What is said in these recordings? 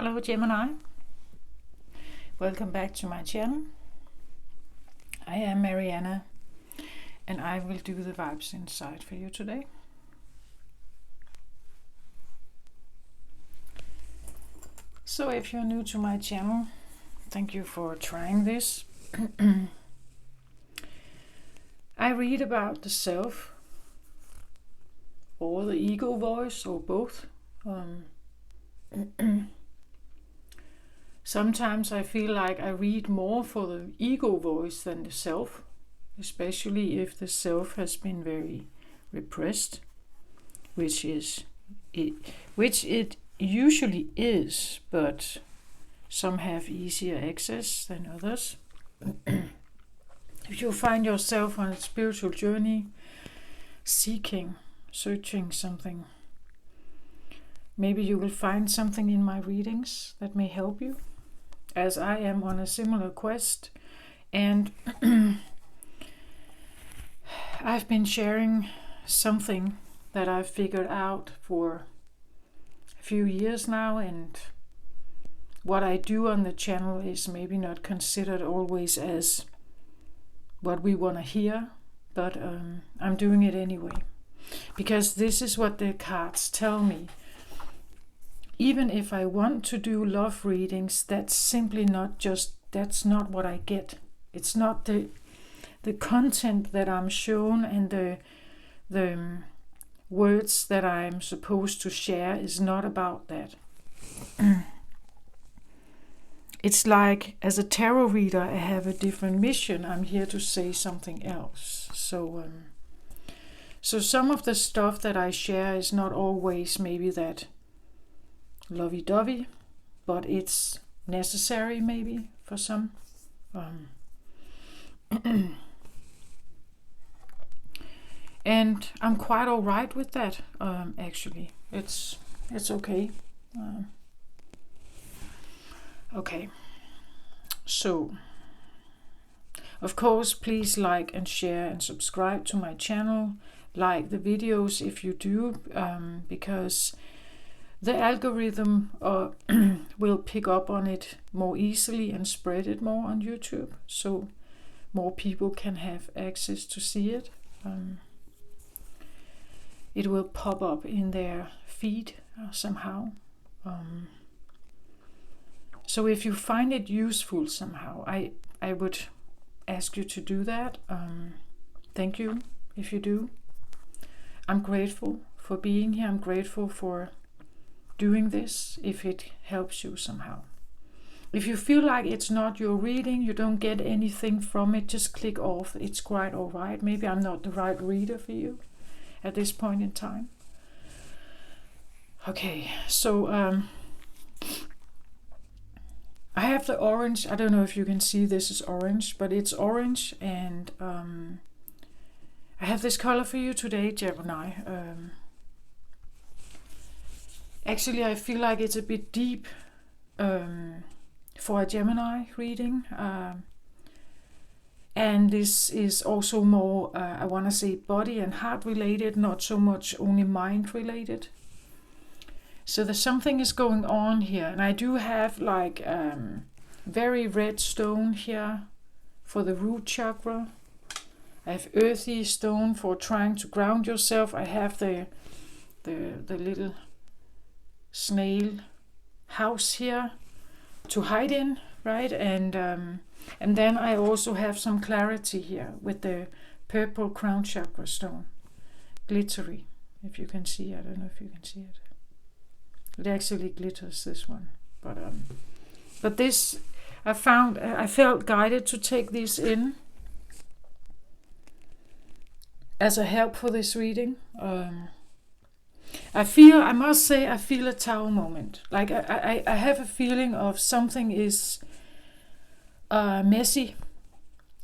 Hello Gemini, welcome back to my channel. I am Mariana and I will do the vibes inside for you today. So if you're new to my channel, thank you for trying this. I read about the self or the ego voice or both. Sometimes I feel like I read more for the ego voice than the self, especially if the self has been very repressed, which it usually is, but some have easier access than others. If you find yourself on a spiritual journey, searching something, maybe you will find something in my readings that may help you, as I am on a similar quest, and I've been sharing something that I've figured out for a few years now, and what I do on the channel is maybe not considered always as what we want to hear, but I'm doing it anyway, because this is what the cards tell me. Even if I want to do love readings, that's simply that's not what I get. It's not the content that I'm shown, and the words that I'm supposed to share is not about that. It's like, as a tarot reader, I have a different mission. I'm here to say something else. So some of the stuff that I share is not always maybe that lovey-dovey, but it's necessary maybe for some. And I'm quite all right with that. Actually, it's okay. Okay. So, of course, please like and share and subscribe to my channel. Like the videos if you do, because the algorithm will pick up on it more easily and spread it more on YouTube, so more people can have access to see it. It will pop up in their feed somehow. So if you find it useful somehow, I would ask you to do that. Thank you if you do. I'm grateful for being here. I'm grateful for doing this if it helps you somehow. If you feel like it's not your reading, you don't get anything from it, just click off. It's quite all right. Maybe I'm not the right reader for you at this point in time. Okay, so I have the orange. I don't know if you can see this is orange, but it's orange, and I have this color for you today, Gemini. Actually, I feel like it's a bit deep for a Gemini reading. And this is also more, I want to say, body and heart related, not so much only mind related. So there's something is going on here. And I do have like very red stone here for the root chakra. I have earthy stone for trying to ground yourself. I have the little snail house here to hide in, right? And then I also have some clarity here with the purple crown chakra stone, glittery, if you can see. I don't know if you can see it. It actually glitters, this one, but this I felt guided to take these in as a help for this reading. I must say I feel a Tao moment. Like I have a feeling of something is messy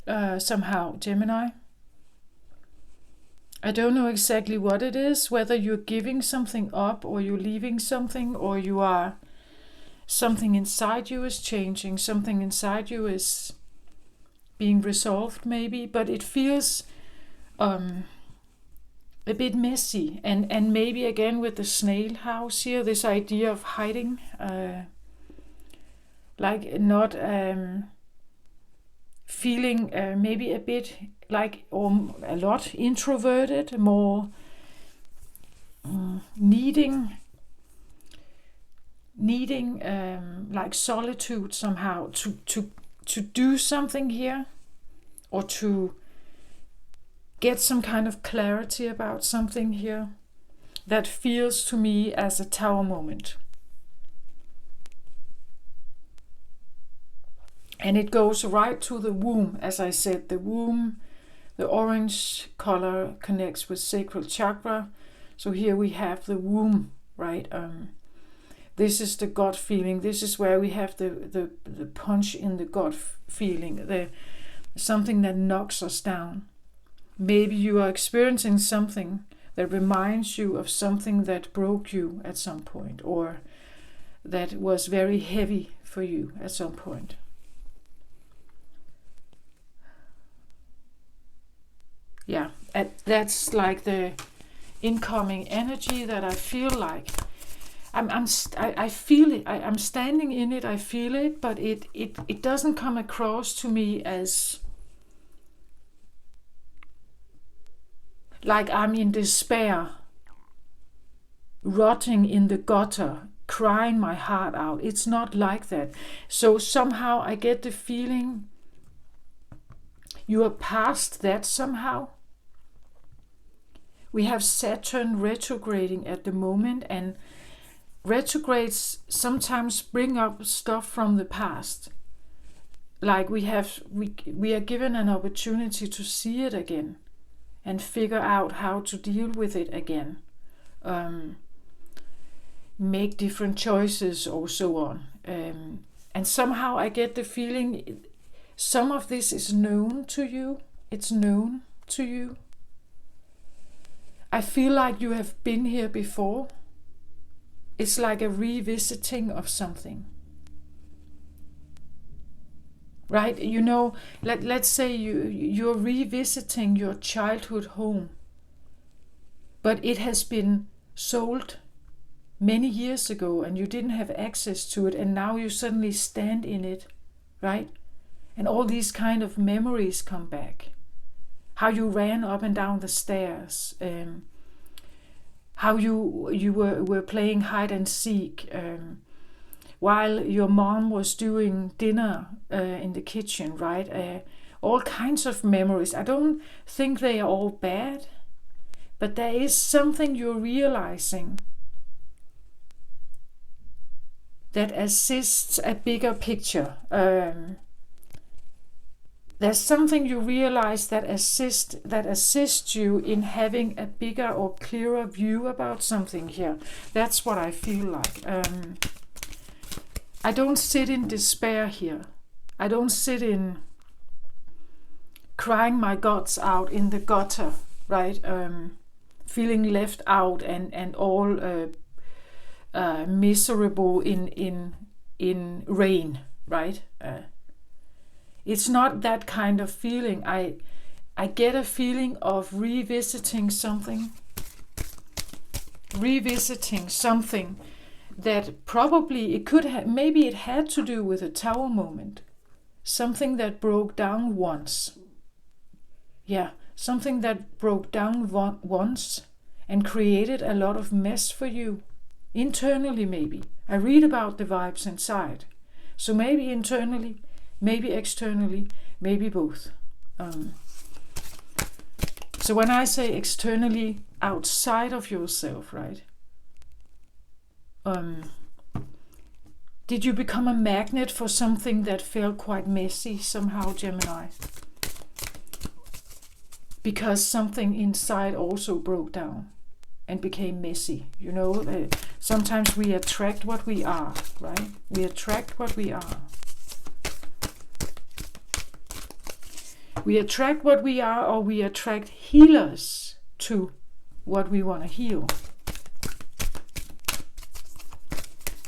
somehow, Gemini. I don't know exactly what it is, whether you're giving something up or you're leaving something, or you are something inside you is changing, something inside you is being resolved maybe, but it feels a bit messy, and maybe again with the snail house here, this idea of hiding, like not feeling maybe a bit like, or a lot introverted, more needing like solitude somehow to do something here, or to get some kind of clarity about something here. That feels to me as a tower moment. And it goes right to the womb. As I said, the womb, the orange color connects with sacral chakra. So here we have the womb, right? This is the gut feeling. This is where we have the punch in the gut feeling, something that knocks us down. Maybe you are experiencing something that reminds you of something that broke you at some point, or that was very heavy for you at some point. Yeah, that's like the incoming energy that I feel like. I feel it. I'm standing in it. I feel it, but it doesn't come across to me as like I'm in despair, rotting in the gutter, crying my heart out. It's not like that. So somehow I get the feeling you are past that somehow. We have Saturn retrograding at the moment, and retrogrades sometimes bring up stuff from the past. Like we are given an opportunity to see it again and figure out how to deal with it again. Make different choices or so on. And somehow I get the feeling some of this is known to you. It's known to you. I feel like you have been here before. It's like a revisiting of something. Right? You know, let's say you're revisiting your childhood home, but it has been sold many years ago and you didn't have access to it, and now you suddenly stand in it, right? And all these kind of memories come back. How you ran up and down the stairs, how you were playing hide and seek, while your mom was doing dinner in the kitchen, right? All kinds of memories. I don't think they are all bad, but there is something you're realizing that assists a bigger picture. There's something you realize that assists you in having a bigger or clearer view about something here. That's what I feel like. I don't sit in despair here. I don't sit in crying my guts out in the gutter, right? Feeling left out and all miserable in rain, right? It's not that kind of feeling. I get a feeling of revisiting something that probably it could have, maybe it had to do with a tower moment, something that broke down once. Yeah, something that broke down once and created a lot of mess for you internally. Maybe I read about the vibes inside, so maybe internally, maybe externally, maybe both. So when I say externally, outside of yourself, right? Did you become a magnet for something that felt quite messy somehow, Gemini? Because something inside also broke down and became messy. You know, sometimes we attract what we are, right? We attract what we are. We attract what we are, or we attract healers to what we want to heal.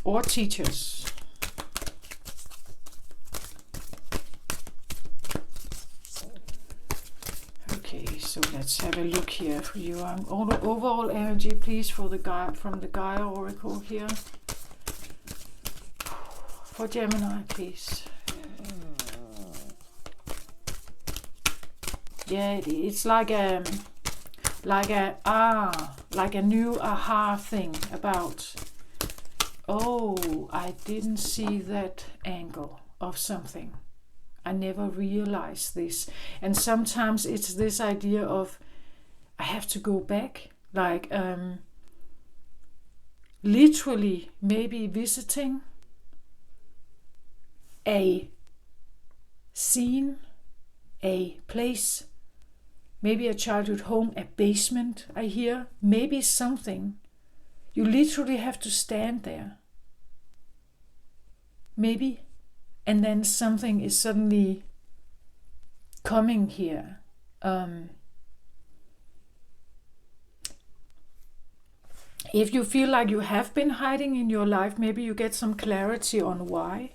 Or teachers. Okay, so let's have a look here for you. Overall energy, please, for the Gaia, from the Gaia Oracle here. for Gemini, please. Yeah, it's like a new aha thing about, oh, I didn't see that angle of something. I never realized this. And sometimes it's this idea of I have to go back, like literally maybe visiting a scene, a place, maybe a childhood home, a basement, I hear, maybe something. You literally have to stand there. Maybe. And then something is suddenly coming here. If you feel like you have been hiding in your life, maybe you get some clarity on why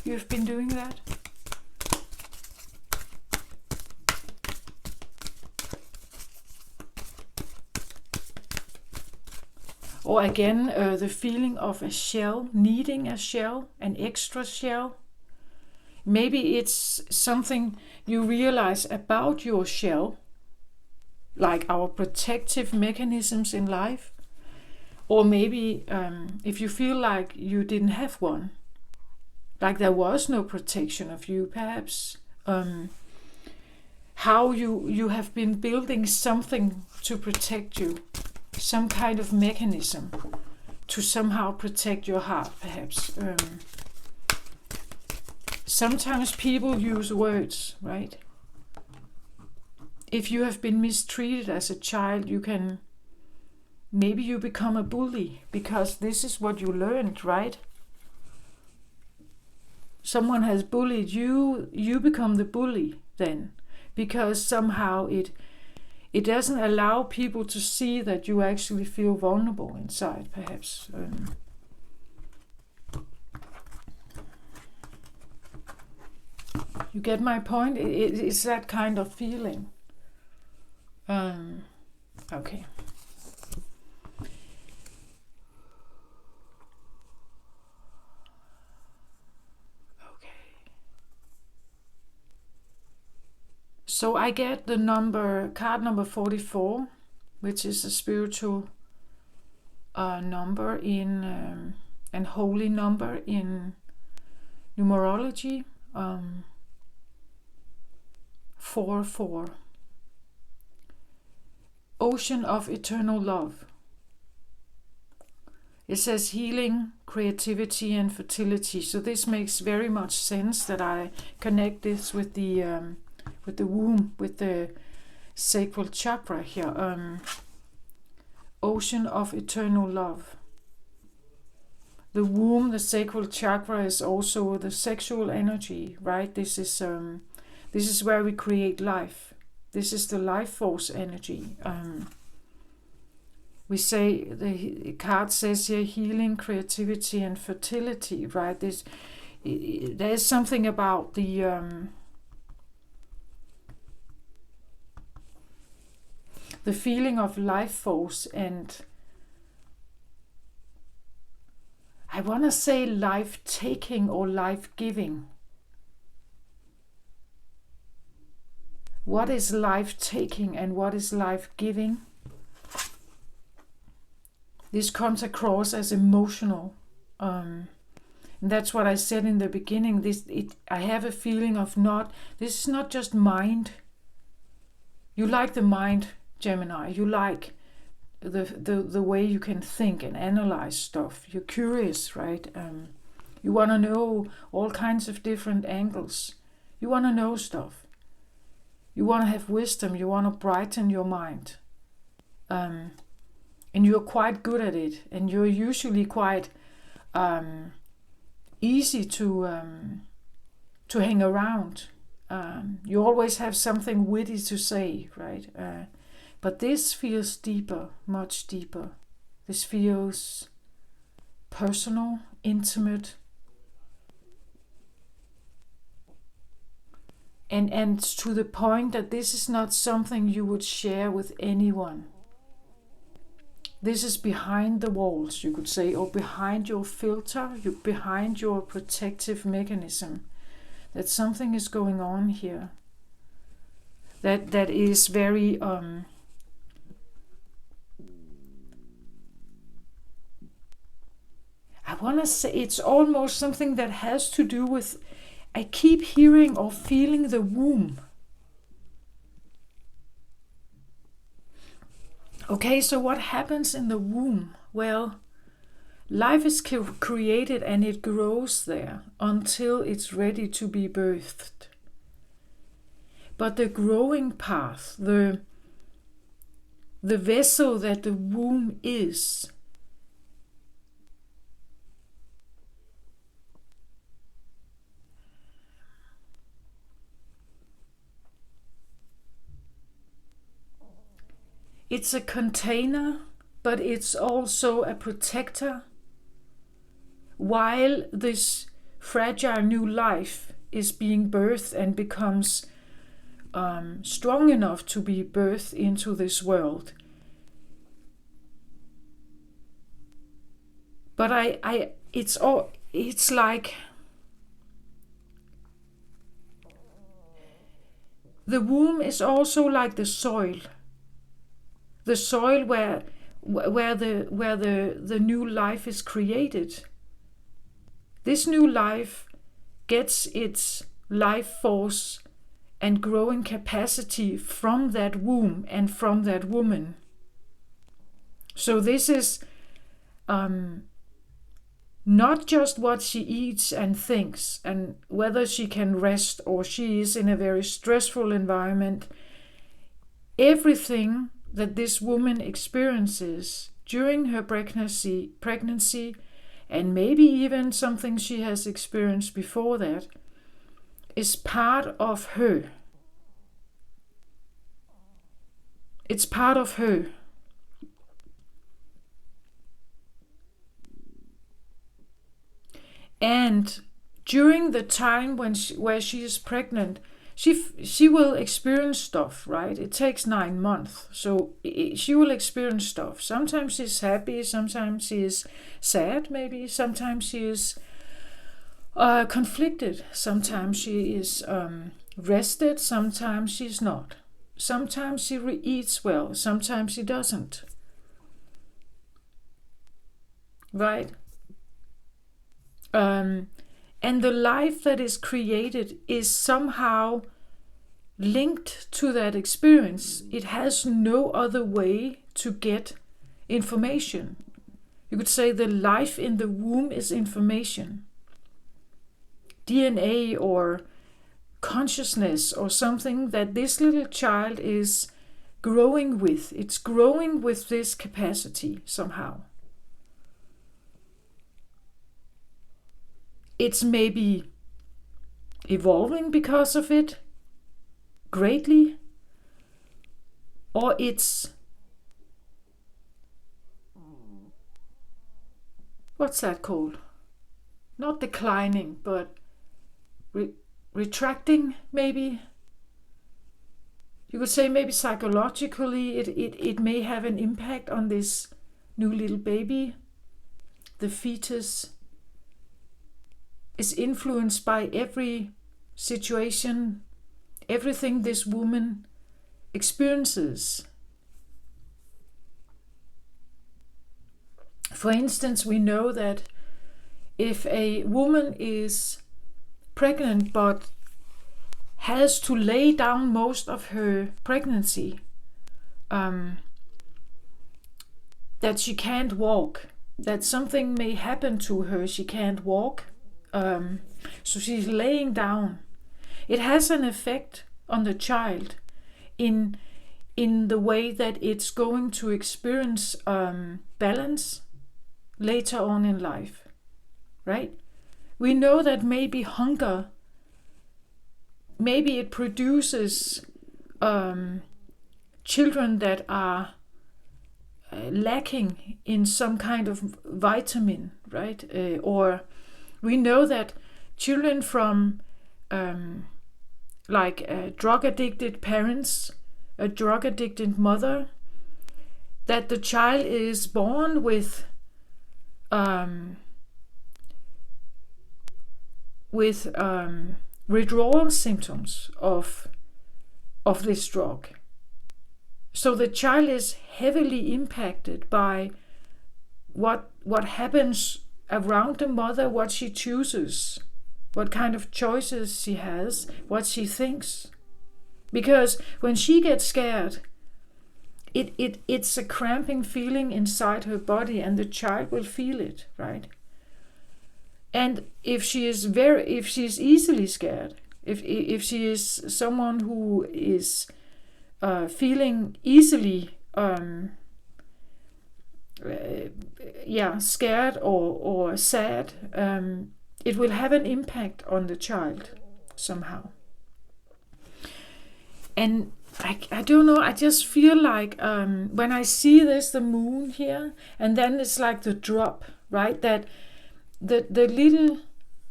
you've been doing that. Or again, the feeling of a shell, needing a shell, an extra shell. Maybe it's something you realize about your shell, like our protective mechanisms in life. Or maybe if you feel like you didn't have one, like there was no protection of you, perhaps. How you have been building something to protect you, some kind of mechanism to somehow protect your heart, perhaps. Sometimes people use words, right? If you have been mistreated as a child, maybe you become a bully because this is what you learned, right? Someone has bullied you, you become the bully then, because somehow it doesn't allow people to see that you actually feel vulnerable inside, perhaps. You get my point? It's that kind of feeling. Okay. So I get the card number 44, which is a spiritual number and holy number in numerology. 4-4. Ocean of eternal love. It says healing, creativity, and fertility. So this makes very much sense that I connect this with the womb, with the sacral chakra here. Ocean of eternal love. The womb, the sacral chakra, is also the sexual energy, right? This is where we create life. This is the life force energy. We say, the card says here, healing, creativity, and fertility, right? There's something about the feeling of life force, and I want to say life-taking or life-giving. What is life-taking and what is life-giving? This comes across as emotional. And that's what I said in the beginning. I have a feeling of this is not just mind. You like the mind, Gemini. You like the way you can think and analyze stuff. You're curious, right? You want to know all kinds of different angles. You want to know stuff. You want to have wisdom. You want to brighten your mind. And you're quite good at it. And you're usually quite easy to hang around. You always have something witty to say, right? But this feels deeper, much deeper. This feels personal, intimate. And to the point that this is not something you would share with anyone. This is behind the walls, you could say, or behind your filter, behind your protective mechanism. That something is going on here. That is very I want to say it's almost something that has to do with, I keep hearing or feeling the womb. Okay, so what happens in the womb? Well, life is created and it grows there until it's ready to be birthed. But the growing path, the vessel that the womb is, it's a container, but it's also a protector. While this fragile new life is being birthed and becomes strong enough to be birthed into this world. But it's like the womb is also like the soil where the new life is created. This new life gets its life force and growing capacity from that womb and from that woman. So this is not just what she eats and thinks and whether she can rest or she is in a very stressful environment. Everything that this woman experiences during her pregnancy, and maybe even something she has experienced before that, is part of her. It's part of her. And during the time where she is pregnant, she will experience stuff, right? It takes 9 months, so she will experience stuff. Sometimes she's happy, sometimes she is sad, maybe sometimes she is conflicted, sometimes she is rested, sometimes she's not. Sometimes she eats well, sometimes she doesn't. Right? And the life that is created is somehow linked to that experience. It has no other way to get information. You could say the life in the womb is information. DNA or consciousness or something that this little child is growing with. It's growing with this capacity somehow. It's maybe evolving because of it greatly, or it's, what's that called? Not declining, but retracting, maybe. You could say maybe psychologically it may have an impact on this new little baby. The fetus is influenced by every situation, everything this woman experiences. For instance, we know that if a woman is pregnant but has to lay down most of her pregnancy, that she can't walk, that something may happen to her, she can't walk, so she's laying down. It has an effect on the child in the way that it's going to experience balance later on in life, right? We know that maybe hunger, maybe it produces children that are lacking in some kind of vitamin, right? Or we know that children from drug-addicted parents, a drug-addicted mother, that the child is born with withdrawal symptoms of this drug. So the child is heavily impacted by what happens around the mother, what she chooses, what kind of choices she has, what she thinks. Because when she gets scared, it's a cramping feeling inside her body, and the child will feel it, right? And if she's easily scared, if she is someone who is feeling easily scared or sad, it will have an impact on the child somehow. And I don't know, I just feel like when I see this, the moon here, and then it's like the drop, right? That the little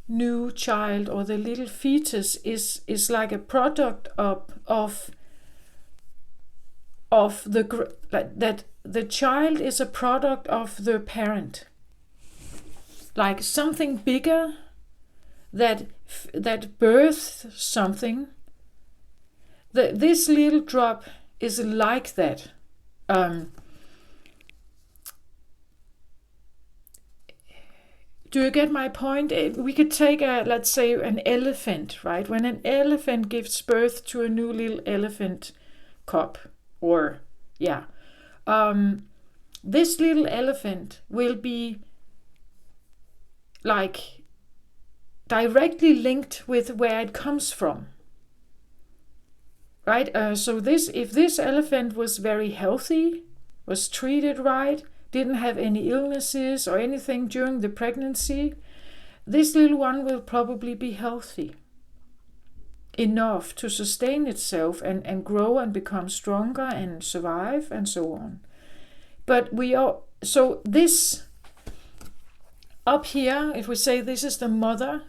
new child or the little fetus is like a product of the child is a product of the parent, like something bigger that birthed something. This little drop is like that. Do you get my point? We could take let's say an elephant, right? When an elephant gives birth to a new little elephant cub, or this little elephant will be like directly linked with where it comes from, right? So if this elephant was very healthy, was treated right, didn't have any illnesses or anything during the pregnancy, this little one will probably be healthy enough to sustain itself and grow and become stronger and survive and so on. But so this up here, if we say this is the mother,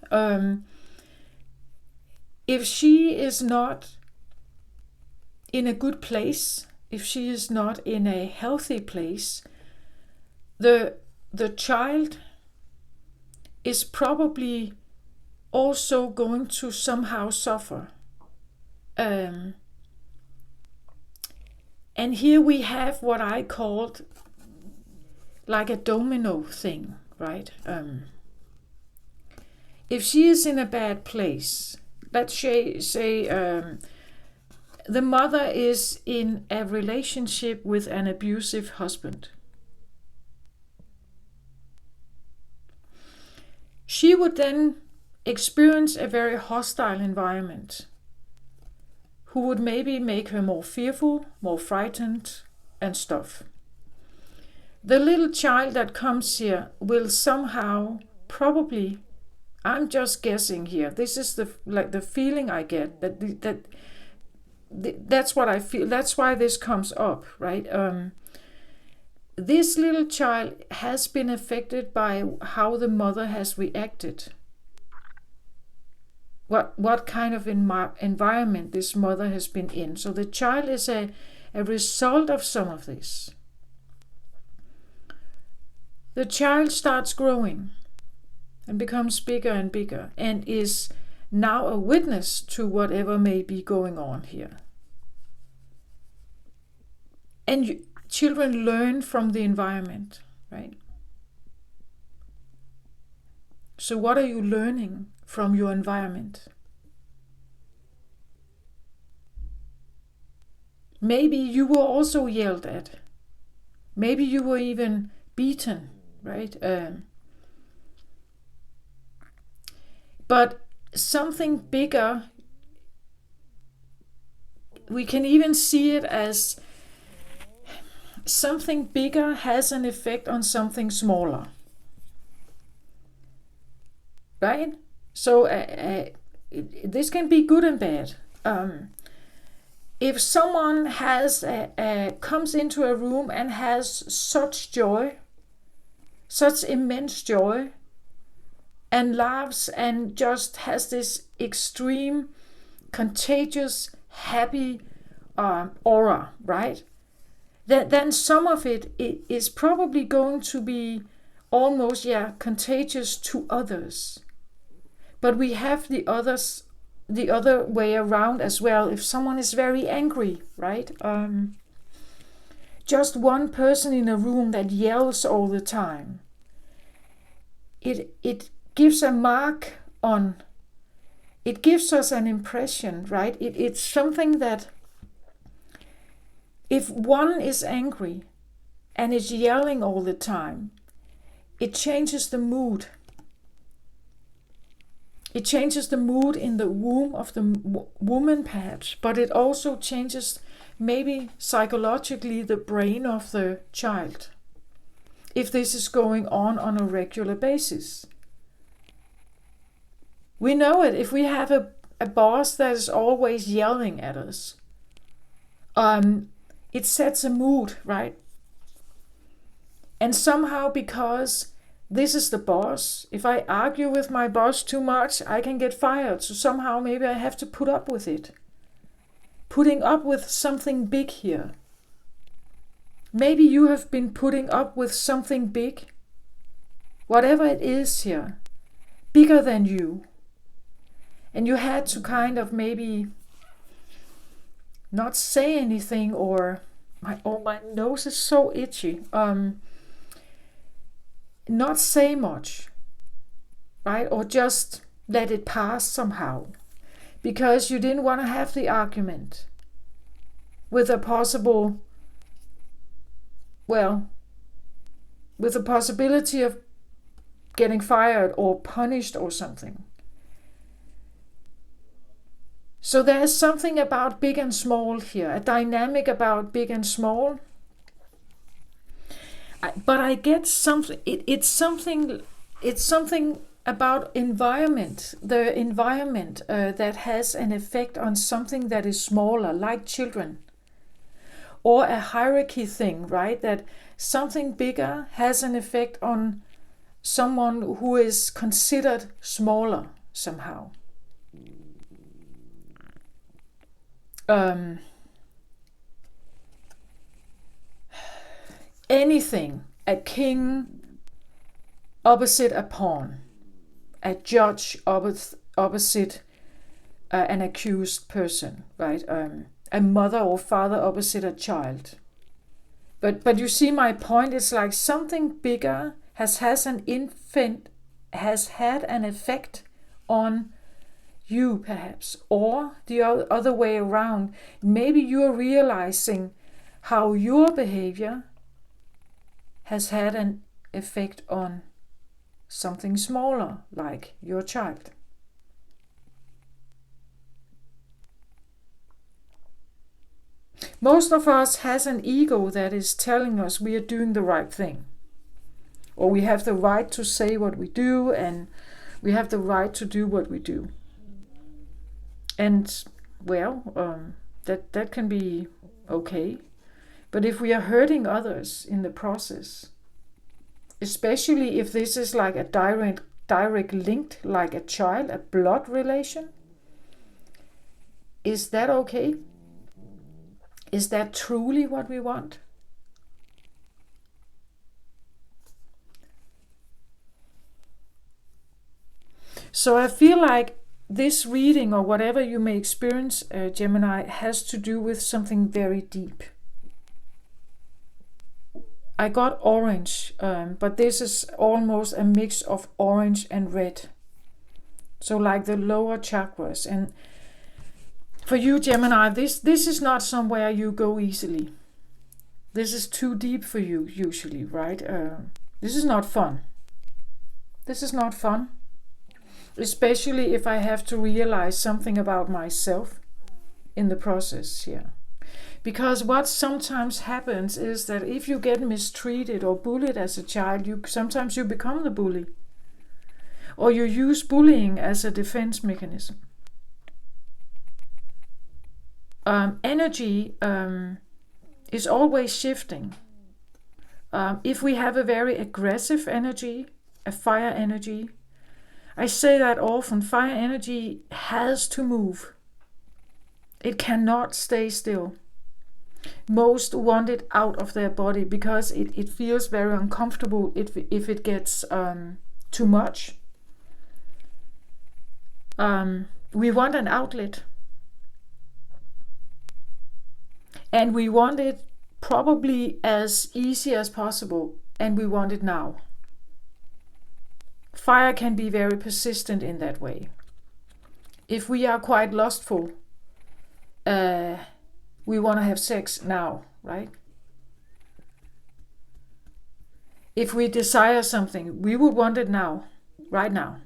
if she is not in a good place, if she is not in a healthy place, the child is probably also going to somehow suffer. And here we have what I called like a domino thing, right? If she is in a bad place, let's say the mother is in a relationship with an abusive husband. She would then experience a very hostile environment, who would maybe make her more fearful, more frightened, and stuff. The little child that comes here will somehow, probably, I'm just guessing here, this is the feeling I get, that's what I feel, that's why this comes up, right? This little child has been affected by how the mother has reacted. What kind of environment this mother has been in. So the child is a result of some of this. The child starts growing and becomes bigger and bigger and is now a witness to whatever may be going on here. And children learn from the environment, right? So what are you learning from your environment? Maybe you were also yelled at. Maybe you were even beaten, right? But something bigger, we can even see it as something bigger has an effect on something smaller, right? So this can be good and bad. If someone comes into a room and has such joy, such immense joy, and laughs and just has this extreme, contagious, happy aura, right? then some of it is probably going to be almost, contagious to others. But we have the other way around as well. If someone is very angry, right? Just one person in a room that yells all the time, it gives a mark on, it gives us an impression, right? It's something that if one is angry and is yelling all the time, it changes the mood. It changes the mood in the womb of the woman perhaps, but it also changes maybe psychologically the brain of the child, if this is going on a regular basis. We know it. If we have a boss that is always yelling at us, it sets a mood, right? And somehow, because this is the boss, if I argue with my boss too much, I can get fired. So somehow maybe I have to put up with it. Putting up with something big here. Maybe you have been putting up with something big, whatever it is here, bigger than you. And you had to kind of maybe not say anything, or my nose is so itchy. Not say much, right? Or just let it pass somehow, because you didn't want to have the argument with a possible, with the possibility of getting fired or punished or something. So there's something about big and small here, a dynamic about big and small. But I get something. It's something about environment. The environment that has an effect on something that is smaller, like children, or a hierarchy thing, right? That something bigger has an effect on someone who is considered smaller somehow. Anything, a king opposite a pawn, a judge opposite an accused person, right? A mother or father opposite a child. But you see my point. It's like something bigger has had an effect on you perhaps, or the other way around. Maybe you're realizing how your behavior has had an effect on something smaller, like your child. Most of us has an ego that is telling us we are doing the right thing, or we have the right to say what we do, and we have the right to do what we do. And that can be okay. But if we are hurting others in the process, especially if this is like a direct link, like a child, a blood relation, is that okay? Is that truly what we want? So I feel like this reading, or whatever you may experience, Gemini, has to do with something very deep. I got orange, but this is almost a mix of orange and red. So like the lower chakras. And for you, Gemini, this is not somewhere you go easily. This is too deep for you usually, right? This is not fun. This is not fun. Especially if I have to realize something about myself in the process here. Because what sometimes happens is that if you get mistreated or bullied as a child, sometimes you become the bully. Or you use bullying as a defense mechanism. Energy is always shifting. If we have a very aggressive energy, a fire energy, I say that often, fire energy has to move. It cannot stay still. most want it out of their body because it feels very uncomfortable if it gets too much. We want an outlet. And we want it probably as easy as possible, and we want it now. Fire can be very persistent in that way. If we are quite lustful, we want to have sex now, right? If we desire something, we would want it now, right now.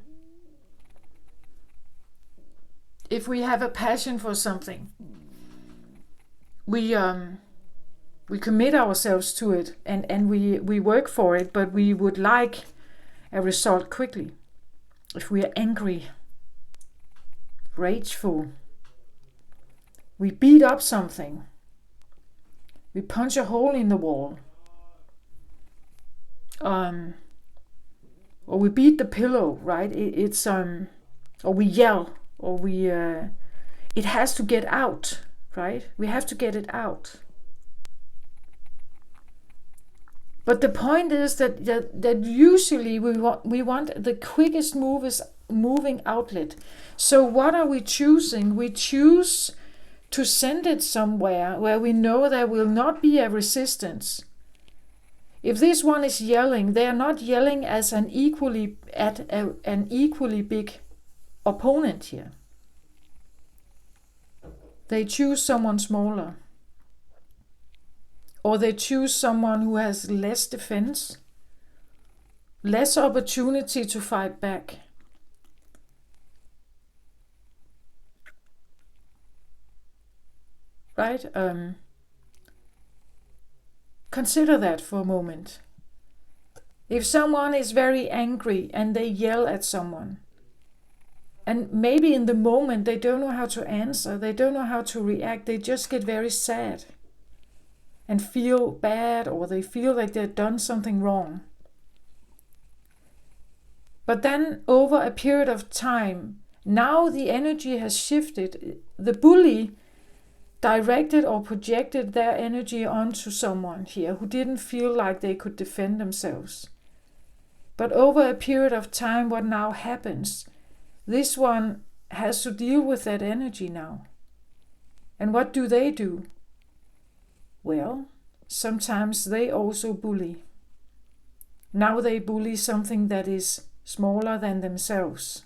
If we have a passion for something, we commit ourselves to it and we work for it, but we would like a result quickly. If we are angry, rageful, we beat up something, we punch a hole in the wall, or we beat the pillow, right? Or we yell, or it has to get out, right? We have to get it out. But the point is that usually we want the quickest moving outlet. So what are we choosing? We choose to send it somewhere where we know there will not be a resistance. If this one is yelling, they are not yelling as an equally big opponent here. They choose someone smaller. Or they choose someone who has less defense, less opportunity to fight back. Right? Consider that for a moment. If someone is very angry and they yell at someone, and maybe in the moment they don't know how to answer, they don't know how to react, they just get very sad and feel bad, or they feel like they've done something wrong. But then over a period of time, now the energy has shifted. The bully directed or projected their energy onto someone here who didn't feel like they could defend themselves. But over a period of time, what now happens? This one has to deal with that energy now. And what do? Well, sometimes they also bully. Now they bully something that is smaller than themselves.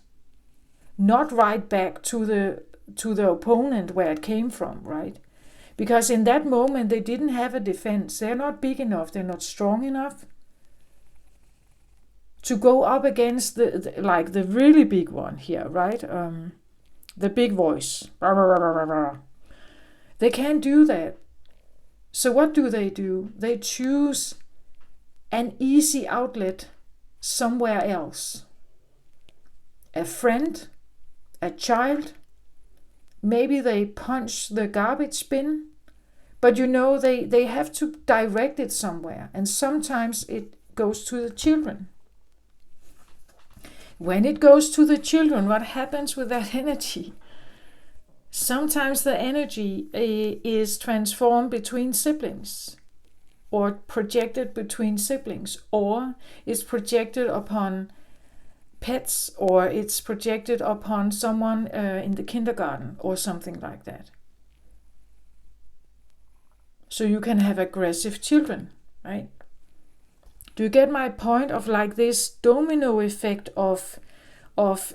Not right back to the opponent where it came from, right? Because in that moment they didn't have a defense. They're not big enough, they're not strong enough to go up against the really big one here, right? The big voice. They can't do that. So what do? They choose an easy outlet somewhere else. A friend, a child, maybe they punch the garbage bin, but they have to direct it somewhere, and sometimes it goes to the children. When it goes to the children, what happens with that energy? Sometimes the energy is transformed between siblings, or projected between siblings, or is projected upon pets, or it's projected upon someone in the kindergarten or something like that. So you can have aggressive children, right? Do you get my point of like this domino effect of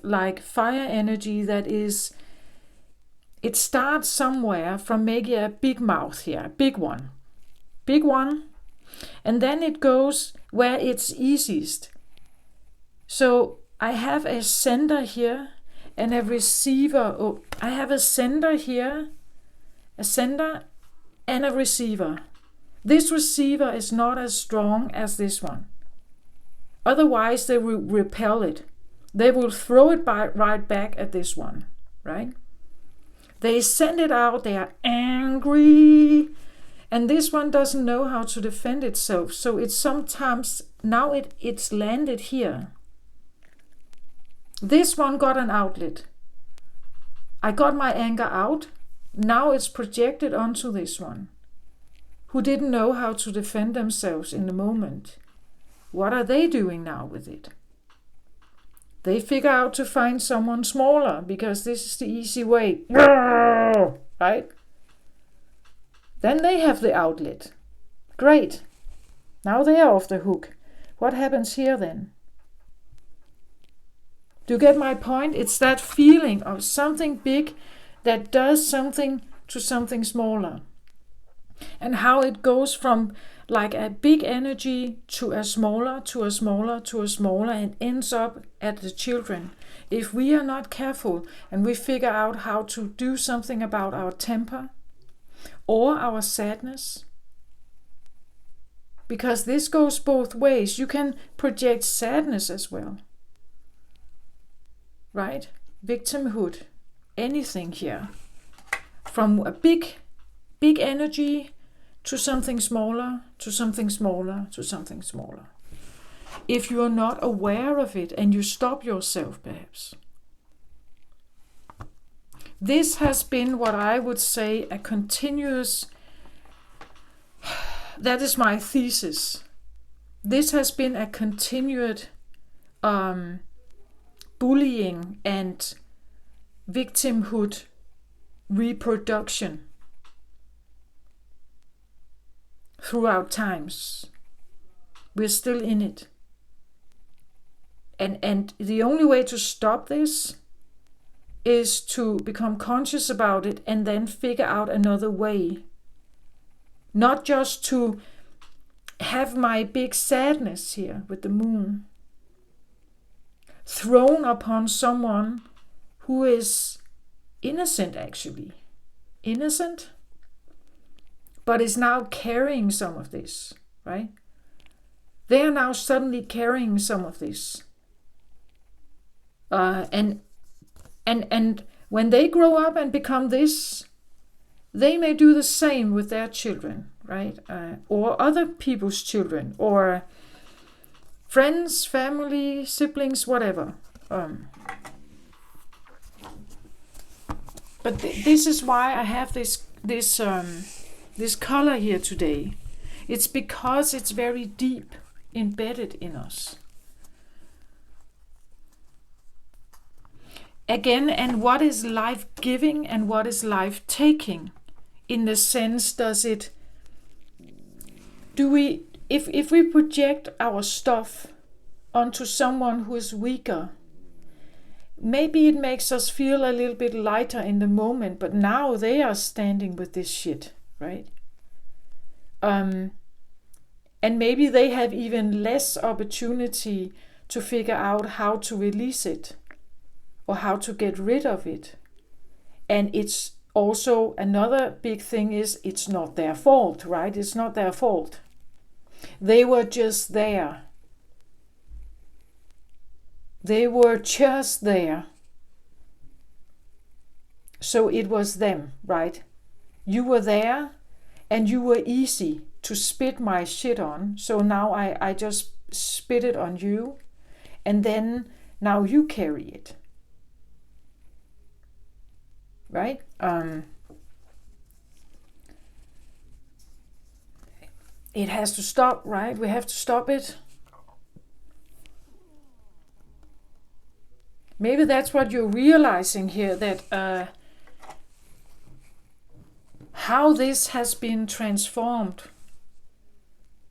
like fire energy that is, it starts somewhere from maybe a big mouth here, a big one, and then it goes where it's easiest. So I have a sender here and a receiver. Oh, I have a sender here, a sender and a receiver. This receiver is not as strong as this one. Otherwise they will repel it. They will throw it right back at this one, right? They send it out, they are angry, and this one doesn't know how to defend itself. So it's sometimes, now it's landed here. This one got an outlet. I got my anger out. Now it's projected onto this one. who didn't know how to defend themselves in the moment, what are they doing now with it? They figure out to find someone smaller because this is the easy way, right? Then they have the outlet. Great. Now they are off the hook. What happens here then? Do you get my point? It's that feeling of something big that does something to something smaller. And how it goes from like a big energy to a smaller, to a smaller, to a smaller, and ends up at the children. If we are not careful and we figure out how to do something about our temper or our sadness, because this goes both ways. You can project sadness as well, right? Victimhood, anything here. From a big energy to something smaller, to something smaller, to something smaller. If you are not aware of it and you stop yourself, perhaps. This has been what I would say a continuous, that is my thesis. This has been a continued bullying and victimhood reproduction throughout times. We're still in it. And the only way to stop this is to become conscious about it and then figure out another way. Not just to have my big sadness here with the moon thrown upon someone who is innocent, actually. Innocent, but is now carrying some of this, right? They are now suddenly carrying some of this. And when they grow up and become this, they may do the same with their children, right? Or other people's children, or friends, family, siblings, whatever. But this is why I have this color here today. It's because it's very deep embedded in us. Again, and what is life-giving and what is life-taking? In the sense, if we project our stuff onto someone who is weaker, maybe it makes us feel a little bit lighter in the moment, but now they are standing with this shit, right? And maybe they have even less opportunity to figure out how to release it or how to get rid of it. And it's also another big thing is it's not their fault, right? It's not their fault. They were just there. They were just there. So it was them, right? You were there and you were easy to spit my shit on. So now I just spit it on you. And then now you carry it. Right? It has to stop, right? We have to stop it. Maybe that's what you're realizing here, that how this has been transformed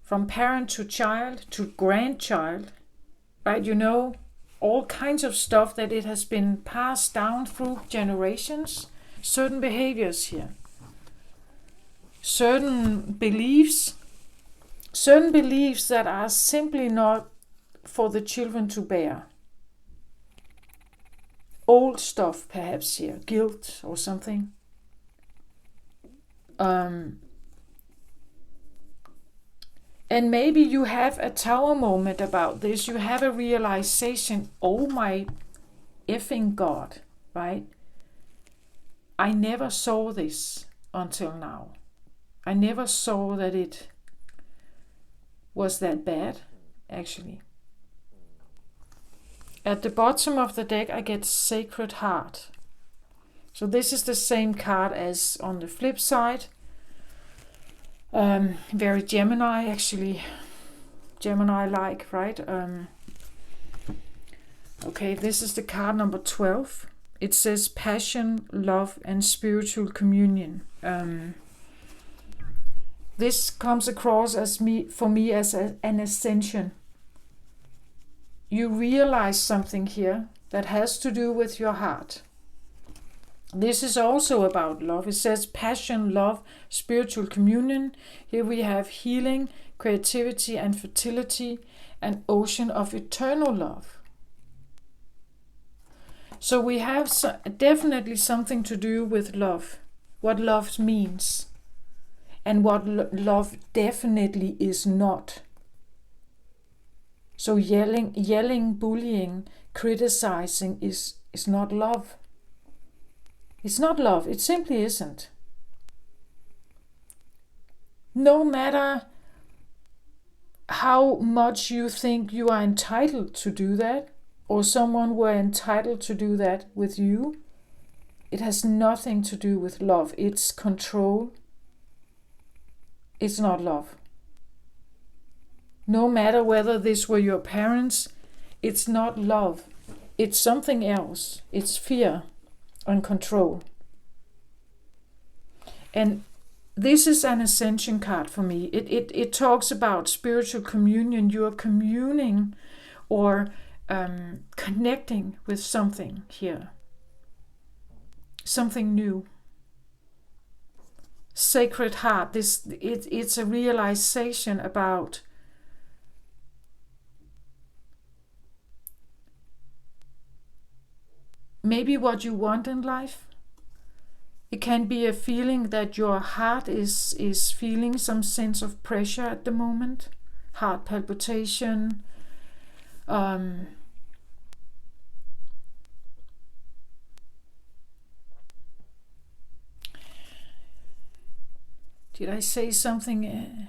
from parent to child to grandchild, right? You know, all kinds of stuff that it has been passed down through generations, certain behaviors here, certain beliefs that are simply not for the children to bear. Old stuff perhaps here, guilt or something. And maybe you have a tower moment about this. You have a realization, oh my effing God, right? I never saw this until now. I never saw that it was that bad, actually. At the bottom of the deck, I get Sacred Heart. So this is the same card as on the flip side. Very Gemini, actually. Gemini-like, right? Okay, this is the card number 12. It says passion, love, and spiritual communion. This comes across for me as an ascension. You realize something here that has to do with your heart. This is also about love. It says passion, love, spiritual communion. Here we have healing, creativity, and fertility, an ocean of eternal love. So we have definitely something to do with love, what love means, and what love definitely is not. So yelling, bullying, criticizing is not love. It's not love. It simply isn't. No matter how much you think you are entitled to do that, or someone were entitled to do that with you, it has nothing to do with love. It's control. It's not love. No matter whether this were your parents, it's not love. It's something else. It's fear and control. And this is an ascension card for me. It talks about spiritual communion. You are communing or connecting with something here. Something new. Sacred Heart. It's a realization about maybe what you want in life. It can be a feeling that your heart is feeling some sense of pressure at the moment. Heart palpitation. Did I say something in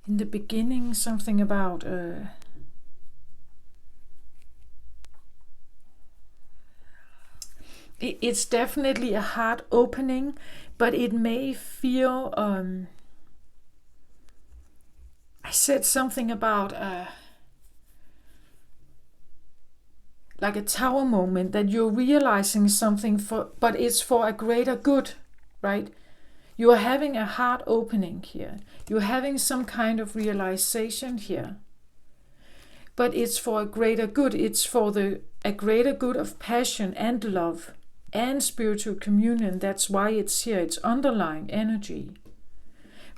the beginning? Something about... It's definitely a heart opening, but it may feel... I said something about like a tower moment, that you're realizing something, but it's for a greater good, right? You are having a heart opening here. You're having some kind of realization here. But it's for a greater good. It's for a greater good of passion and love and spiritual communion. That's why it's here. It's underlying energy.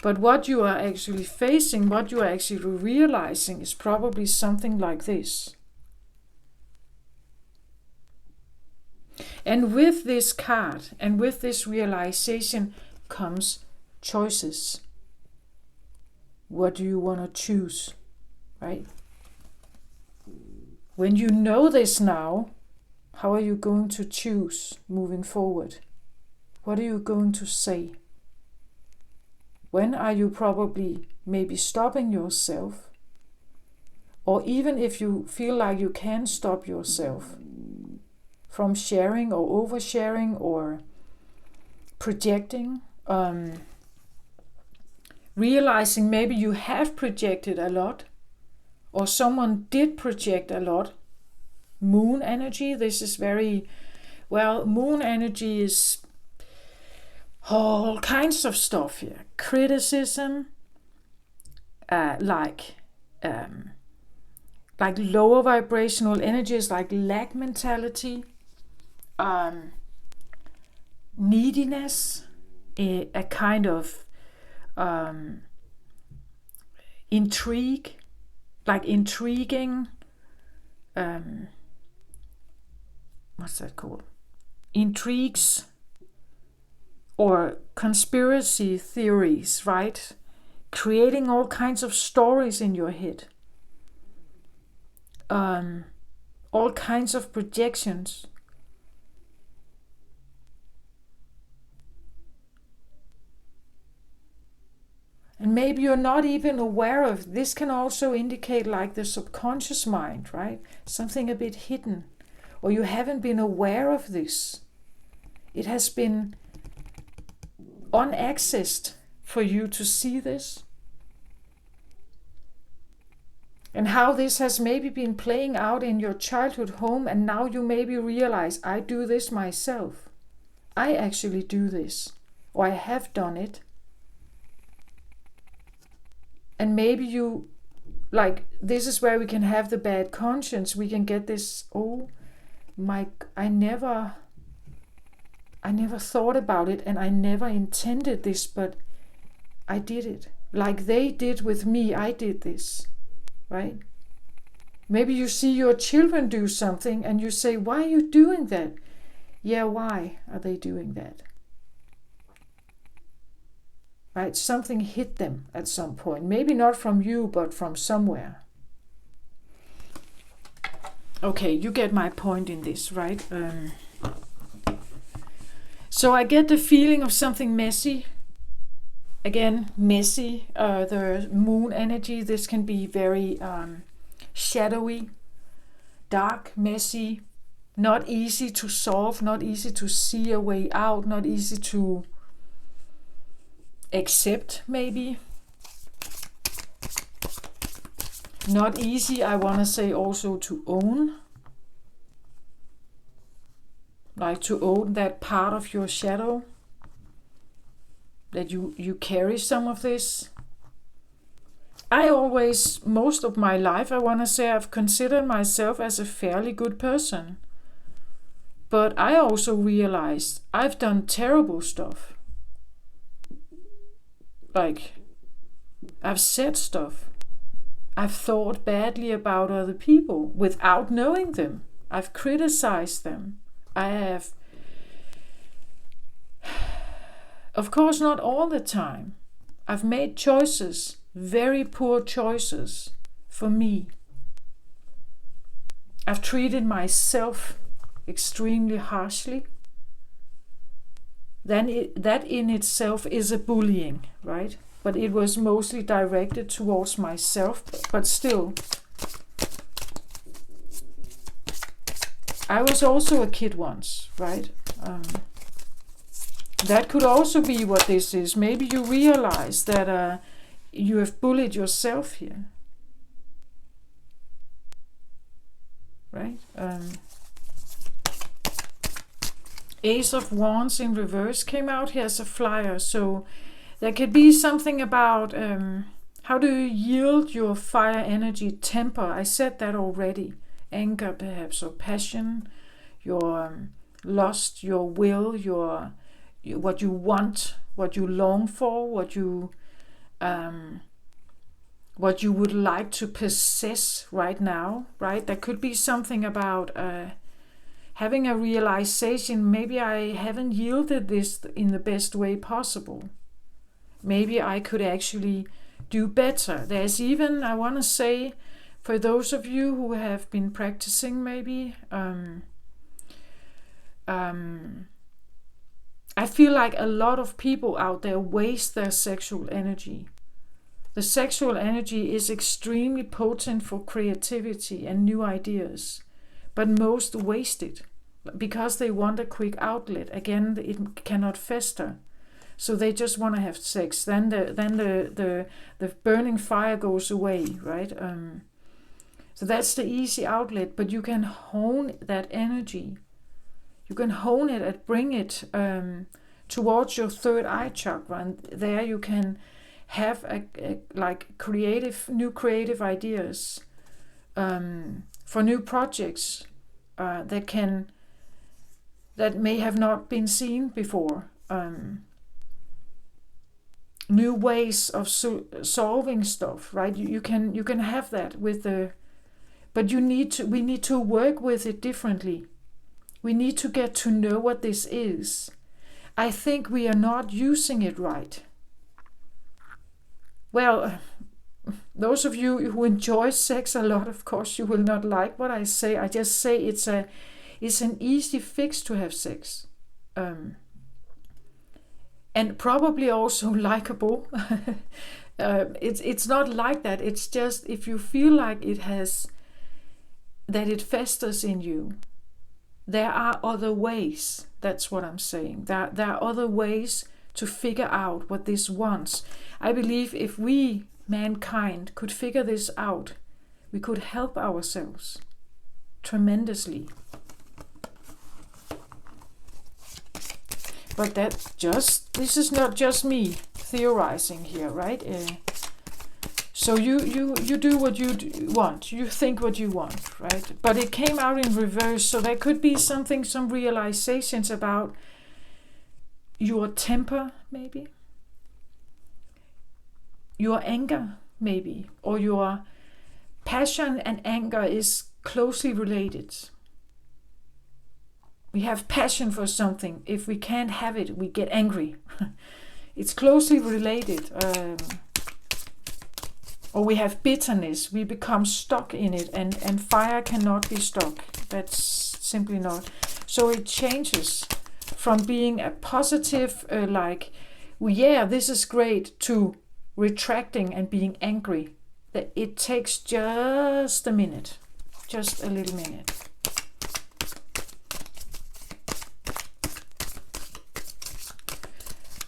But what you are actually facing, what you are actually realizing, is probably something like this. And with this card and with this realization comes choices. What do you want to choose, right? When you know this now, how are you going to choose moving forward? What are you going to say? When are you probably maybe stopping yourself? Or even if you feel like you can stop yourself from sharing or oversharing or projecting, realizing maybe you have projected a lot, or someone did project a lot. Moon energy, this is very, well, moon energy is all kinds of stuff here. Criticism, like lower vibrational energies, like lack mentality, neediness, a kind of intrigue, like intriguing, what's that called? Intrigues or conspiracy theories, right? Creating all kinds of stories in your head. All kinds of projections. And maybe you're not even aware of this. Can also indicate like the subconscious mind, right? Something a bit hidden. Or you haven't been aware of this. It has been unaccessed for you to see this? And how this has maybe been playing out in your childhood home, and now you maybe realize, I do this myself. I actually do this, or I have done it. And maybe you, like, this is where we can have the bad conscience. We can get this, oh my, I never thought about it, and I never intended this, but I did it. Like they did with me, I did this, right? Maybe you see your children do something and you say, why are you doing that? Yeah, why are they doing that? Right? Something hit them at some point. Maybe not from you, but from somewhere. Okay, you get my point in this, right? So I get the feeling of something messy. Again, messy. The moon energy, this can be very shadowy, dark, messy, not easy to solve, not easy to see a way out, not easy to accept, maybe. Not easy, I want to say, also to own. Like to own that part of your shadow, that you carry some of this. I always, most of my life, I want to say, I've considered myself as a fairly good person. But I also realized I've done terrible stuff. Like, I've said stuff. I've thought badly about other people without knowing them. I've criticized them. I have, of course, not all the time. I've made choices, very poor choices for me. I've treated myself extremely harshly. Then that in itself is a bullying, right? But it was mostly directed towards myself, but still. I was also a kid once, right? That could also be what this is. Maybe you realize that you have bullied yourself here. Right? Ace of Wands in reverse came out here as a flyer. So there could be something about how do you yield your fire energy, temper. I said that already. Anger perhaps, or passion, your lust, your will, your what you want, what you long for, what you would like to possess right now, right? There could be something about having a realization, maybe I haven't yielded this in the best way possible. Maybe I could actually do better. There's even, I want to say, for those of you who have been practicing, maybe, I feel like a lot of people out there waste their sexual energy. The sexual energy is extremely potent for creativity and new ideas, but most waste it because they want a quick outlet. Again, it cannot fester. So they just want to have sex. Then the burning fire goes away, right? So that's the easy outlet, but you can hone that energy. You can hone it and bring it towards your third eye chakra, and there you can have like new creative ideas for new projects that may have not been seen before. New ways of solving stuff, right? You can have that with the. But we need to work with it differently. We need to get to know what this is. I think we are not using it right. Well, those of you who enjoy sex a lot, of course, you will not like what I say. I just say it's an easy fix to have sex. And probably also likable. It's not like that. It's just if you feel like that it festers in you, there are other ways. That's what I'm saying. There are other ways to figure out what this wants. I believe if we, mankind, could figure this out, we could help ourselves tremendously. But this is not just me theorizing here, right? So you do what you want, you think what you want, right? But it came out in reverse, so there could be some realizations about your temper, maybe, your anger, maybe, or your passion and anger is closely related. We have passion for something. If we can't have it, we get angry. It's closely related. Or we have bitterness. We become stuck in it, and fire cannot be stuck. That's simply not. So it changes from being a positive, this is great, to retracting and being angry. It takes just a minute, just a little minute.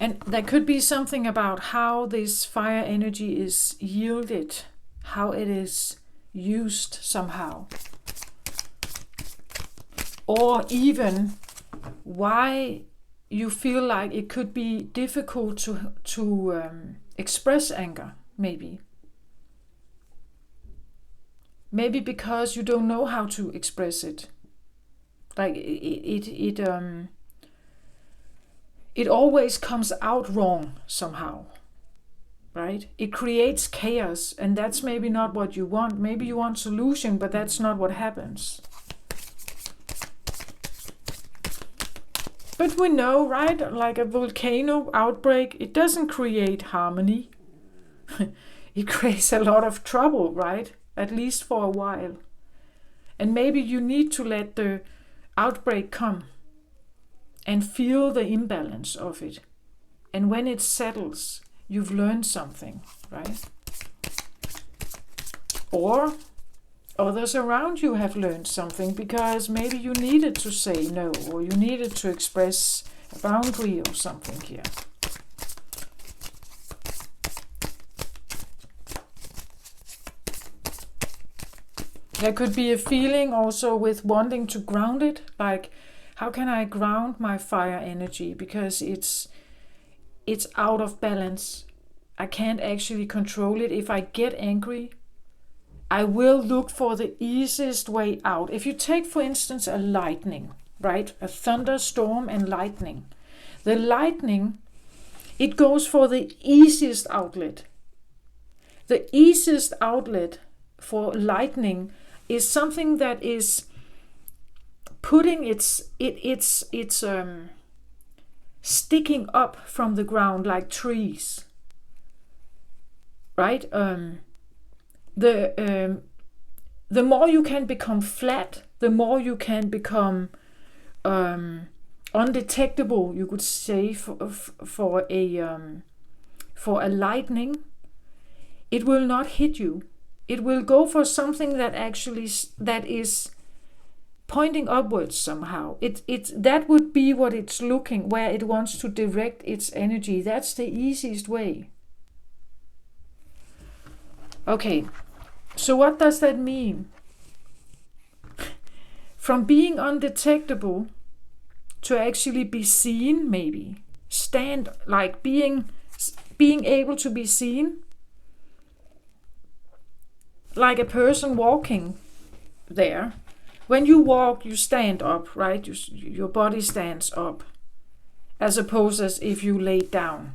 And there could be something about how this fire energy is yielded, how it is used somehow. Or even why you feel like it could be difficult to express anger, maybe. Maybe because you don't know how to express it. Like it always comes out wrong somehow, right? It creates chaos, and that's maybe not what you want. Maybe you want solution, but that's not what happens. But we know, right? Like a volcano outbreak, it doesn't create harmony. It creates a lot of trouble, right? At least for a while. And maybe you need to let the outbreak come and feel the imbalance of it. And when it settles, you've learned something, right? Or others around you have learned something, because maybe you needed to say no, or you needed to express a boundary or something here. There could be a feeling also with wanting to ground it, like, how can I ground my fire energy? Because it's out of balance. I can't actually control it. If I get angry, I will look for the easiest way out. If you take, for instance, a lightning, right? A thunderstorm and lightning. The lightning, it goes for the easiest outlet. The easiest outlet for lightning is something that is putting its sticking up from the ground like trees, right? The more you can become flat, the more you can become undetectable, you could say, for a lightning. It will not hit you. It will go for something that is pointing upwards somehow. That would be what it's looking, where it wants to direct its energy. That's the easiest way. Okay, so what does that mean? From being undetectable to actually be seen, maybe. Stand, like being able to be seen. Like a person walking there. When you walk, you stand up, right? Your body stands up, as opposed as if you lay down.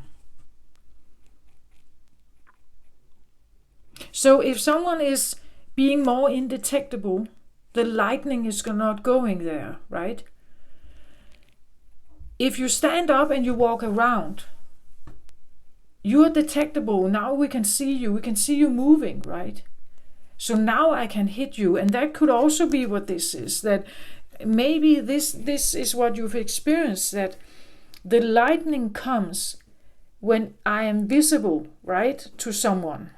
So if someone is being more indetectable, the lightning is not going there, right? If you stand up and you walk around, you are detectable. Now we can see you moving, right? So now I can hit you. And that could also be what this is, that maybe this is what you've experienced, that the lightning comes when I am visible, right, to someone.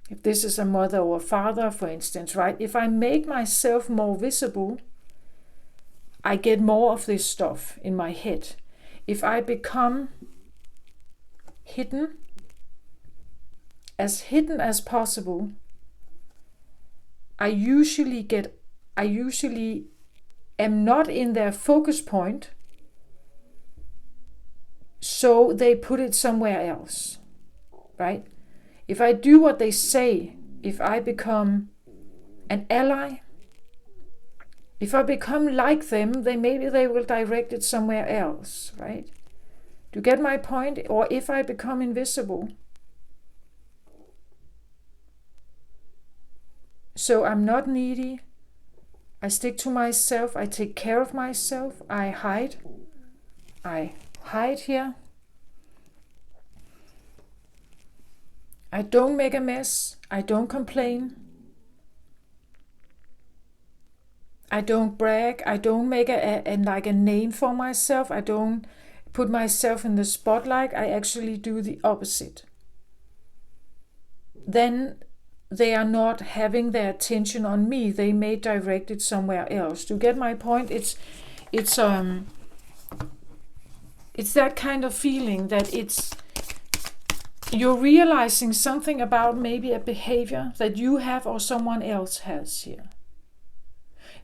If this is a mother or a father, for instance, right? If I make myself more visible, I get more of this stuff in my head. if I become hidden as possible, I usually am not in their focus point, so they put it somewhere else, right? If I do what they say, if I become an ally, if I become like them, then maybe they will direct it somewhere else, right? Do you get my point? Or if I become invisible, so I'm not needy, I stick to myself, I take care of myself, I hide here. I don't make a mess, I don't complain, I don't brag, I don't make a name for myself, I don't put myself in the spotlight, I actually do the opposite. Then they are not having their attention on me, they may direct it somewhere else. Do you get my point? It's that kind of feeling that you're realizing something about maybe a behavior that you have or someone else has here.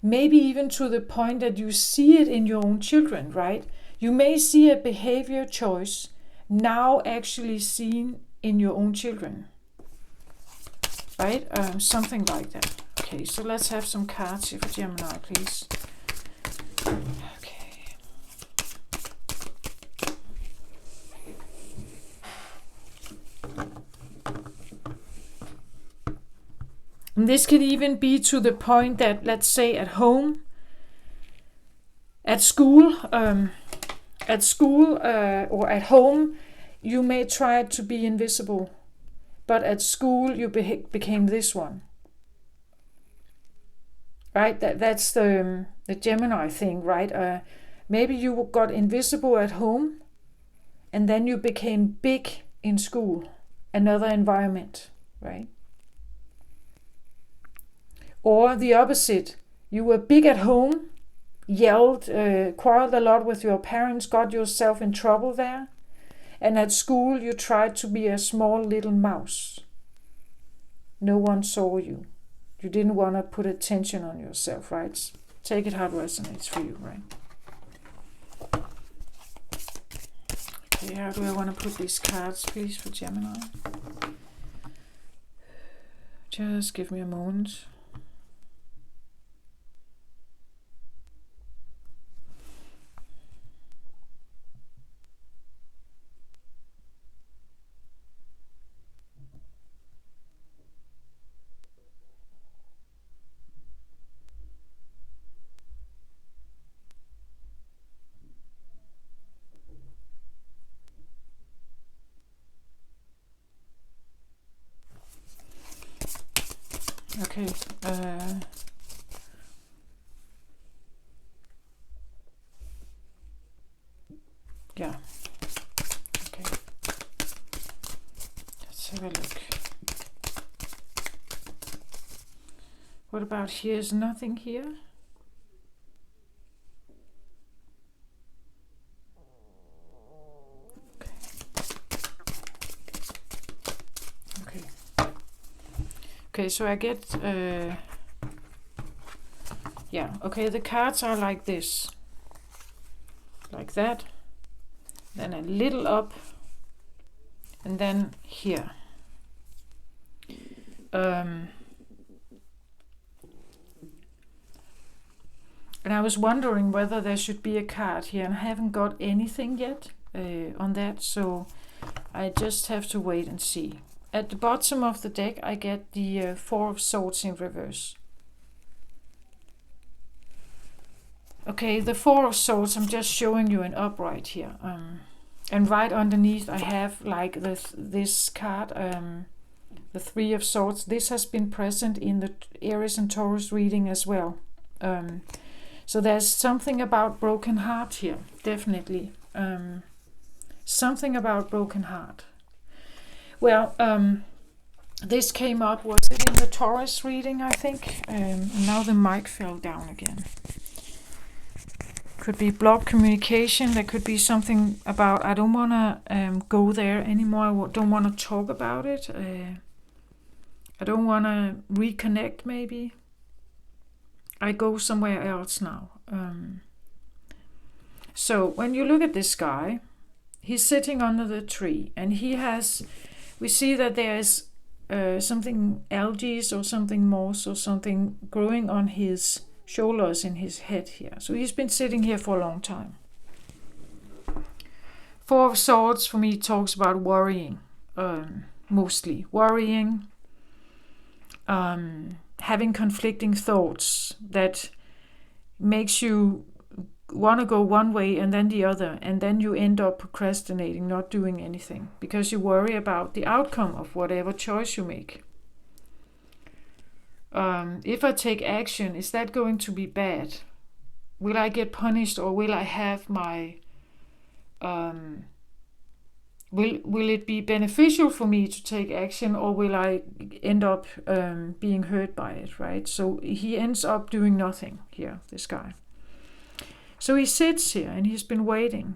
Maybe even to the point that you see it in your own children, right? You may see a behavior choice now actually seen in your own children, right? Something like that. Okay, so let's have some cards here for Gemini, please. Okay. And this could even be to the point that, let's say, at home, at school, or at home, you may try to be invisible, but at school you became this one, right? That's the Gemini thing, right? Maybe you got invisible at home, and then you became big in school, another environment, right? Or the opposite, you were big at home, yelled, quarreled a lot with your parents, got yourself in trouble there. And at school you tried to be a small little mouse. No one saw you. You didn't want to put attention on yourself, right? Take it how it resonates for you, right? Okay, how do I want to put these cards, please, for Gemini? Just give me a moment. Okay. Yeah. Okay. Let's have a look. What about here? Is nothing here? Okay, so I get, yeah, okay, the cards are like this, like that, then a little up, and then here. And I was wondering whether there should be a card here, and I haven't got anything yet on that, so I just have to wait and see. At the bottom of the deck, I get the Four of Swords in reverse. Okay, the Four of Swords, I'm just showing you an upright here. And right underneath, I have like this card, the Three of Swords. This has been present in the Aries and Taurus reading as well. So there's something about broken heart here, definitely. Something about broken heart. Well, this came up, was it in the Taurus reading, I think? Now the mic fell down again. Could be blocked communication. There could be something about, I don't want to go there anymore. I don't want to talk about it. I don't want to reconnect, maybe. I go somewhere else now. So when you look at this guy, he's sitting under the tree, and we see that there is something algae or something moss or something growing on his shoulders in his head here. So he's been sitting here for a long time. Four of Swords for me talks about worrying, mostly worrying, having conflicting thoughts that makes you want to go one way and then the other, and then you end up procrastinating, not doing anything, because you worry about the outcome of whatever choice you make. If I take action, is that going to be bad? Will I get punished, or will I have my will it be beneficial for me to take action, or will I end up being hurt by it, right? So he ends up doing nothing here, this guy. So he sits here and he's been waiting.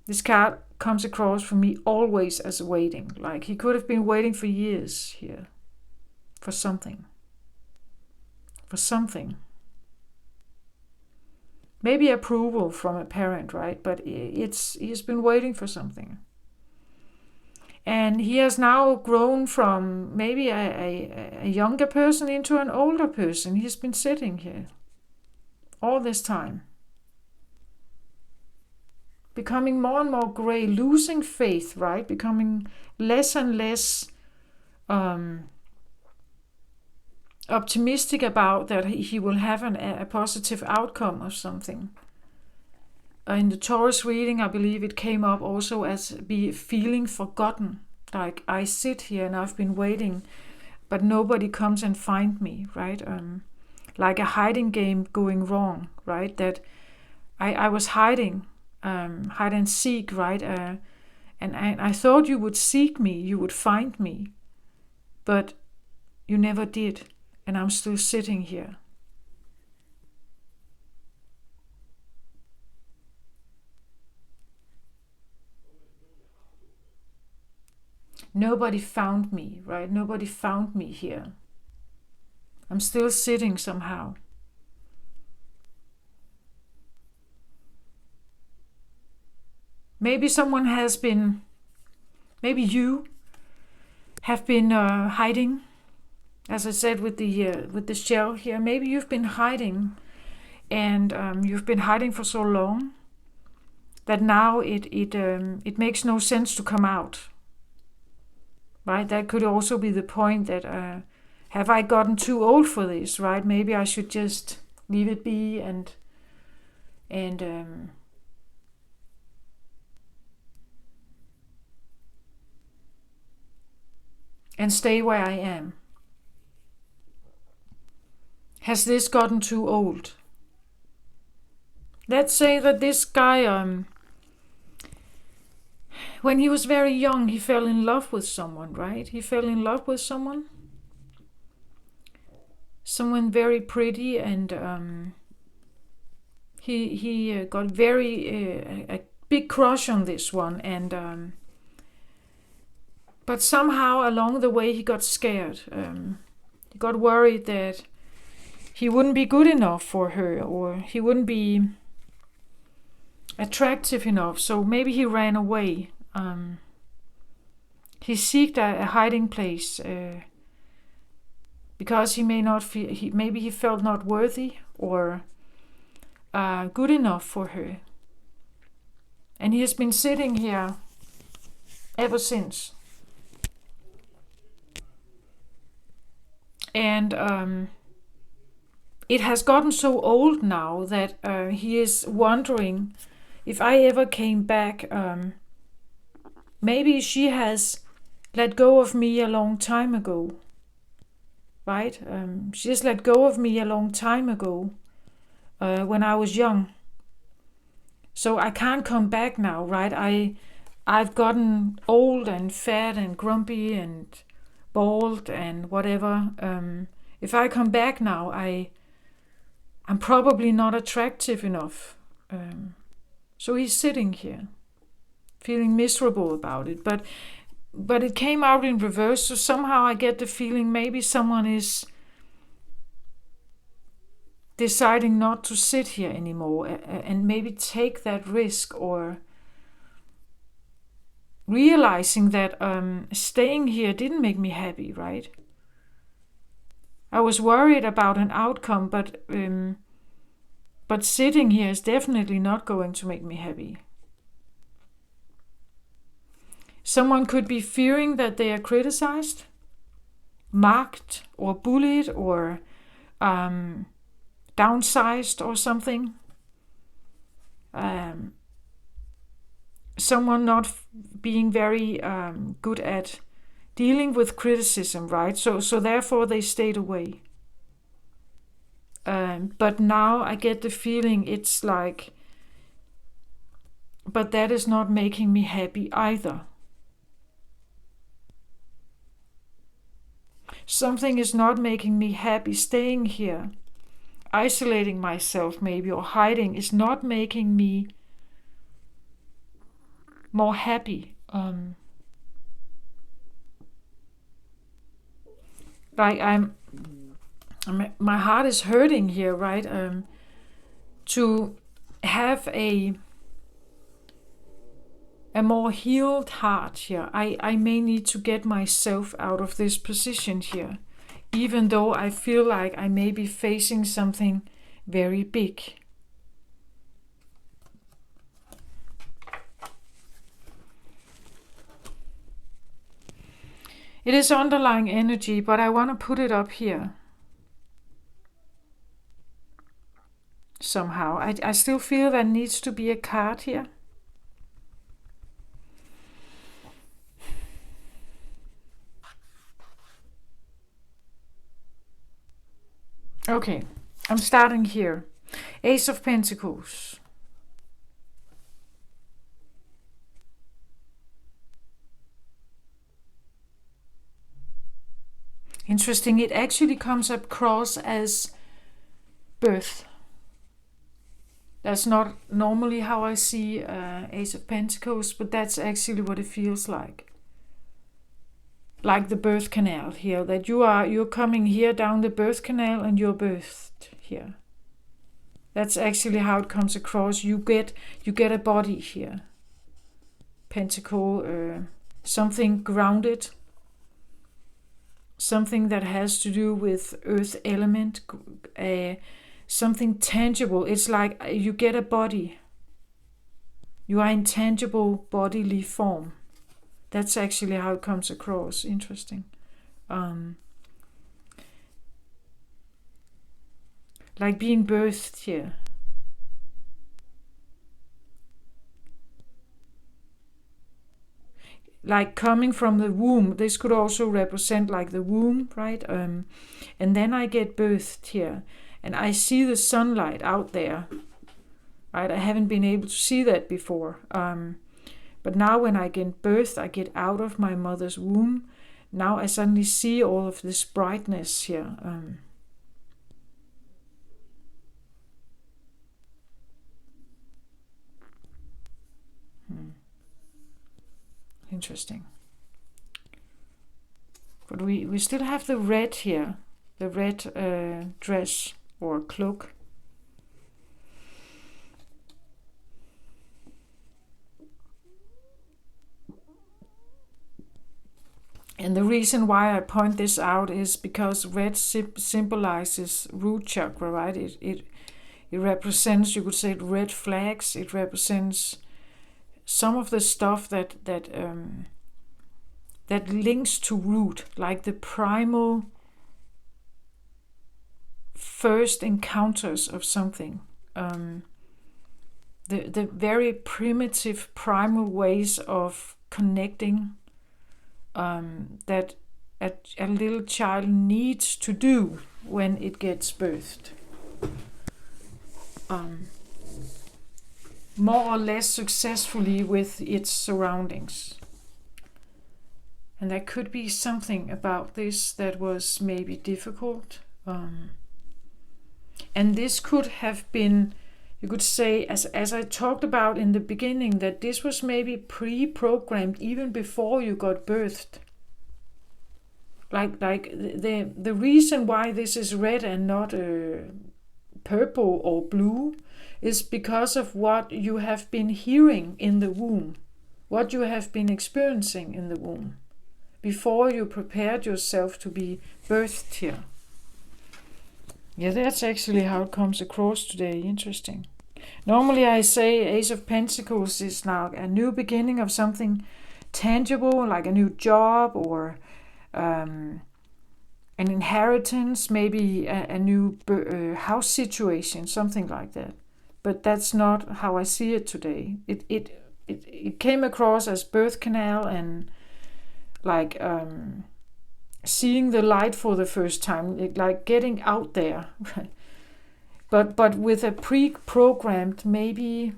This card comes across for me always as waiting. Like he could have been waiting for years here. For something. For something. Maybe approval from a parent, right? But he's been waiting for something. And he has now grown from maybe a younger person into an older person. He's been sitting here all this time, becoming more and more gray, losing faith, right? Becoming less and less optimistic about that he will have a positive outcome of something. In the Taurus reading, I believe it came up also as be feeling forgotten. Like I sit here and I've been waiting, but nobody comes and find me, right? Like a hiding game going wrong, right? That I was hiding, hide and seek, right? And I thought you would seek me, you would find me, but you never did, and I'm still sitting here. Nobody found me, right? Nobody found me here. I'm still sitting somehow. Maybe someone has been, maybe you have been hiding, as I said with the shell here. Maybe you've been hiding, and you've been hiding for so long that now it makes no sense to come out. Right? That could also be the point that have I gotten too old for this, right? Maybe I should just leave it be and stay where I am. Has this gotten too old? Let's say that this guy, when he was very young, he fell in love with someone, right? He fell in love with someone very pretty, and he got very a big crush on this one, and but somehow along the way he got scared. He got worried that he wouldn't be good enough for her, or he wouldn't be attractive enough. So maybe he ran away. He sought a hiding place because he may not feel. Maybe he felt not worthy or good enough for her, and he has been sitting here ever since. And it has gotten so old now that he is wondering if I ever came back. Maybe she has let go of me a long time ago, right? She has let go of me a long time ago when I was young. So I can't come back now, right? I've gotten old and fat and grumpy and bald and whatever. If I come back now, I'm probably not attractive enough. So he's sitting here, feeling miserable about it. But it came out in reverse, so somehow I get the feeling maybe someone is deciding not to sit here anymore and maybe take that risk, or realizing that staying here didn't make me happy, right? I was worried about an outcome, but sitting here is definitely not going to make me happy. Someone could be fearing that they are criticized, mocked, or bullied, or downsized or something. Someone not being very good at dealing with criticism, right? So therefore they stayed away. But now I get the feeling it's like, but that is not making me happy either. Something is not making me happy. Staying here, isolating myself maybe, or hiding, is not making me more happy. Like my heart is hurting here, right? To have a more healed heart here, I may need to get myself out of this position here, even though I feel like I may be facing something very big. It is underlying energy, but I want to put it up here. Somehow. I still feel there needs to be a card here. Okay, I'm starting here. Ace of Pentacles. Interesting, it actually comes across as birth. That's not normally how I see Ace of Pentacles, but that's actually what it feels like. Like the birth canal here, that you're coming here down the birth canal and you're birthed here. That's actually how it comes across. You get a body here. Pentacle, something grounded. Something that has to do with earth element, something tangible. It's like you get a body. You are in tangible bodily form. That's actually how it comes across. Interesting. Like being birthed here. Like coming from the womb. This could also represent like the womb, right? And then I get birthed here. And I see the sunlight out there. Right? I haven't been able to see that before. But now when I get birthed, I get out of my mother's womb. Now I suddenly see all of this brightness here. Interesting. But we still have the red here. The red dress or cloak. And the reason why I point this out is because red symbolizes root chakra, right? It represents, you could say, red flags. It represents some of the stuff that links to root, like the primal first encounters of something. The very primitive primal ways of connecting that a little child needs to do when it gets birthed. More or less successfully with its surroundings. And there could be something about this that was maybe difficult. And this could have been, you could say, as I talked about in the beginning, that this was maybe pre-programmed even before you got birthed. Like the reason why this is red and not purple or blue is because of what you have been hearing in the womb, what you have been experiencing in the womb before you prepared yourself to be birthed here. Yeah, that's actually how it comes across today. Interesting. Normally I say Ace of Pentacles is now a new beginning of something tangible, like a new job or an inheritance, maybe a new house situation, something like that. But that's not how I see it today. It came across as birth canal and like seeing the light for the first time, like getting out there. but with a pre-programmed, maybe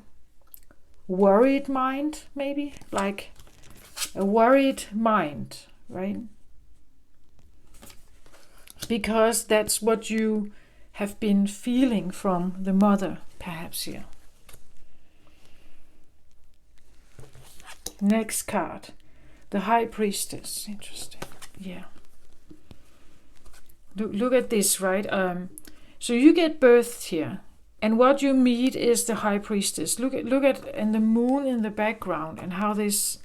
worried mind, maybe like a worried mind, right? Because that's what you have been feeling from the mother, perhaps here. Next card, the High Priestess. Interesting. Yeah. Look at this, right? So you get birthed here, and what you meet is the High Priestess. Look at and the moon in the background, and how this.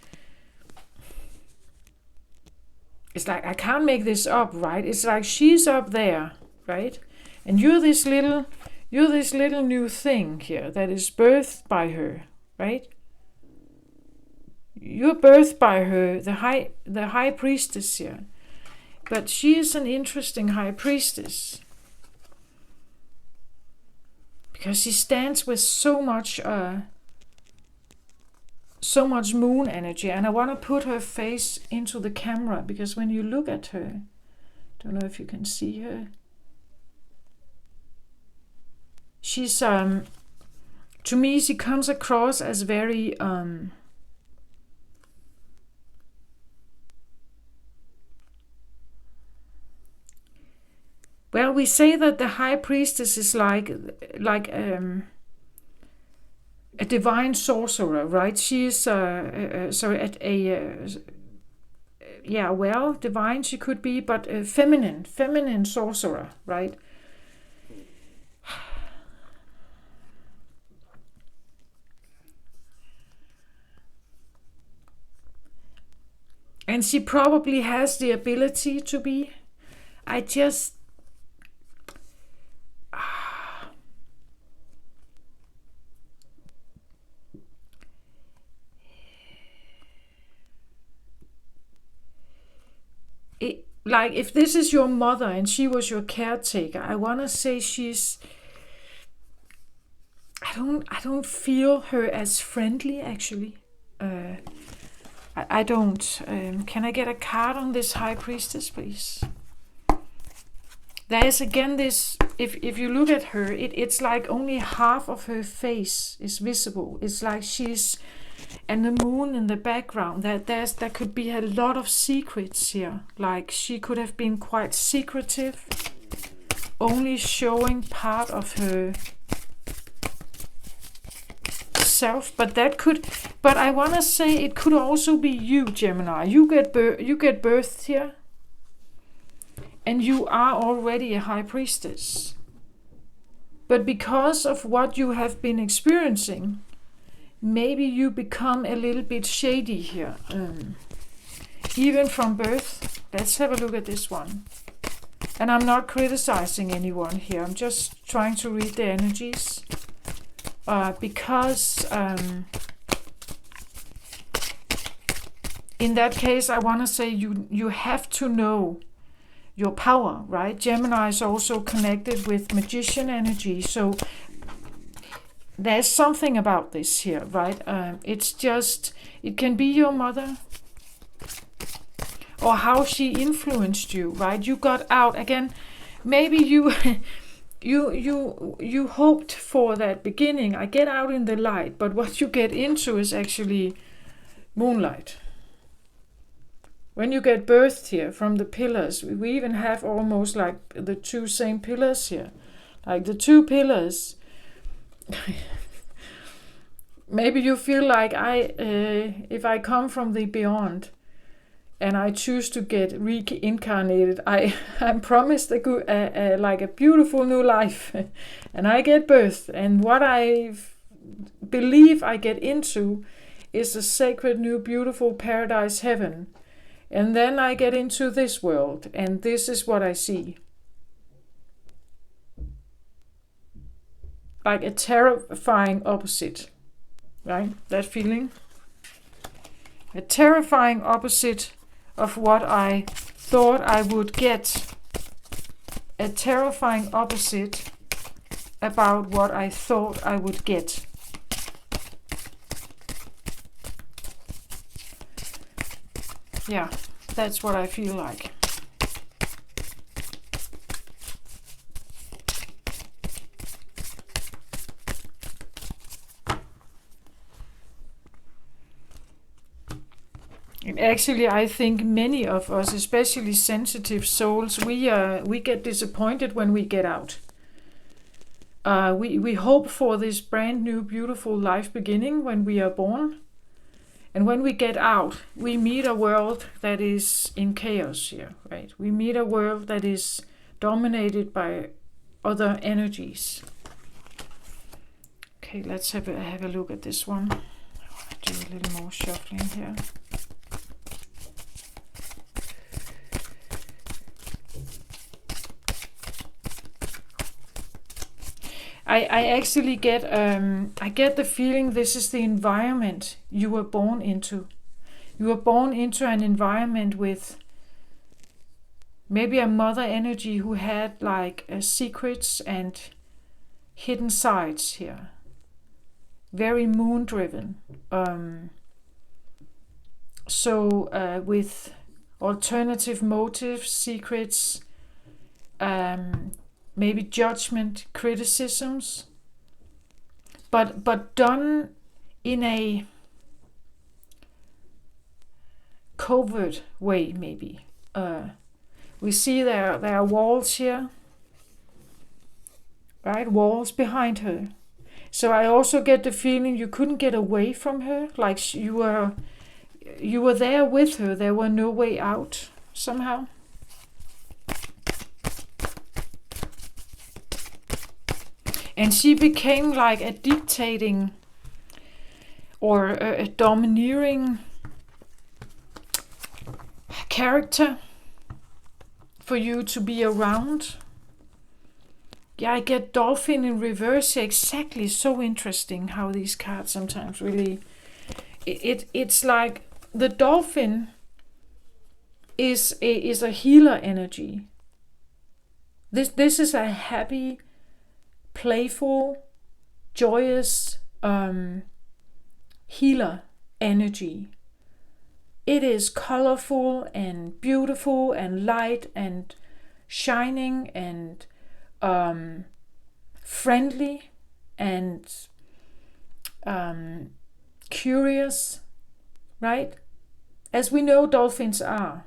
It's like, I can't make this up, right? It's like she's up there, right? And you're this little new thing here that is birthed by her, right? You're birthed by her, the high priestess here. But she is an interesting high priestess. Because she stands with so much moon energy, and I want to put her face into the camera, because when you look at her, don't know if you can see her, she's to me she comes across as very well, we say that the High Priestess is like a divine sorcerer, right? She is divine she could be, but a feminine sorcerer, right? And she probably has the ability to be. Like, if this is your mother and she was your caretaker, I want to say she's. I don't feel her as friendly, actually. I don't. Can I get a card on this High Priestess, please? There is again this. If you look at her, it's like only half of her face is visible. It's like she's. And the moon in the background, there could be a lot of secrets here. Like, she could have been quite secretive, only showing part of her self. But I want to say it could also be you, Gemini. You get birthed here, and you are already a High Priestess. But because of what you have been experiencing, maybe you become a little bit shady here, even from birth. Let's have a look at this one. And I'm not criticizing anyone here. I'm just trying to read the energies. Because in that case, I want to say you have to know your power, right? Gemini is also connected with magician energy, so there's something about this here, right? It's just, it can be your mother, or how she influenced you, right? You got out again. Maybe you you hoped for that beginning. I get out in the light, but what you get into is actually moonlight. When you get birthed here from the pillars, we even have almost like the two same pillars here. Like the two pillars. Maybe you feel like if I come from the beyond and I choose to get reincarnated, I'm promised like a beautiful new life, and I get birth, and what I believe I get into is a sacred new beautiful paradise heaven, and then I get into this world, and this is what I see. Like a terrifying opposite, right? That feeling. A terrifying opposite of what I thought I would get. A terrifying opposite about what I thought I would get. Yeah, that's what I feel like. And actually, I think many of us, especially sensitive souls, we get disappointed when we get out. We hope for this brand new, beautiful life beginning when we are born. And when we get out, we meet a world that is in chaos here, right? We meet a world that is dominated by other energies. Okay, let's have a look at this one. I want to do a little more shuffling here. I actually get I get the feeling this is the environment you were born into. You were born into an environment with maybe a mother energy who had like secrets and hidden sides here. Very moon driven. With alternative motives, secrets, maybe judgment, criticisms, but done in a covert way, maybe. We see there are walls here, right? Walls behind her. So I also get the feeling you couldn't get away from her, like you were there with her. There were no way out somehow. And she became like a dictating or a domineering character for you to be around. Yeah, I get dolphin in reverse. Exactly, so interesting how these cards sometimes really... It's like the dolphin is a healer energy. This is a happy, playful, joyous healer energy. It is colorful and beautiful and light and shining and friendly and curious, right? As we know dolphins are.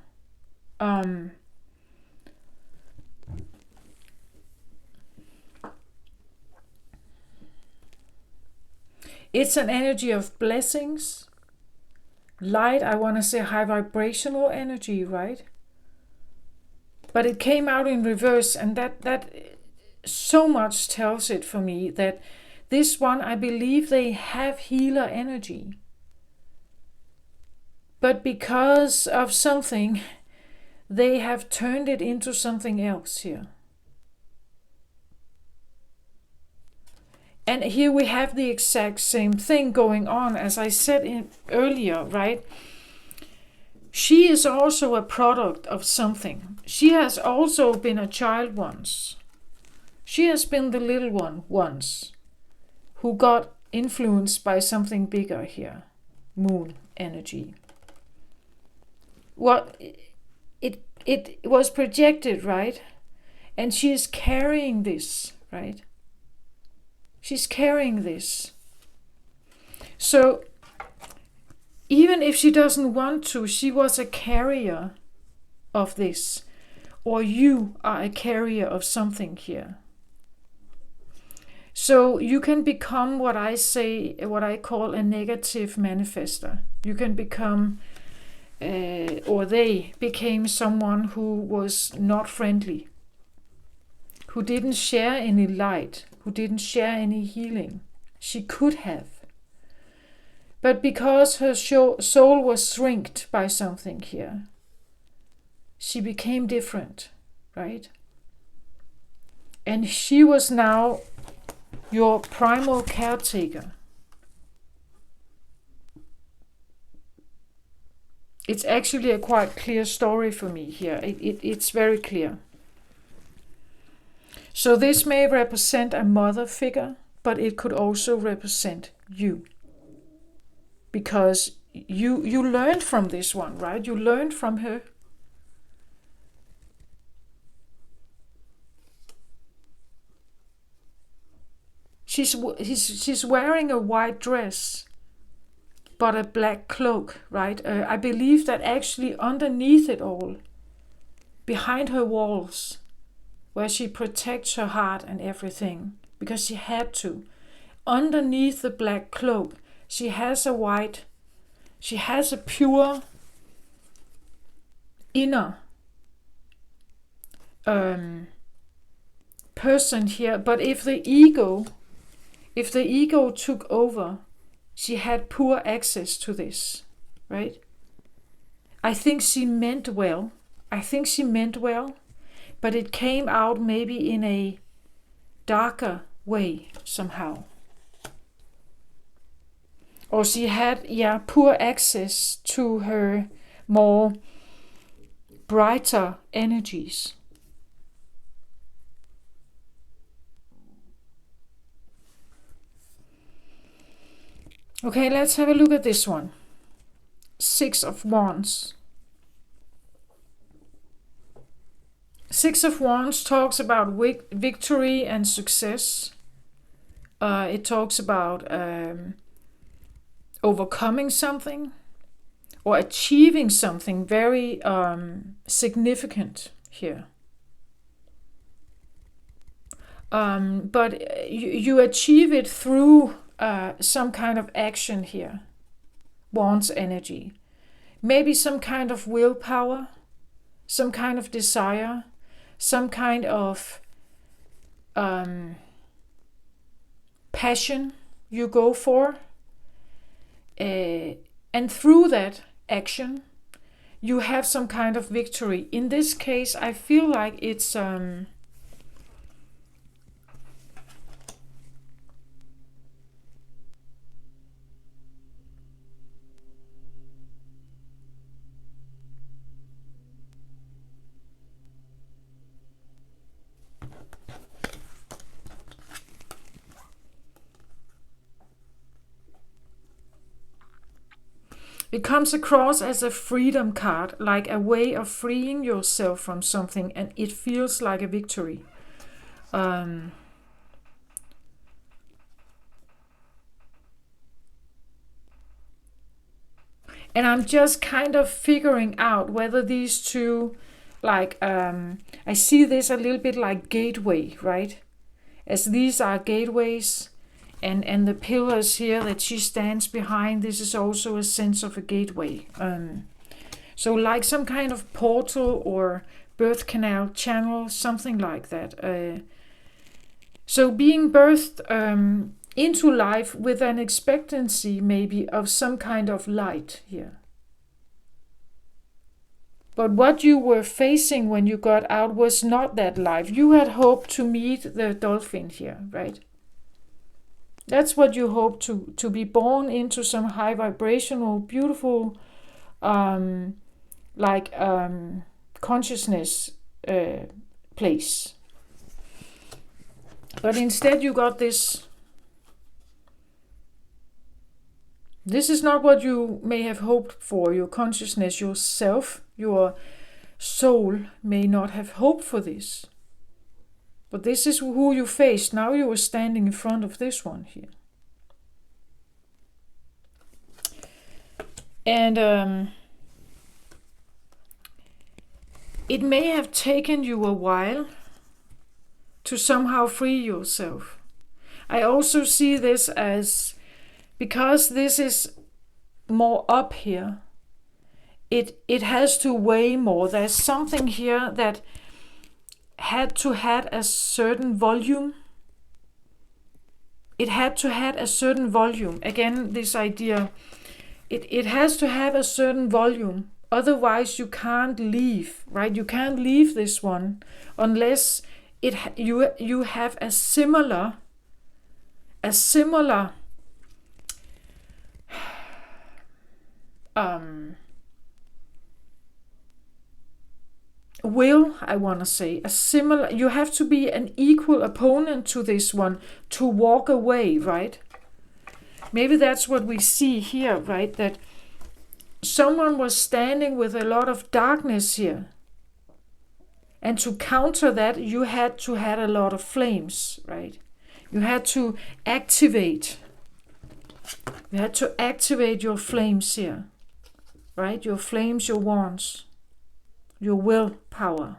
It's an energy of blessings, light, I want to say high vibrational energy, right? But it came out in reverse, and that so much tells it for me that this one, I believe they have healer energy. But because of something, they have turned it into something else here. And here we have the exact same thing going on, as I said earlier, right? She is also a product of something. She has also been a child once. She has been the little one once, who got influenced by something bigger here, moon energy. Well, it was projected, right? And she is carrying this, right? She's carrying this. So even if she doesn't want to, she was a carrier of this. Or you are a carrier of something here. So you can become what I call a negative manifester. You can become, or they became someone who was not friendly, who didn't share any light, who didn't share any healing. She could have. But because her soul was shrinked by something here, she became different, right? And she was now your primal caretaker. It's actually a quite clear story for me here. It's very clear. So this may represent a mother figure, but it could also represent you. Because you learned from this one, right? You learned from her. She's wearing a white dress, but a black cloak, right? I believe that actually underneath it all, behind her walls, where she protects her heart and everything, because she had to, underneath the black cloak, she has a pure inner person here. But if the ego took over, she had poor access to this, right? I think she meant well, but it came out maybe in a darker way somehow. Or she had, poor access to her more brighter energies. Okay, let's have a look at this one. 6 of Wands. 6 of Wands talks about victory and success. It talks about overcoming something or achieving something very significant here. But you achieve it through some kind of action here. Wands energy. Maybe some kind of willpower, some kind of desire, some kind of passion you go for. And through that action, you have some kind of victory. In this case, I feel like it's it comes across as a freedom card, like a way of freeing yourself from something, and it feels like a victory. And I'm just kind of figuring out whether these two, like, I see this a little bit like gateway, right? As these are gateways, and the pillars here that she stands behind, this is also a sense of a gateway. So like some kind of portal or birth canal channel, something like that. So being birthed into life with an expectancy maybe of some kind of light here. But what you were facing when you got out was not that life. You had hoped to meet the dolphin here, right? That's what you hope to be born into some high vibrational, beautiful, consciousness place. But instead you got this. This is not what you may have hoped for. Your consciousness, yourself, your soul may not have hoped for this. But this is who you faced. Now you are standing in front of this one here. And it may have taken you a while to somehow free yourself. I also see this as, because this is more up here, it has to weigh more. There's something here that had to have a certain volume. It had to have a certain volume. Again, this idea, it has to have a certain volume. Otherwise, you can't leave, right? You can't leave this one unless you have a similar will, I want to say, a similar, you have to be an equal opponent to this one to walk away, right? Maybe that's what we see here, right? That someone was standing with a lot of darkness here. And to counter that, you had to have a lot of flames, right? You had to activate. You had to activate your flames here, right? Your flames, your wands, your willpower.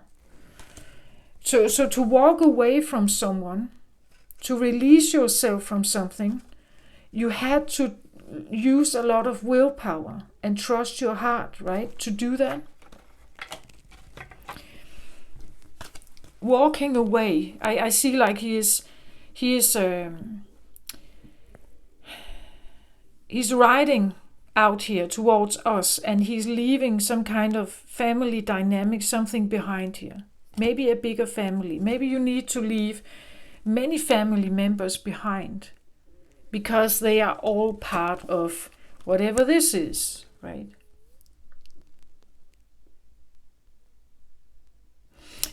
So to walk away from someone, to release yourself from something, you had to use a lot of willpower and trust your heart, right? To do that. Walking away, I see like he's riding out here towards us, and he's leaving some kind of family dynamic, something behind here. Maybe a bigger family. Maybe you need to leave many family members behind because they are all part of whatever this is, right?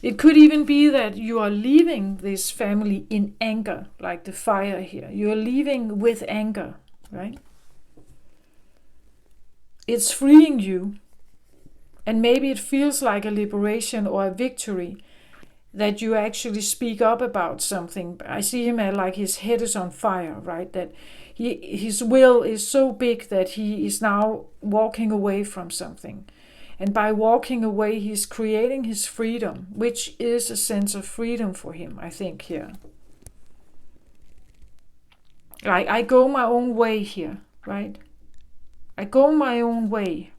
It could even be that you are leaving this family in anger, like the fire here. You are leaving with anger, right? It's freeing you. And maybe it feels like a liberation or a victory that you actually speak up about something. I see him like his head is on fire, right? That his will is so big that he is now walking away from something. And by walking away, he's creating his freedom, which is a sense of freedom for him, I think, here. I go my own way here, right? I go my own way.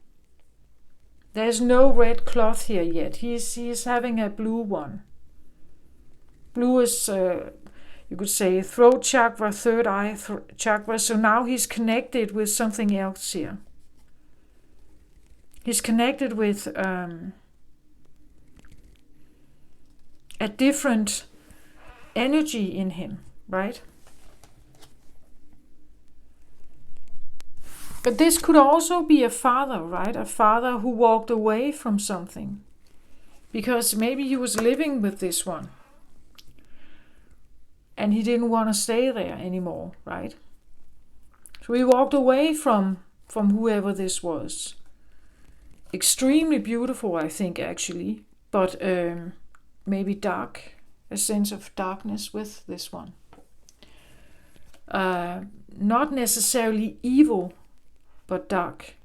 There's no red cloth here yet. He's having a blue one. Blue is, you could say, throat chakra, third eye chakra. So now he's connected with something else here. He's connected with a different energy in him, right? But this could also be a father, right? A father who walked away from something. Because maybe he was living with this one. And he didn't want to stay there anymore, right? So he walked away from whoever this was. Extremely beautiful, I think, actually. But maybe dark. A sense of darkness with this one. Not necessarily evil, but dark.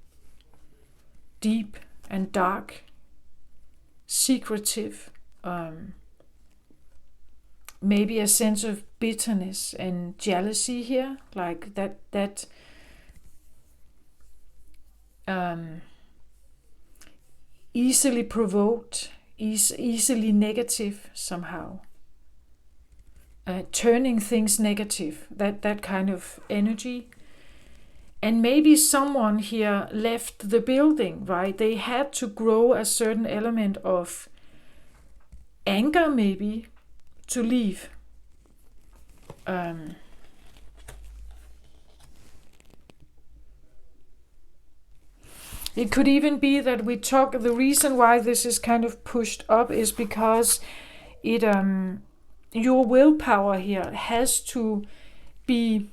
Deep and dark. Secretive. Maybe a sense of bitterness and jealousy here. Like that easily provoked, easily negative somehow. Turning things negative. That kind of energy. And maybe someone here left the building, right? They had to grow a certain element of anger, maybe, to leave. It could even be that the reason why this is kind of pushed up is because your willpower here has to be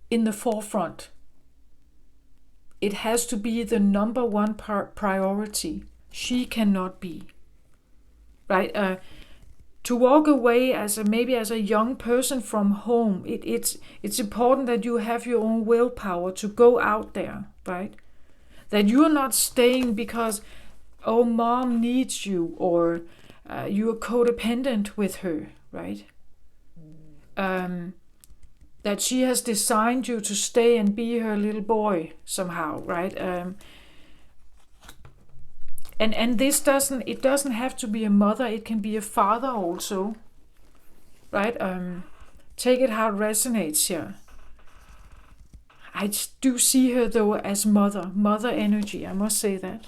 in the forefront. It has to be the number one priority. She cannot be. Right? To walk away maybe as a young person from home, it's important that you have your own willpower to go out there, right? That you're not staying because, mom needs you, or you are codependent with her, right? that she has designed you to stay and be her little boy somehow, right? And this doesn't have to be a mother, it can be a father also, right? Take it how it resonates here. I do see her though as mother energy, I must say that.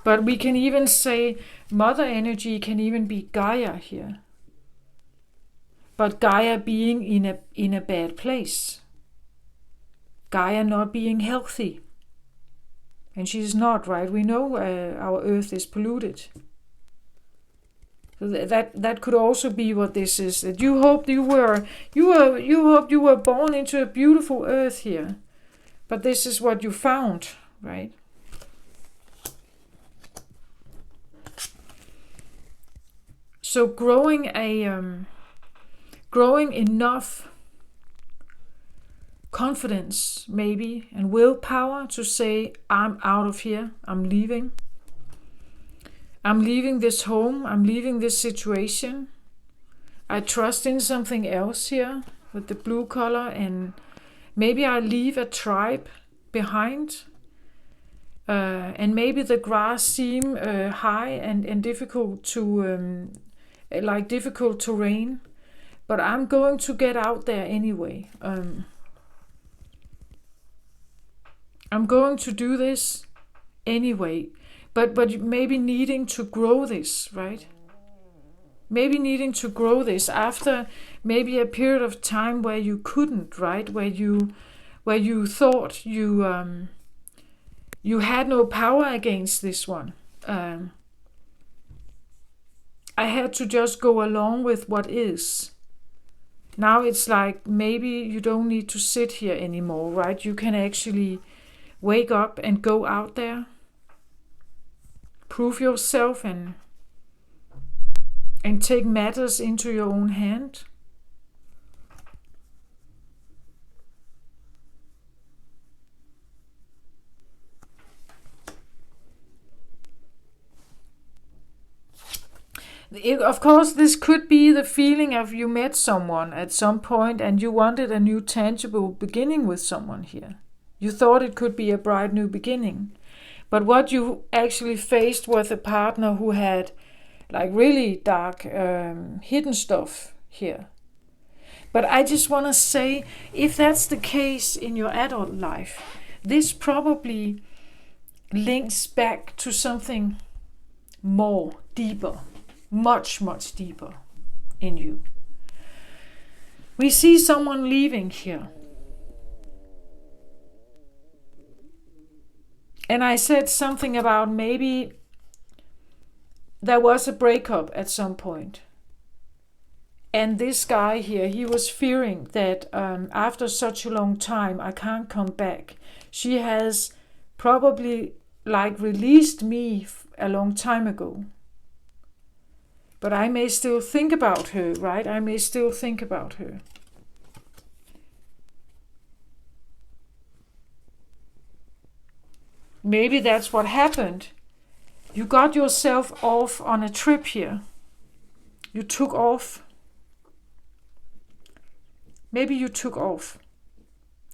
But we can even say mother energy can even be Gaia here. But Gaia being in a bad place. Gaia not being healthy. And she's not, right? We know our earth is polluted. So that could also be what this is. That you hoped you were born into a beautiful earth here. But this is what you found, right? So growing enough confidence maybe and willpower to say, I'm out of here, I'm leaving. I'm leaving this home, I'm leaving this situation. I trust in something else here with the blue color, and maybe I leave a tribe behind. And maybe the grass seem high and difficult to difficult terrain, but I'm going to get out there anyway. I'm going to do this anyway, but maybe needing to grow this, right? Maybe needing to grow this after maybe a period of time where you couldn't, right? Where you thought you had no power against this one. I had to just go along with what is. Now it's like maybe you don't need to sit here anymore, right? You can actually wake up and go out there, prove yourself, and take matters into your own hand. Of course, this could be the feeling of you met someone at some point and you wanted a new tangible beginning with someone here. You thought it could be a bright new beginning. But what you actually faced was a partner who had like really dark hidden stuff here. But I just want to say, if that's the case in your adult life, this probably links back to something more deeper. Much, much deeper in you. We see someone leaving here. And I said something about maybe there was a breakup at some point. And this guy here, he was fearing that after such a long time, I can't come back. She has probably released me a long time ago. But I may still think about her, right? I may still think about her. Maybe that's what happened. You got yourself off on a trip here. You took off. Maybe you took off.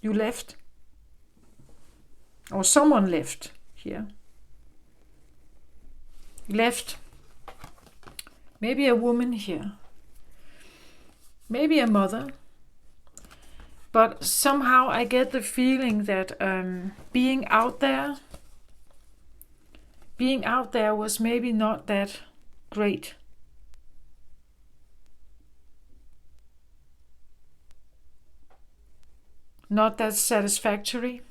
You left. Or someone left here. Left. Maybe a woman here. Maybe a mother. But somehow I get the feeling that being out there was maybe not that great. Not that satisfactory.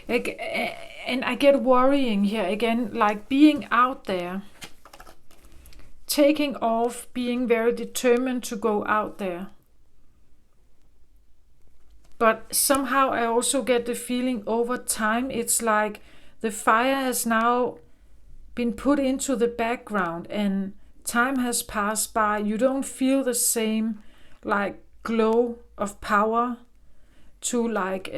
And I get worrying here again, like being out there, taking off, being very determined to go out there. But somehow I also get the feeling over time, it's like the fire has now been put into the background and time has passed by. You don't feel the same glow of power to like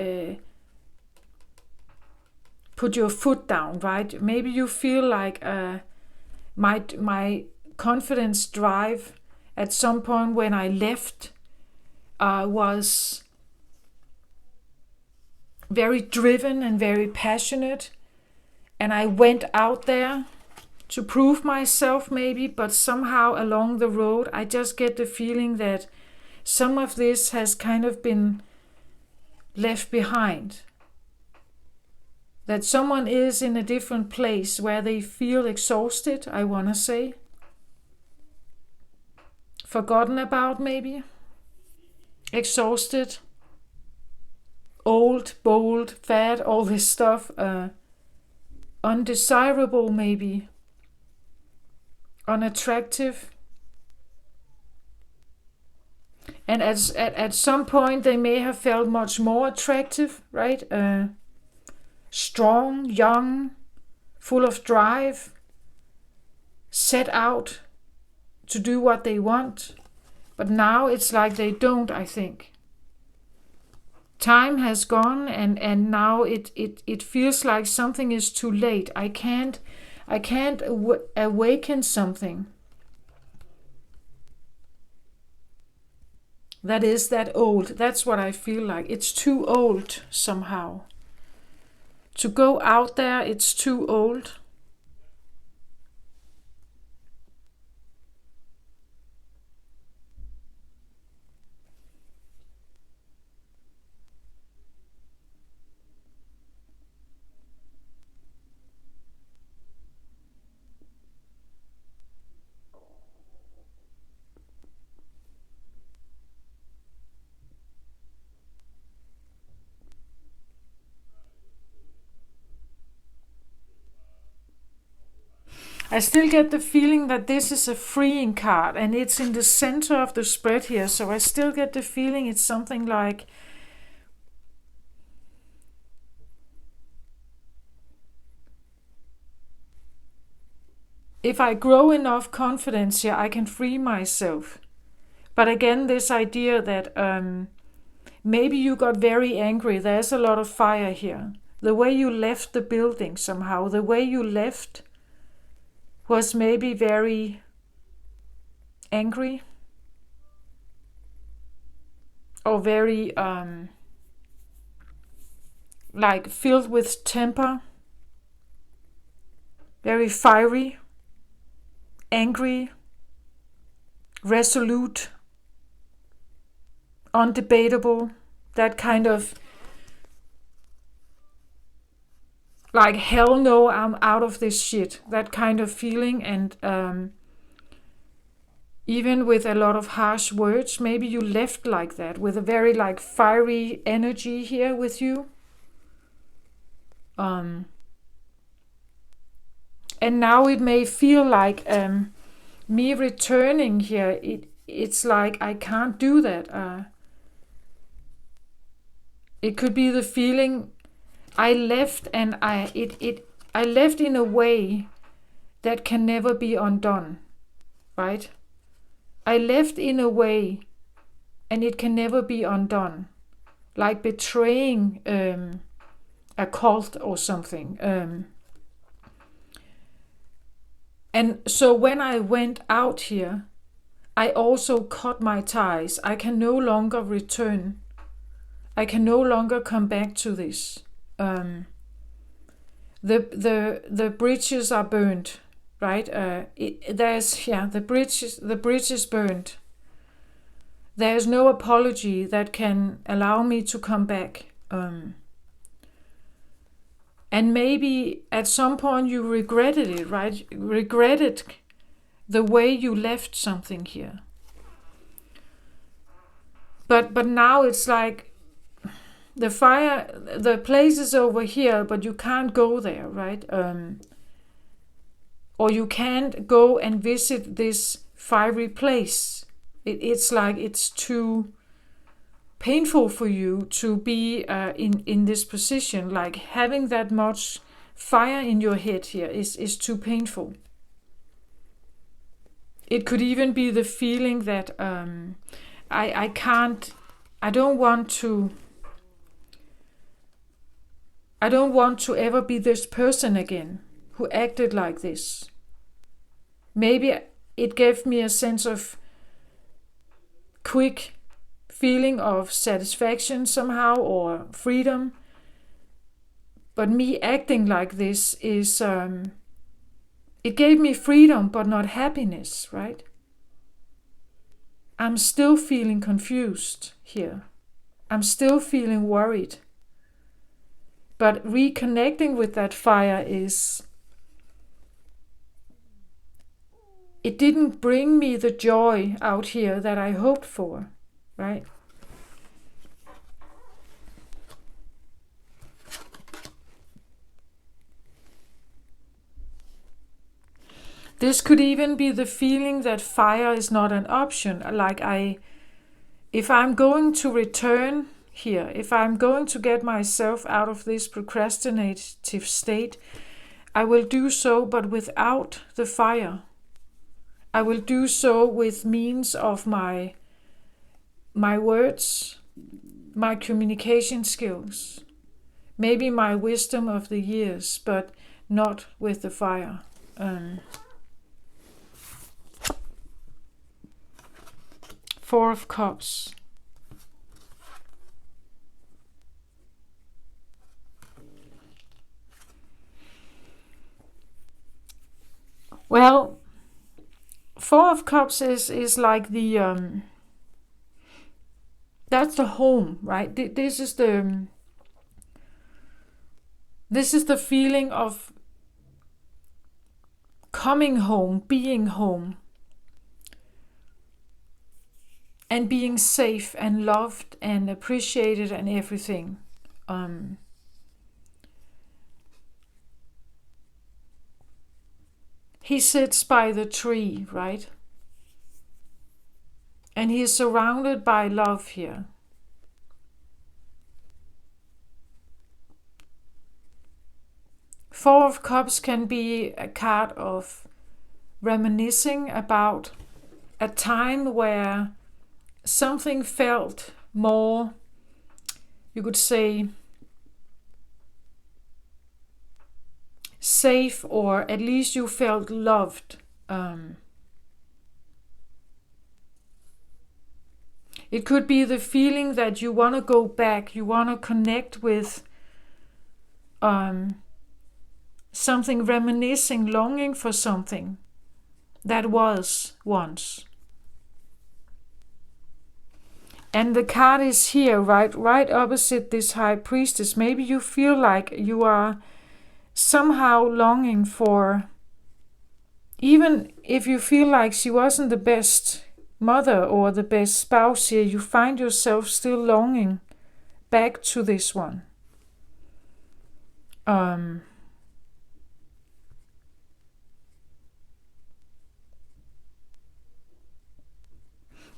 put your foot down, right? Maybe you feel like my confidence drive at some point when I left was very driven and very passionate, and I went out there to prove myself maybe, but somehow along the road I just get the feeling that some of this has kind of been left behind. That someone is in a different place where they feel exhausted, I want to say. Forgotten about maybe. Exhausted. Old, bold, fat, all this stuff. Undesirable maybe. Unattractive. And at some point they may have felt much more attractive, right? Strong, young, full of drive, set out to do what they want. But now it's like they don't, I think. Time has gone, and now it feels like something is too late. I can't awaken something that is that old. That's what I feel like. It's too old somehow. To go out there, it's too old. I still get the feeling that this is a freeing card, and it's in the center of the spread here, so I still get the feeling it's something like if I grow enough confidence here, I can free myself. But again, this idea that maybe you got very angry. There's a lot of fire here. The way you left the building somehow, the way you left was maybe very angry or very like filled with temper, very fiery, angry, resolute, undebatable, that kind of like, hell no, I'm out of this shit, that kind of feeling. And even with a lot of harsh words, maybe you left like that, with a very like fiery energy here with you. And now it may feel like me returning here, it's like I can't do that. It could be the feeling I left, and I left in a way that can never be undone, right? I left in a way, and it can never be undone, like betraying a cult or something. And so when I went out here, I also cut my ties. I can no longer return. I can no longer come back to this. The bridges are burned, right? The bridge is burned. There's no apology that can allow me to come back. And maybe at some point you regretted it, right? Regretted the way you left something here. But now it's like the place is over here, but you can't go there, right? Or you can't go and visit this fiery place. It's like it's too painful for you to be in this position. Like having that much fire in your head here is too painful. It could even be the feeling that I can't, I don't want to ever be this person again who acted like this. Maybe it gave me a sense of quick feeling of satisfaction somehow, or freedom. But me acting like this is, it gave me freedom but not happiness, right? I'm still feeling confused here. I'm still feeling worried. But reconnecting with that fire it didn't bring me the joy out here that I hoped for, right? This could even be the feeling that fire is not an option. Like if I'm going to return here, if I'm going to get myself out of this procrastinative state, I will do so, but without the fire. I will do so with means of my words, my communication skills, maybe my wisdom of the years, but not with the fire. Four of Cups. Well, Four of Cups is like the that's the home, right? This is the feeling of coming home, being home, and being safe and loved and appreciated and everything. He sits by the tree, right? And he is surrounded by love here. Four of Cups can be a card of reminiscing about a time where something felt more, you could say, safe, or at least you felt loved. It could be the feeling that you want to go back, you want to connect with something, reminiscing, longing for something that was once. And the card is here, right opposite this High Priestess. Maybe you feel like you are somehow longing for, even if you feel like she wasn't the best mother or the best spouse here, you find yourself still longing back to this one.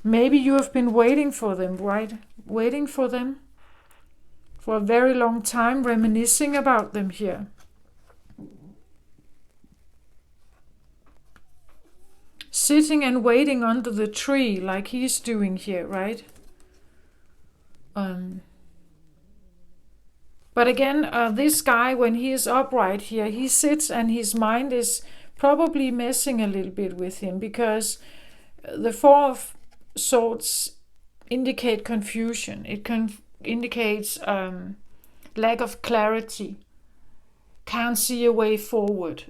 Maybe you have been waiting for them, right? Waiting for them for a very long time, reminiscing about them here. Sitting and waiting under the tree like he's doing here, right? But again, this guy, when he is upright here, he sits and his mind is probably messing a little bit with him, because the Four of Swords indicate confusion. It indicates lack of clarity, can't see a way forward,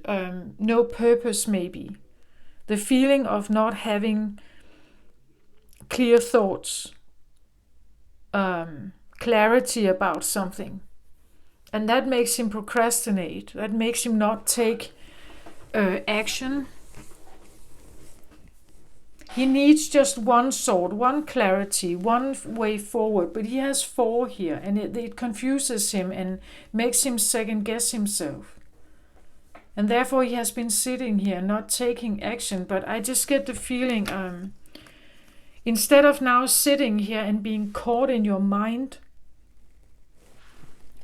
no purpose maybe. The feeling of not having clear thoughts, clarity about something. And that makes him procrastinate. That makes him not take action. He needs just one sword, one clarity, one way forward. But he has four here, and it confuses him and makes him second guess himself. And therefore he has been sitting here, not taking action. But I just get the feeling, instead of now sitting here and being caught in your mind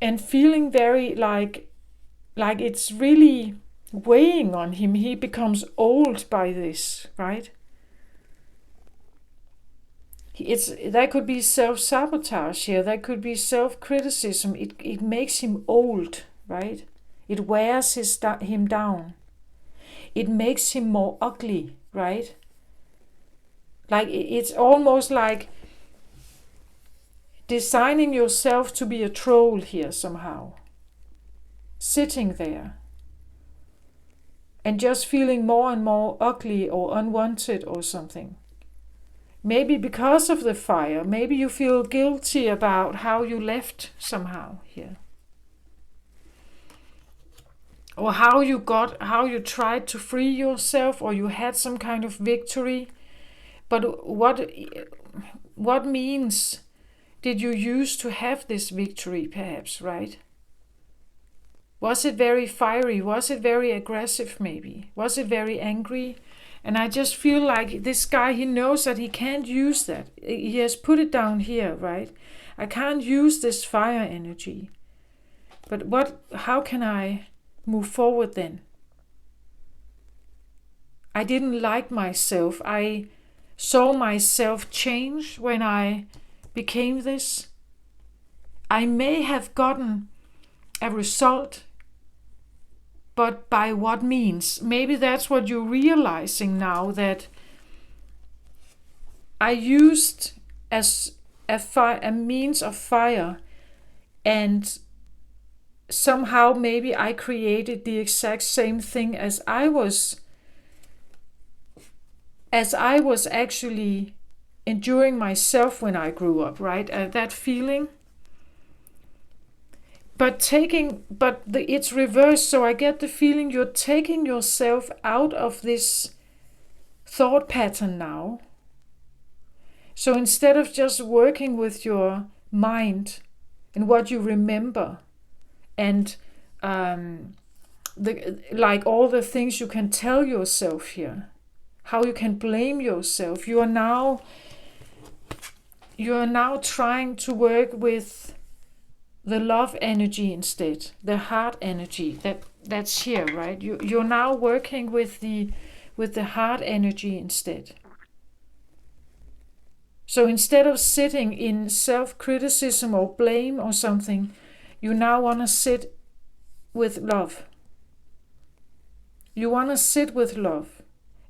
and feeling very like it's really weighing on him, he becomes old by this, right? That could be self-sabotage here. That could be self-criticism. It makes him old, right? It wears him down. It makes him more ugly, right? Like it's almost like designing yourself to be a troll here somehow. Sitting there. And just feeling more and more ugly or unwanted or something. Maybe because of the fire. Maybe you feel guilty about how you left somehow here. Or how you tried to free yourself, or you had some kind of victory. But what means did you use to have this victory, perhaps, right? Was it very fiery? Was it very aggressive, maybe? Was it very angry? And I just feel like this guy, he knows that he can't use that. He has put it down here, right? I can't use this fire energy. But how can I move forward then? I didn't like myself. I saw myself change when I became this. I may have gotten a result, but by what means? Maybe that's what you're realizing now, that I used as a means of fire, and somehow maybe I created the exact same thing as I was actually enduring myself when I grew up, right? That feeling. But it's reversed, so I get the feeling you're taking yourself out of this thought pattern now. So instead of just working with your mind and what you remember, and like all the things you can tell yourself here, how you can blame yourself, you are now trying to work with the love energy instead, the heart energy that's here, right? You're now working with the heart energy instead. So instead of sitting in self-criticism or blame or something, you now want to sit with love. You want to sit with love.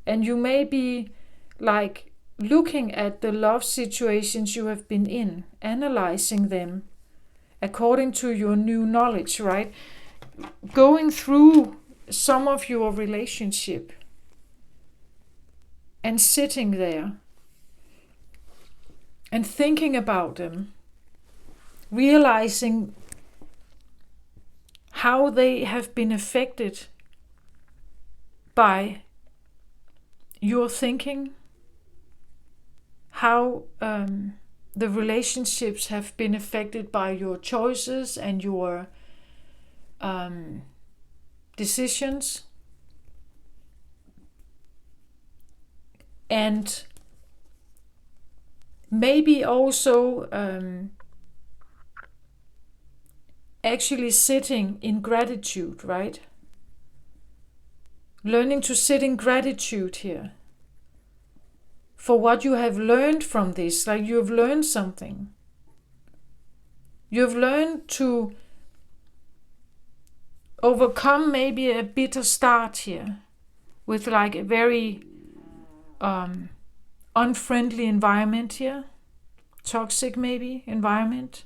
And you may be like looking at the love situations you have been in, analyzing them according to your new knowledge, right? Going through some of your relationship and sitting there and thinking about them, realizing how they have been affected by your thinking, how the relationships have been affected by your choices and your decisions. And maybe also actually sitting in gratitude, right? Learning to sit in gratitude here for what you have learned from this. Like you have learned something. You have learned to overcome maybe a bitter start here with like a very unfriendly environment here, toxic maybe environment.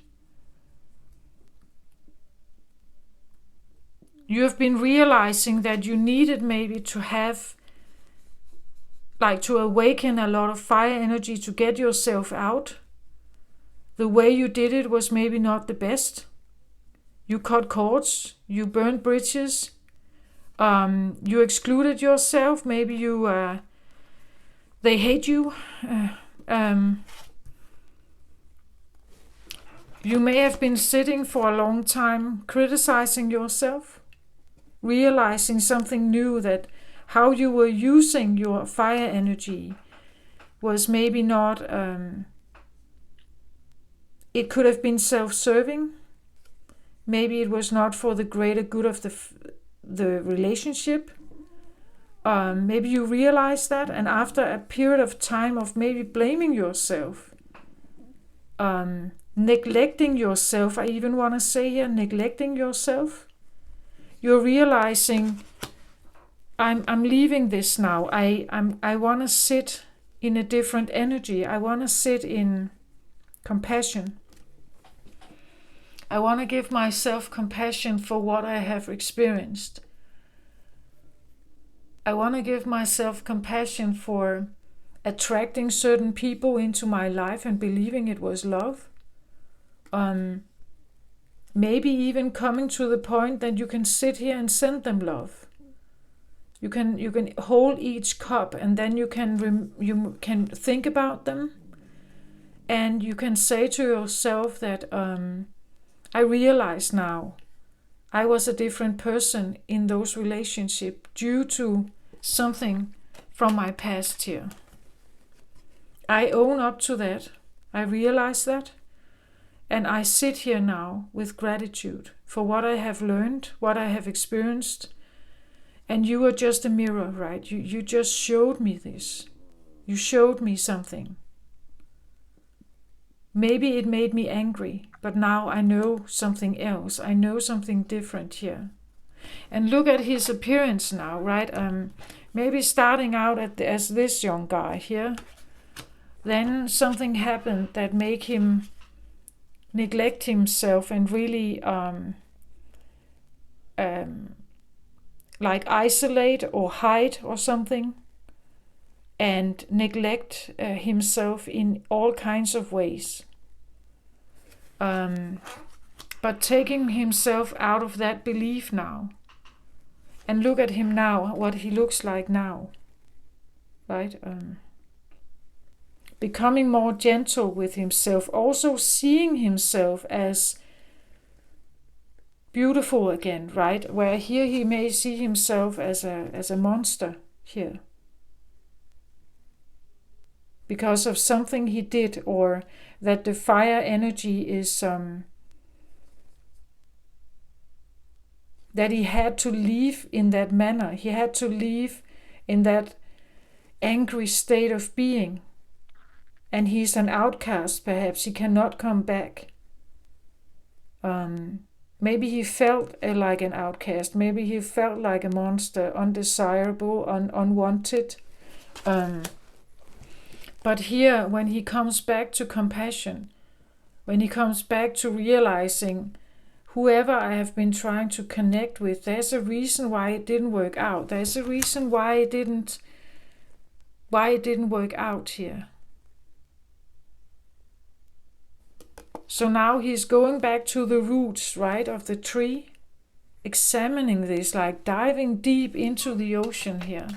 You have been realizing that you needed maybe to have, like to awaken a lot of fire energy to get yourself out. The way you did it was maybe not the best. You cut cords, you burned bridges, you excluded yourself, maybe they hate you. You may have been sitting for a long time criticizing yourself, realizing something new, that how you were using your fire energy was maybe not, it could have been self-serving. Maybe it was not for the greater good of the relationship. Maybe you realize that, and after a period of time of maybe blaming yourself, neglecting yourself. I even want to say here, neglecting yourself. You're realizing, I'm leaving this now. I want to sit in a different energy. I want to sit in compassion. I want to give myself compassion for what I have experienced. I want to give myself compassion for attracting certain people into my life and believing it was love. Maybe even coming to the point that you can sit here and send them love. You can hold each cup, and then you can think about them, and you can say to yourself that I realize now I was a different person in those relationships due to something from my past here. I own up to that. I realize that. And I sit here now with gratitude for what I have learned, what I have experienced. And you are just a mirror, right? You just showed me this. You showed me something. Maybe it made me angry, but now I know something else. I know something different here. And look at his appearance now, right? Maybe starting out as this young guy here. Then something happened that made him neglect himself and really like isolate or hide or something, and neglect himself in all kinds of ways. But taking himself out of that belief now, and look at him now, what he looks like now, right? Becoming more gentle with himself, also seeing himself as beautiful again, right? Where here he may see himself as a monster here, because of something he did, or that the fire energy is that he had to leave in that manner. He had to leave in that angry state of being. And he's an outcast, perhaps. He cannot come back. Maybe he felt like an outcast. Maybe he felt like a monster, undesirable, unwanted. But here, when he comes back to compassion, when he comes back to realizing whoever I have been trying to connect with, there's a reason why it didn't work out. There's a reason why it didn't work out here. So now he's going back to the roots, right, of the tree, examining this, like diving deep into the ocean here,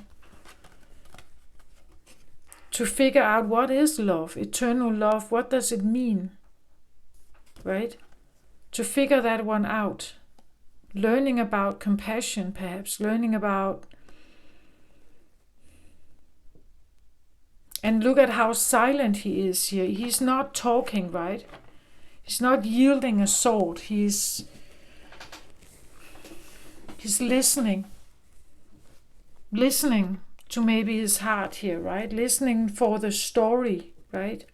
to figure out what is love, eternal love, what does it mean, right? To figure that one out, learning about compassion, perhaps, learning about, and look at how silent he is here. He's not talking, right? He's not yielding a sword. He's listening to maybe his heart here, right? Listening for the story, right?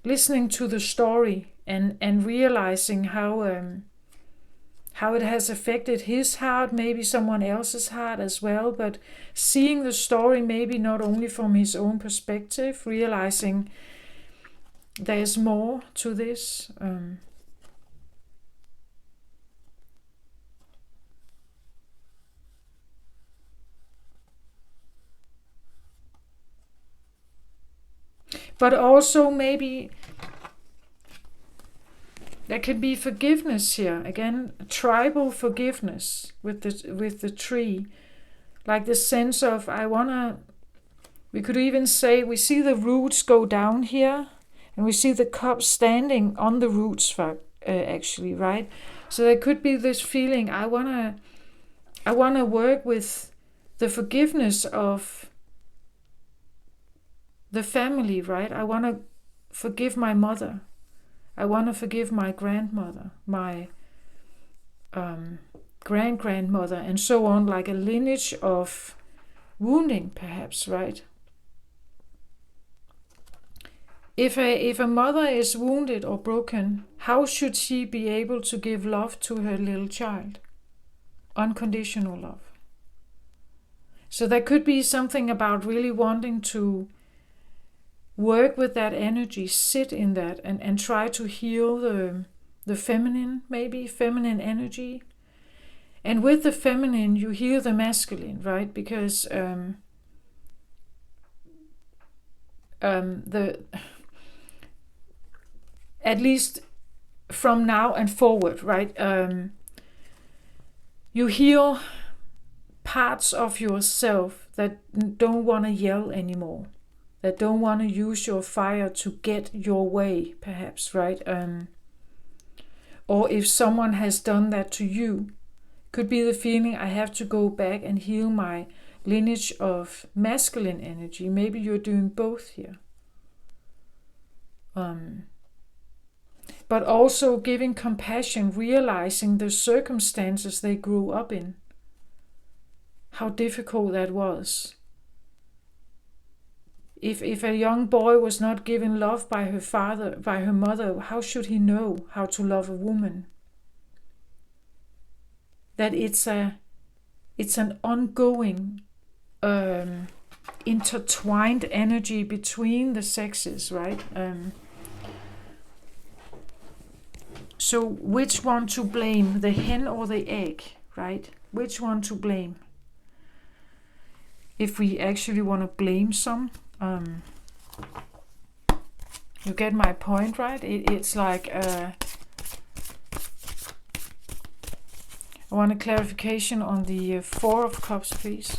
Listening to the story and realizing how it has affected his heart, maybe someone else's heart as well, but seeing the story maybe not only from his own perspective, realizing there's more to this. But also maybe there could be forgiveness here. Again, tribal forgiveness with the tree. Like the sense of, we could even say, we see the roots go down here, and we see the cup standing on the roots, actually, right? So there could be this feeling, I wanna work with the forgiveness of the family, right? I want to forgive my mother. I want to forgive my grandmother, my grandmother, and so on, like a lineage of wounding, perhaps, right? if a mother is wounded or broken, how should she be able to give love to her little child? Unconditional love. So there could be something about really wanting to work with that energy, sit in that, and try to heal the feminine, maybe feminine energy. And with the feminine, you heal the masculine, right? Because at least from now and forward, right? You heal parts of yourself that don't want to yell anymore, that don't want to use your fire to get your way, perhaps, right? Or if someone has done that to you, could be the feeling I have to go back and heal my lineage of masculine energy. Maybe you're doing both here. But also giving compassion, realizing the circumstances they grew up in. How difficult that was. If a young boy was not given love by her father, by her mother, how should he know how to love a woman? That it's an ongoing, intertwined energy between the sexes, right? So which one to blame, the hen or the egg, right? Which one to blame? If we actually want to blame some, you get my point, right? It's like I want a clarification on the Four of Cups, please.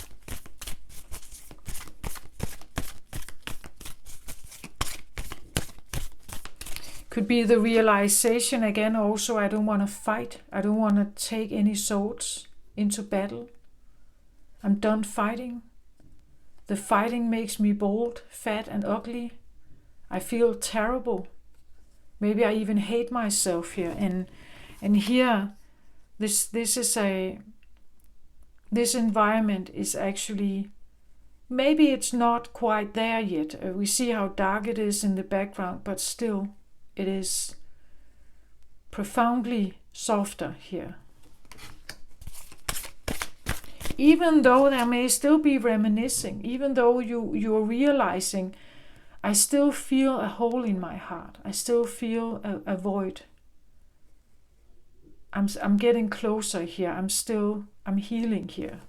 Could be the realization again also, I don't want to fight. I don't want to take any swords into battle. I'm done fighting. The fighting makes me bald, fat and ugly. I feel terrible. Maybe I even hate myself here. And here, this environment is actually, maybe it's not quite there yet. We see how dark it is in the background, but still it is profoundly softer here. Even though there may still be reminiscing, even though you're realizing, I still feel a hole in my heart. I still feel a void. I'm getting closer here. I'm healing here.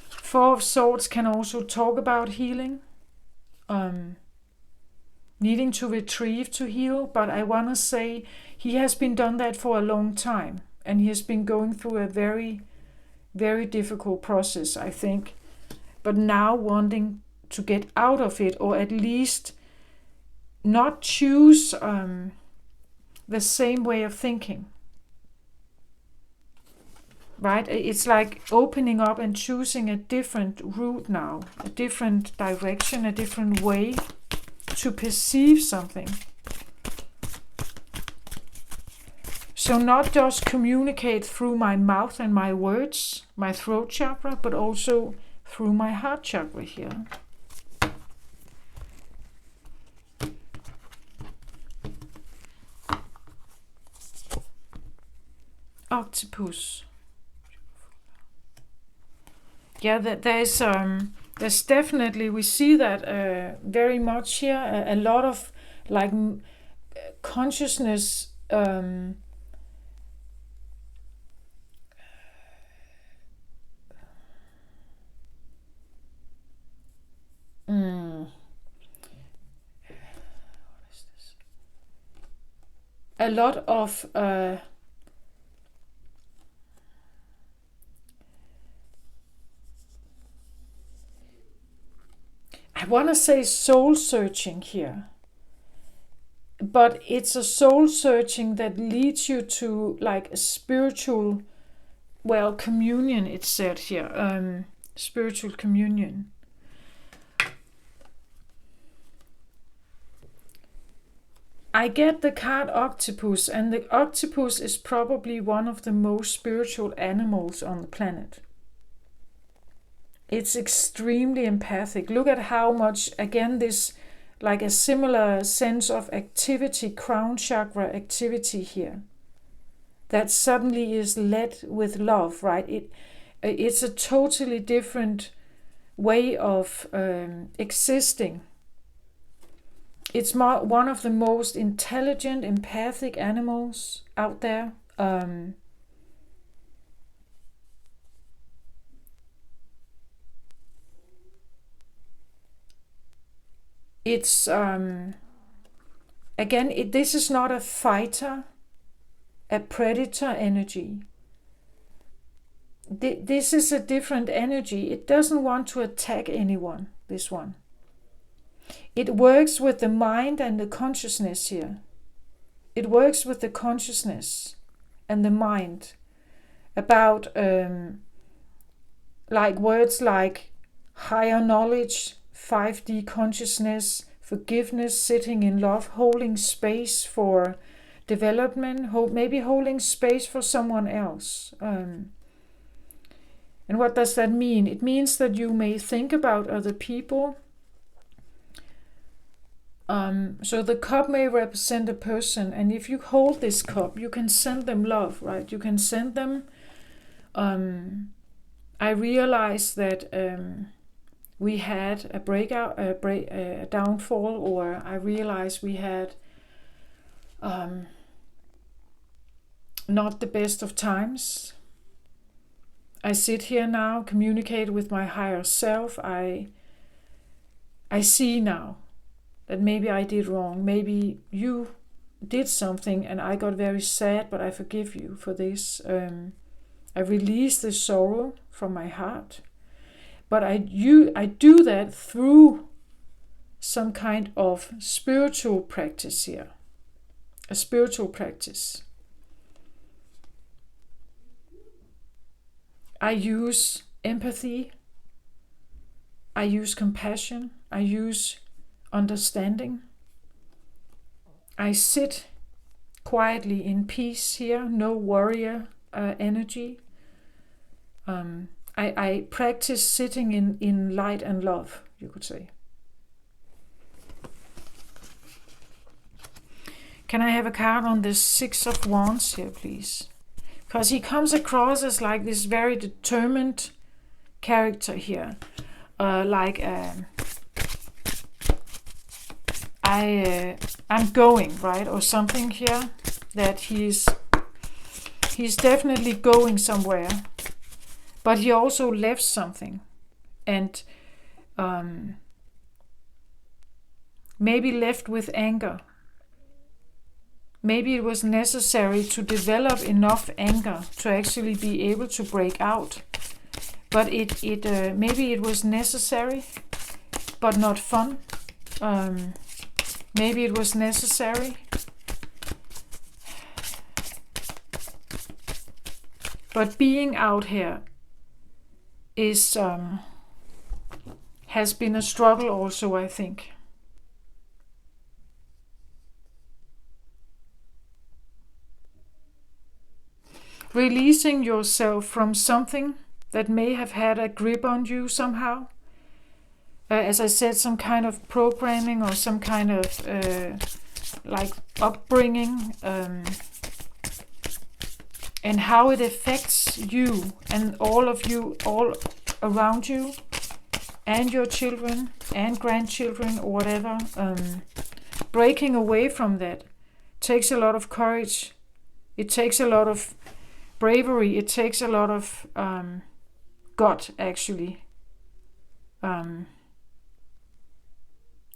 Four of Swords can also talk about healing. Needing to retrieve to heal, but I want to say he has been done that for a long time, and he has been going through a very, very difficult process, I think, but now wanting to get out of it, or at least not choose the same way of thinking, right? It's like opening up and choosing a different route now, a different direction, a different way to perceive something. So not just communicate through my mouth and my words, my throat chakra, but also through my heart chakra here. Octopus. Yeah, there's definitely, we see that very much here, a lot of like consciousness what is this? A lot of I want to say soul searching here, but it's a soul searching that leads you to like a spiritual, well, communion, it's said here, spiritual communion. I get the card octopus, and the octopus is probably one of the most spiritual animals on the planet. It's extremely empathic. Look at how much, again, this like a similar sense of activity, crown chakra activity here, that suddenly is led with love, right? It's a totally different way of existing. It's one of the most intelligent, empathic animals out there. It's again, this is not a fighter, a predator energy. This is a different energy. It doesn't want to attack anyone, this one. It works with the mind and the consciousness here. It works with the consciousness and the mind about like words like higher knowledge, 5D consciousness, forgiveness, sitting in love, holding space for development, maybe holding space for someone else. And what does that mean? It means that you may think about other people. So the cup may represent a person, and if you hold this cup, you can send them love, right? You can send them. I realized that we had a breakout, a downfall, or I realized we had not the best of times. I sit here now, communicate with my higher self. I see now that maybe I did wrong. Maybe you did something and I got very sad, but I forgive you for this. I release the sorrow from my heart. But I do that through some kind of spiritual practice here. A spiritual practice. I use empathy. I use compassion. I use understanding. I sit quietly in peace here, no warrior energy. I practice sitting in light and love, you could say. Can I have a card on the Six of Wands here, please? Because he comes across as like this very determined character here. I'm going, right? Or something here. That he's definitely going somewhere. But he also left something. And maybe left with anger. Maybe it was necessary to develop enough anger to actually be able to break out. But maybe it was necessary, but not fun. Maybe it was necessary. But being out here has been a struggle also, I think. Releasing yourself from something that may have had a grip on you somehow. As I said, some kind of programming or some kind of like upbringing, and how it affects you and all of you, all around you, and your children and grandchildren or whatever. Breaking away from that takes a lot of courage. It takes a lot of bravery. It takes a lot of gut, actually.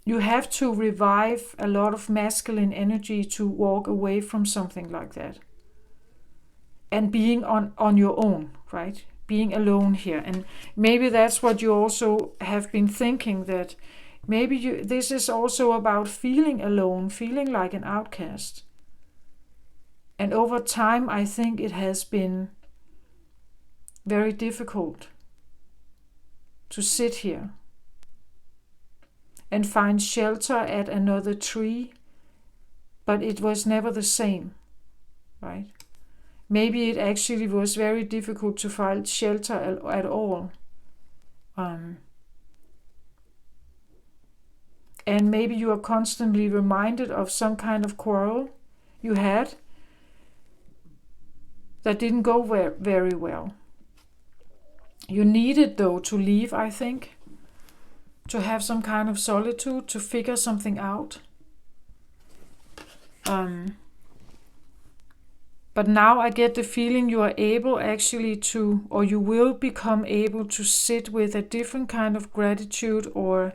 You have to revive a lot of masculine energy to walk away from something like that. And being on your own, right? Being alone here. And maybe that's what you also have been thinking, that maybe this is also about feeling alone, feeling like an outcast. And over time, I think it has been very difficult to sit here and find shelter at another tree, but it was never the same, right? Maybe it actually was very difficult to find shelter at all. And maybe you are constantly reminded of some kind of quarrel you had that didn't go very well. You needed, though, to leave, I think, to have some kind of solitude, to figure something out. But now I get the feeling you are able actually to, or you will become able to sit with a different kind of gratitude or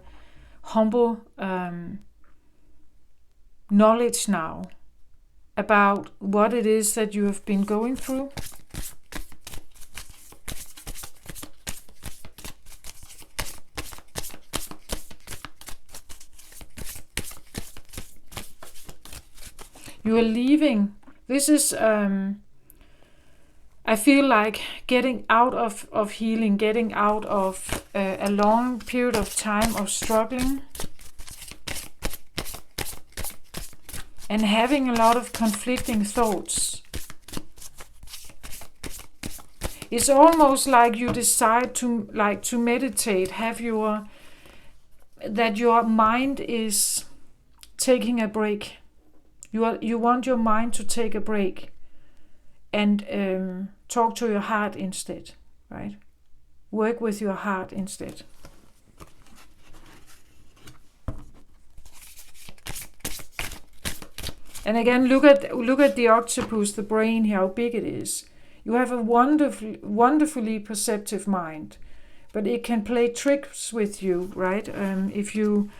humble knowledge now about what it is that you have been going through. You are leaving. This is, I feel like getting out of healing, getting out of a long period of time of struggling and having a lot of conflicting thoughts. It's almost like you decide to meditate, that your mind is taking a break. You want your mind to take a break and talk to your heart instead, right? Work with your heart instead. And again, look at the octopus, the brain here, how big it is. You have a wonderfully perceptive mind, but it can play tricks with you, right? If you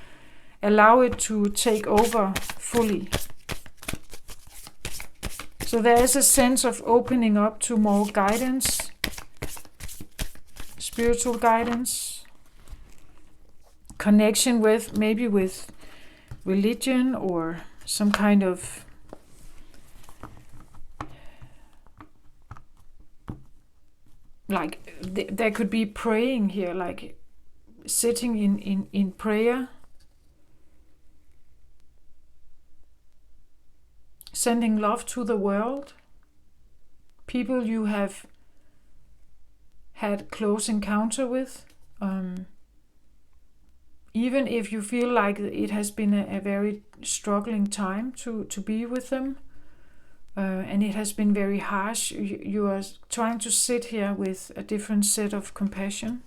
allow it to take over fully. So there is a sense of opening up to more guidance, spiritual guidance, connection with religion or some kind of there could be praying here, like sitting in prayer, sending love to the world, people you have had close encounter with, even if you feel like it has been a very struggling time to be with them, and it has been very harsh. You are trying to sit here with a different set of compassion.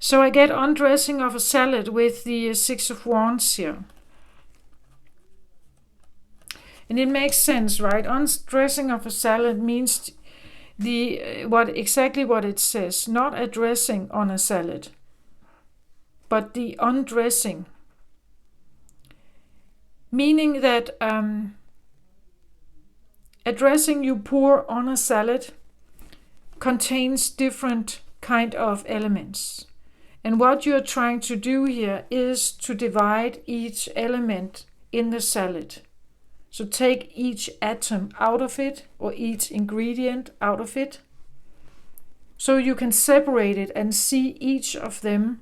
So I get undressing of a salad with the Six of Wands here. And it makes sense, right? Undressing of a salad means exactly what it says. Not a dressing on a salad, but the undressing. Meaning that a dressing you pour on a salad contains different kind of elements. And what you're trying to do here is to divide each element in the salad. So take each atom out of it, or each ingredient out of it, so you can separate it and see each of them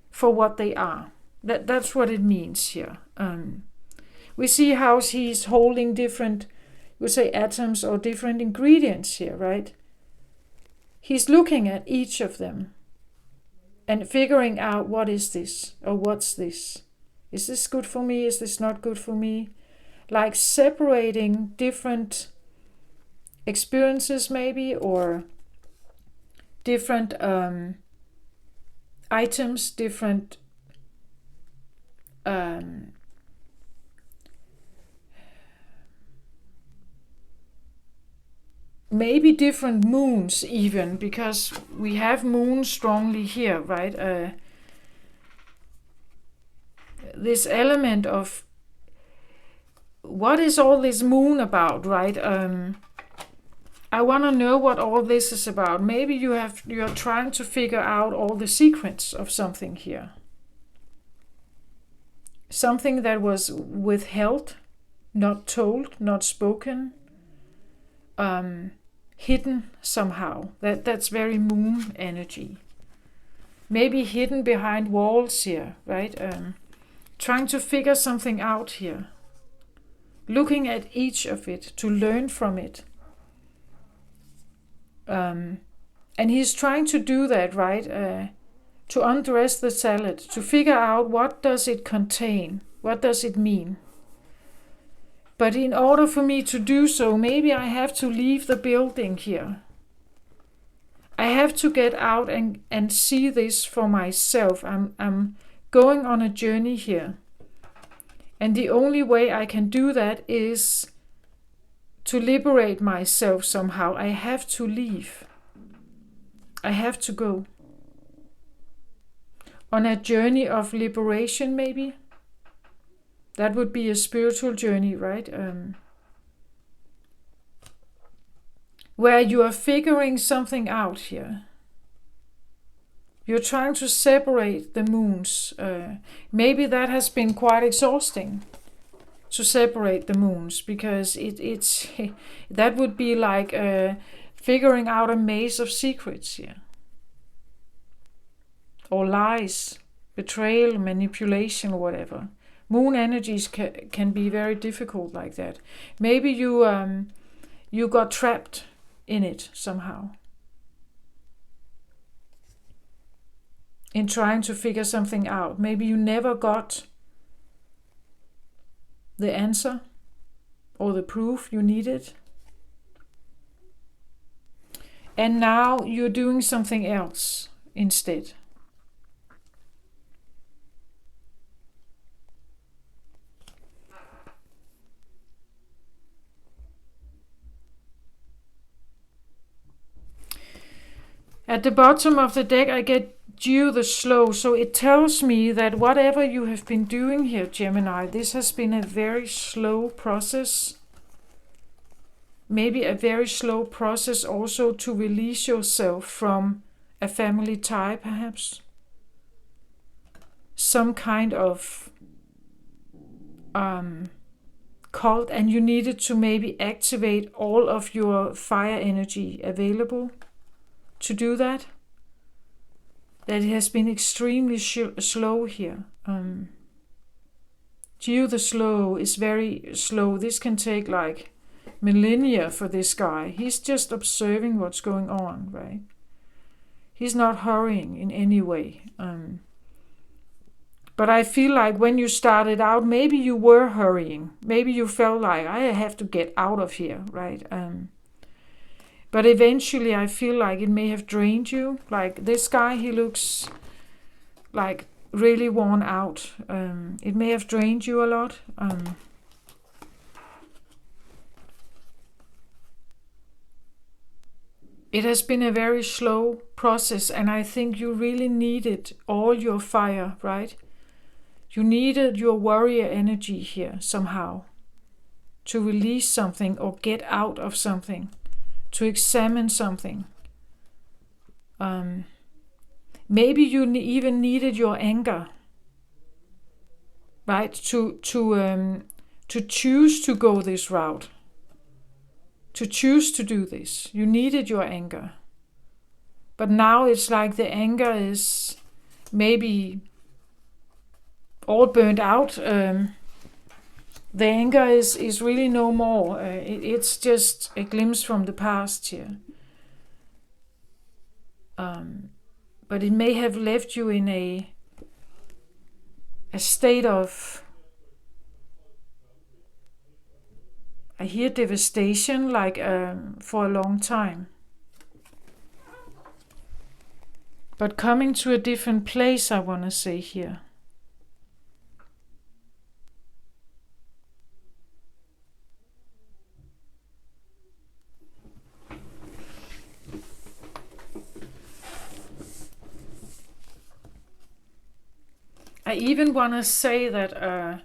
for what they are. That's what it means here. We see how he's holding different, you say, atoms or different ingredients here, right? He's looking at each of them and figuring out, what is this, or what's this? Is this good for me? Is this not good for me? Like separating different experiences maybe, or different items, different maybe different moons even, because we have moon strongly here, right? This element of what is all this moon about, right? I want to know what all this is about. Maybe you're trying to figure out all the secrets of something here. Something that was withheld, not told, not spoken. hidden somehow. That's very moon energy. Maybe hidden behind walls here, right? Trying to figure something out here. Looking at each of it to learn from it. And he's trying to do that, right? To undress the salad, to figure out what does it contain, what does it mean. But in order for me to do so, maybe I have to leave the building here. I have to get out and see this for myself. I'm going on a journey here. And the only way I can do that is to liberate myself somehow. I have to leave. I have to go. On a journey of liberation, maybe. That would be a spiritual journey, right? Where you are figuring something out here. You're trying to separate the moons. Maybe that has been quite exhausting to separate the moons, because it's that would be like figuring out a maze of secrets here. Or lies, betrayal, manipulation, or whatever. Moon energies can be very difficult like that. Maybe you got trapped in it somehow. In trying to figure something out. Maybe you never got the answer or the proof you needed. And now you're doing something else instead. At the bottom of the deck, I get due the slow, so it tells me that whatever you have been doing here, Gemini, this has been a very slow process. Maybe a very slow process also to release yourself from a family tie, perhaps. Some kind of cult, and you needed to maybe activate all of your fire energy available to do that. That it has been extremely slow here. Geo the slow is very slow. This can take like millennia for this guy. He's just observing what's going on, right? He's not hurrying in any way. But I feel like when you started out, maybe you were hurrying. Maybe you felt like, I have to get out of here, right? But eventually I feel like it may have drained you. Like this guy, he looks like really worn out. It may have drained you a lot. It has been a very slow process, and I think you really needed all your fire, right? You needed your warrior energy here somehow to release something or get out of something. To examine something. Maybe you even needed your anger, right? To choose to go this route. To choose to do this. You needed your anger. But now it's like the anger is maybe all burnt out. The anger is really no more. It's just a glimpse from the past here. But it may have left you in a state of, I hear devastation, like for a long time. But coming to a different place, I want to say here. I even want to say that,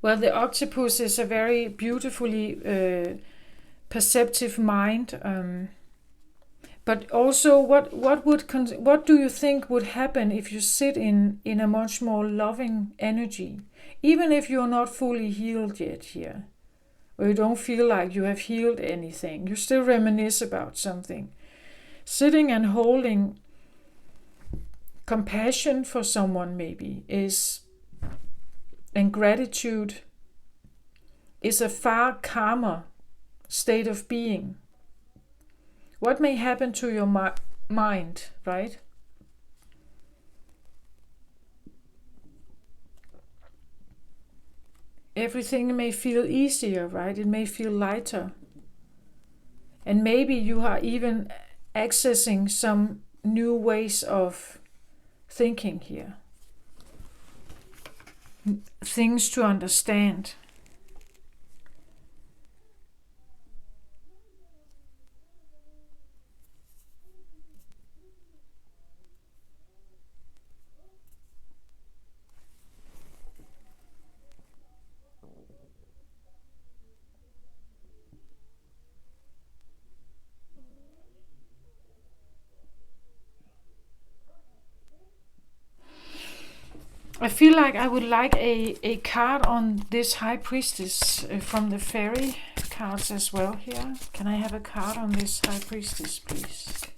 well, the octopus is a very beautifully perceptive mind. But also, what do you think would happen if you sit in a much more loving energy, even if you're not fully healed yet here? or you don't feel like you have healed anything. You still reminisce about something. Sitting and holding compassion for someone maybe and gratitude is a far calmer state of being. What may happen to your mind, right? Everything may feel easier, right? It may feel lighter. And maybe you are even accessing some new ways of thinking here. Things to understand. I feel like I would like a card on this High Priestess from the fairy cards as well here. Can I have a card on this High Priestess, please?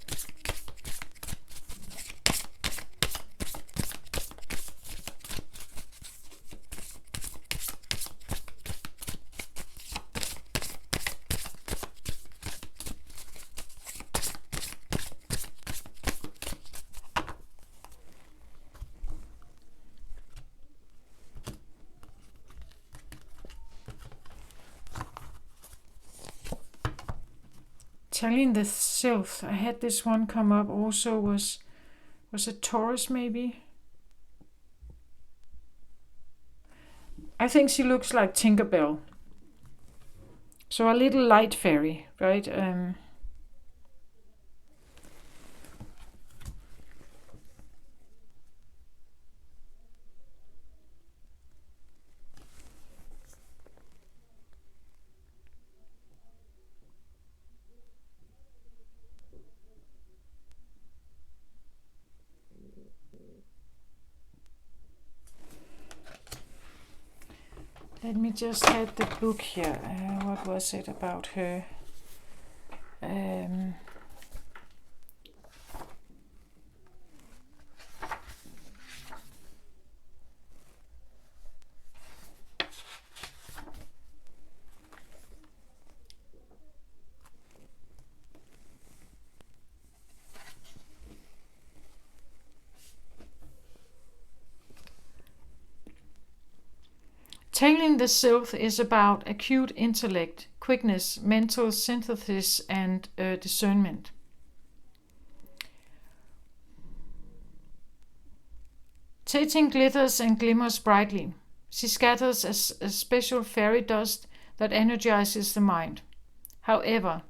Telling the self. I had this one come up also. Was it Taurus maybe? I think she looks like Tinkerbell. So a little light fairy, right? Let me just have the book here. What was it about her? Tailing the Self is about acute intellect, quickness, mental synthesis, and discernment. Tating glitters and glimmers brightly. She scatters a special fairy dust that energizes the mind. However,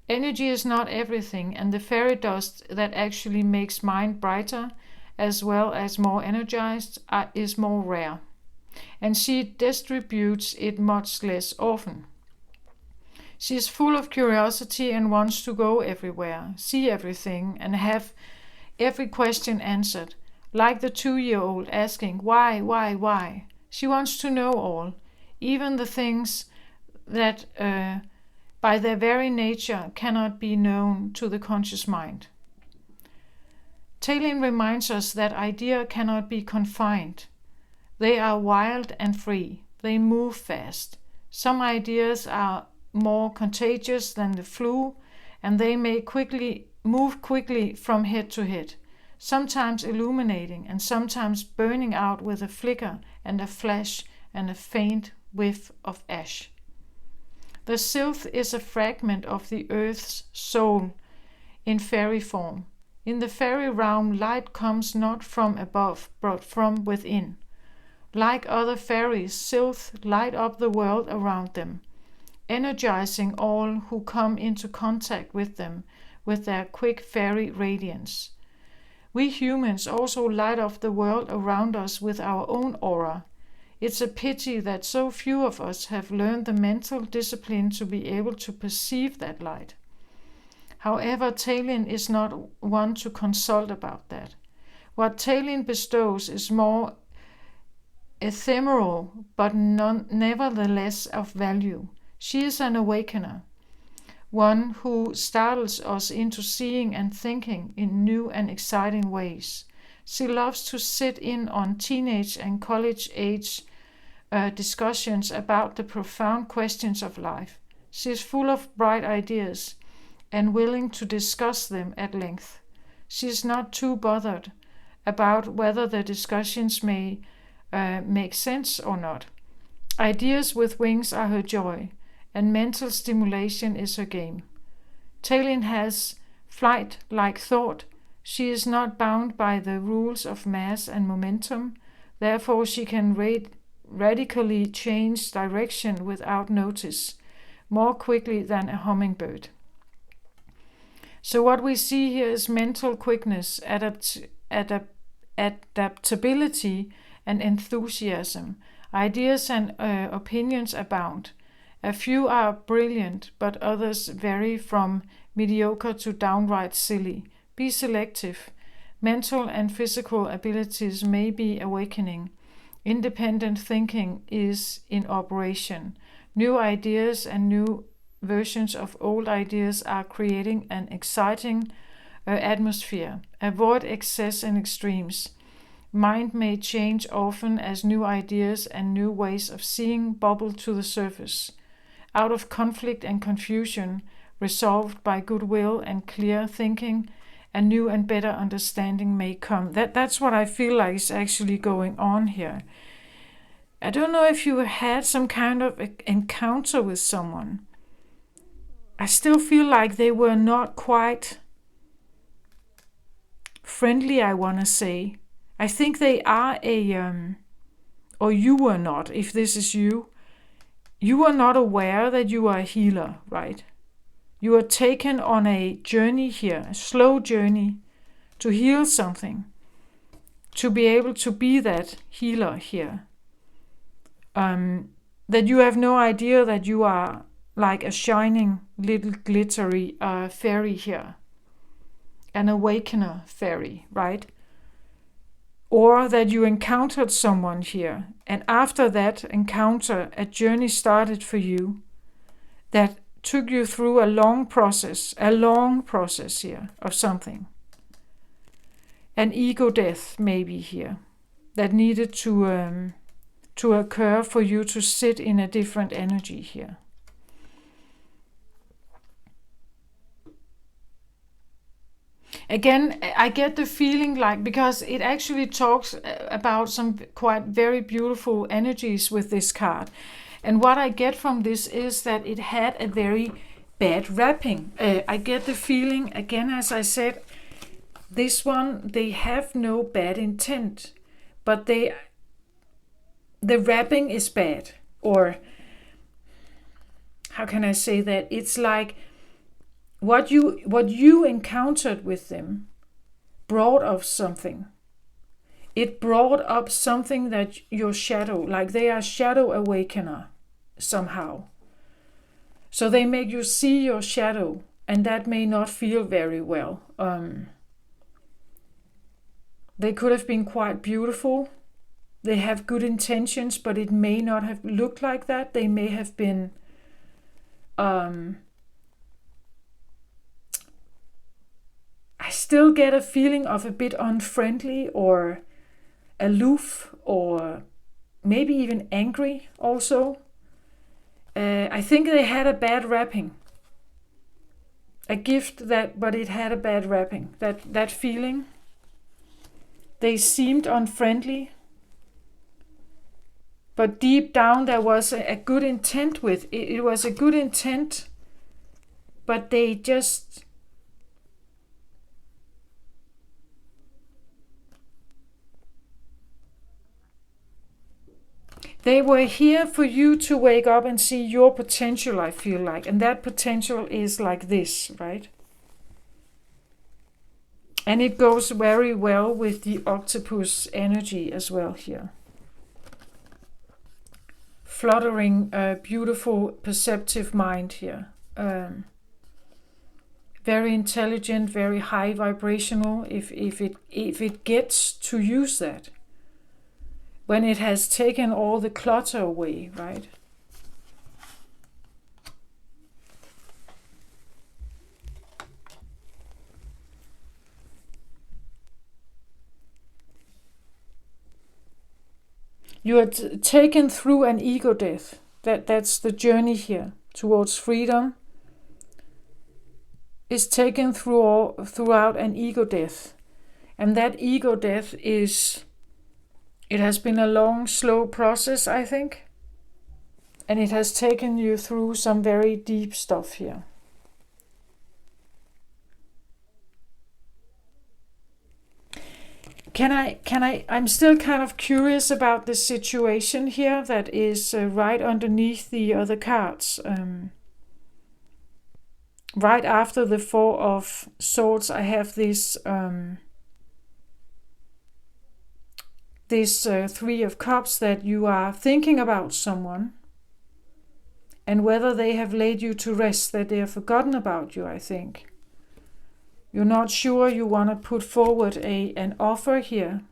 energy is not everything, and the fairy dust that actually makes mind brighter as well as more energized is more rare, and she distributes it much less often. She is full of curiosity and wants to go everywhere, see everything, and have every question answered, like the 2-year-old asking, why? She wants to know all, even the things that by their very nature cannot be known to the conscious mind. Tailing reminds us that ideas cannot be confined. They are wild and free. They move fast. Some ideas are more contagious than the flu, and they may move quickly from head to head, sometimes illuminating and sometimes burning out with a flicker and a flash and a faint whiff of ash. The sylph is a fragment of the earth's soul in fairy form. In the fairy realm, light comes not from above, but from within. Like other fairies, sylphs light up the world around them, energizing all who come into contact with them with their quick fairy radiance. We humans also light up the world around us with our own aura. It's a pity that so few of us have learned the mental discipline to be able to perceive that light. However, Tailing is not one to consult about that. What Tailing bestows is more ephemeral, but nevertheless of value. She is an awakener, one who startles us into seeing and thinking in new and exciting ways. She loves to sit in on teenage and college age discussions about the profound questions of life. She is full of bright ideas and willing to discuss them at length. She is not too bothered about whether the discussions may make sense or not. Ideas with wings are her joy, and mental stimulation is her game. Talin has flight like thought. She is not bound by the rules of mass and momentum, therefore she can radically change direction without notice, more quickly than a hummingbird. So what we see here is mental quickness, adaptability, and enthusiasm. Ideas and opinions abound. A few are brilliant, but others vary from mediocre to downright silly. Be selective. Mental and physical abilities may be awakening. Independent thinking is in operation. New ideas and new versions of old ideas are creating an exciting atmosphere. Avoid excess and extremes. Mind may change often as new ideas and new ways of seeing bubble to the surface. Out of conflict and confusion, resolved by goodwill and clear thinking, a new and better understanding may come. That's what I feel like is actually going on here. I don't know if you had some kind of encounter with someone. I still feel like they were not quite friendly, I want to say. I think they are or you were not, if this is you. You are not aware that you are a healer, right? You are taken on a journey here, a slow journey to heal something, to be able to be that healer here. That you have no idea that you are like a shining little glittery fairy here, an awakener fairy, right? Or that you encountered someone here, and after that encounter, a journey started for you that took you through a long process here of something. An ego death maybe here that needed to occur for you to sit in a different energy here. Again, I get the feeling like, because it actually talks about some quite very beautiful energies with this card. And what I get from this is that it had a very bad wrapping. I get the feeling, again, as I said, this one, they have no bad intent, but the wrapping is bad. Or how can I say that? It's like what you encountered with them brought up something. It brought up something that your shadow, like they are shadow awakener somehow. So they make you see your shadow, and that may not feel very well. They could have been quite beautiful. They have good intentions, but it may not have looked like that. They may have been I still get a feeling of a bit unfriendly or aloof, or maybe even angry also. I think they had a bad wrapping. A gift but it had a bad wrapping. That feeling. They seemed unfriendly, but deep down there was a good intent with it. It was a good intent, but they just they were here for you to wake up and see your potential, I feel like. And that potential is like this, right? And it goes very well with the octopus energy as well here. Fluttering, beautiful, perceptive mind here. Very intelligent, very high vibrational, if it gets to use that. When it has taken all the clutter away, right? You are taken through an ego death. That's the journey here towards freedom. Is taken throughout an ego death. And that ego death it has been a long, slow process, I think. And it has taken you through some very deep stuff here. I'm still kind of curious about this situation here that is right underneath the other cards. Right after the Four of Swords, I have this Three of Cups, that you are thinking about someone, and whether they have laid you to rest, that they have forgotten about you, I think. You're not sure you want to put forward an offer here.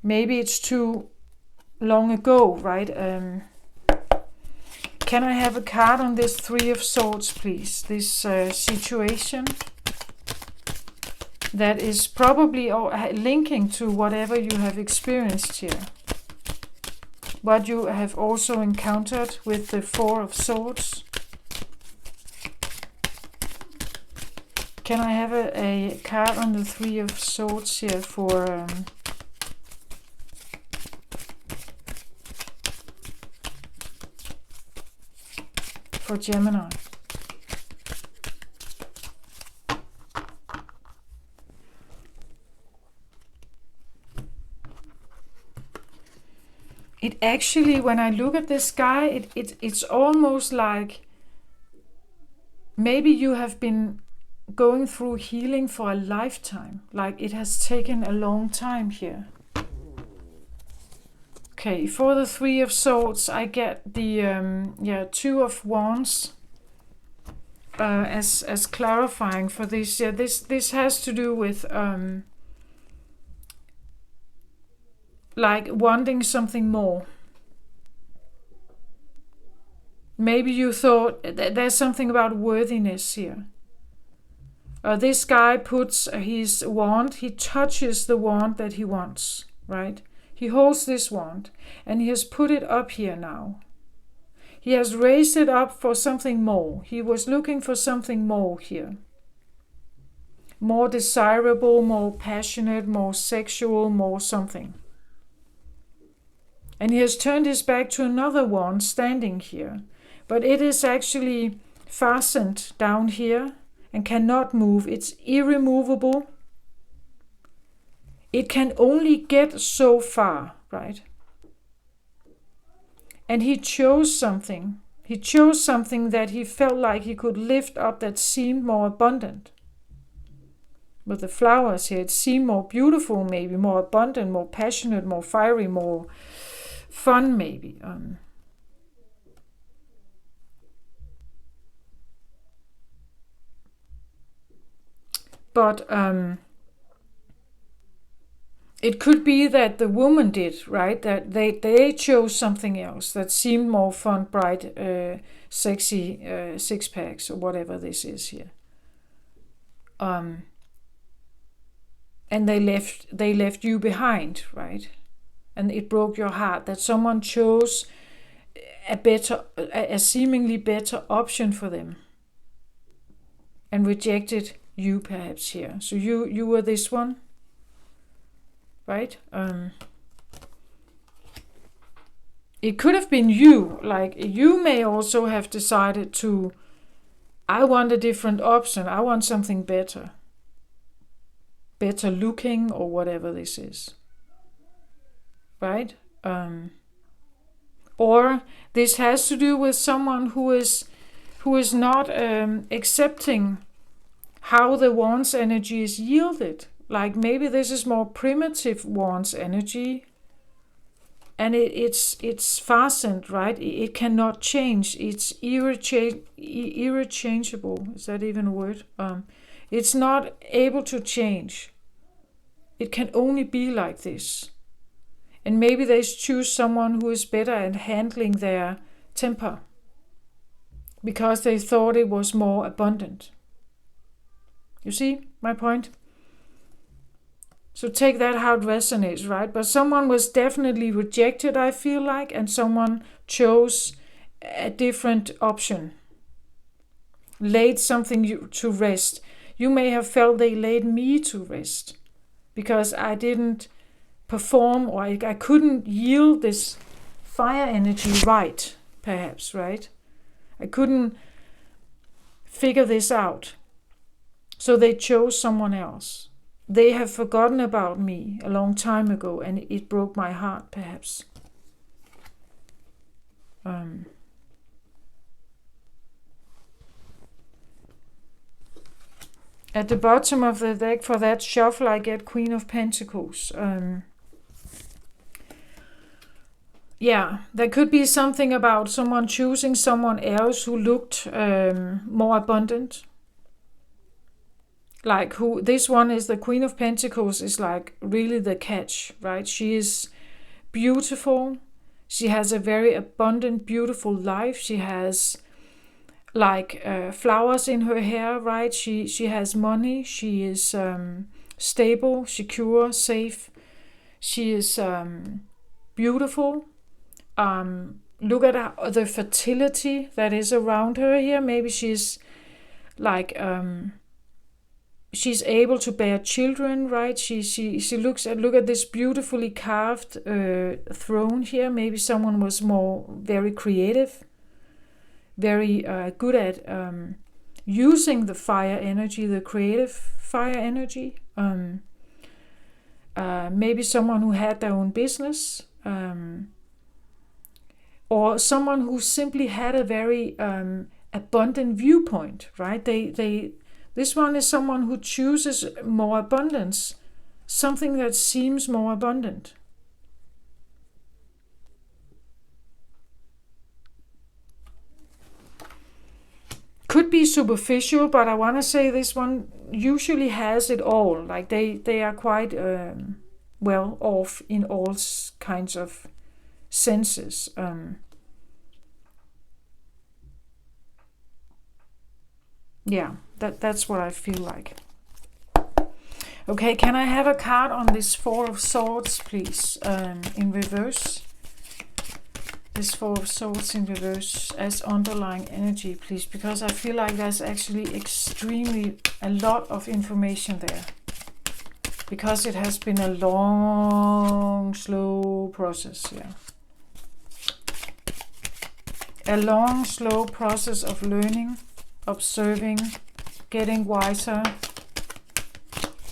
Maybe it's too long ago, right? Can I have a card on this Three of Swords, please? This situation that is probably linking to whatever you have experienced here. What you have also encountered with the Four of Swords. Can I have a card on the Three of Swords here for Gemini? It actually, when I look at this guy, it's almost like maybe you have been going through healing for a lifetime. Like it has taken a long time here. Okay, for the Three of Swords, I get the Two of Wands as clarifying for this. Yeah, this has to do with like wanting something more. Maybe you thought there's something about worthiness here. This guy puts his wand, he touches the wand that he wants, right? He holds this wand and he has put it up here now. He has raised it up for something more. He was looking for something more here. More desirable, more passionate, more sexual, more something. And he has turned his back to another wand standing here. But it is actually fastened down here and cannot move. It's irremovable. It can only get so far, right? And he chose something. He chose something that he felt like he could lift up, that seemed more abundant. With the flowers here, it seemed more beautiful, maybe more abundant, more passionate, more fiery, more fun, maybe. But it could be that the woman did, right? That they chose something else that seemed more fun, bright, sexy, six packs or whatever this is here. And they left you behind, right? And it broke your heart that someone chose a seemingly better option for them, and rejected you perhaps here. So you were this one, right? It could have been you. Like you may also have decided I want a different option. I want something better looking, or whatever this is, right? Or this has to do with someone who is not accepting how the wand's energy is yielded. Like maybe this is more primitive wand's energy, and it's fastened, right? It cannot change. It's irrechangeable. Is that even a word? It's not able to change. It can only be like this. And maybe they choose someone who is better at handling their temper, because they thought it was more abundant. You see my point? So take that how it resonates, right? But someone was definitely rejected, I feel like, and someone chose a different option. Laid something to rest. You may have felt they laid me to rest because I didn't perform, or I couldn't yield this fire energy right, perhaps, right? I couldn't figure this out. So they chose someone else. They have forgotten about me a long time ago, and it broke my heart, perhaps. At the bottom of the deck for that shuffle, I get Queen of Pentacles. Yeah, there could be something about someone choosing someone else who looked more abundant. Like who, this one is the Queen of Pentacles, is like really the catch, right? She is beautiful. She has a very abundant, beautiful life. She has like flowers in her hair, right? She has money. She is stable, secure, safe. She is beautiful. Look at the fertility that is around her here. Maybe she's like she's able to bear children, right? She look at this beautifully carved throne here. Maybe someone was very creative, very good at using the fire energy, the creative fire energy. Maybe someone who had their own business, or someone who simply had a very abundant viewpoint, right? This one is someone who chooses more abundance, something that seems more abundant. Could be superficial, but I want to say this one usually has it all. Like they are quite well off in all kinds of senses. Yeah, that's what I feel like. Okay, can I have a card on this Four of Swords, please, in reverse? This Four of Swords in reverse as underlying energy, please, because I feel like there's actually extremely a lot of information there. Because it has been a long, slow process, yeah. A long, slow process of learning, observing, getting wiser.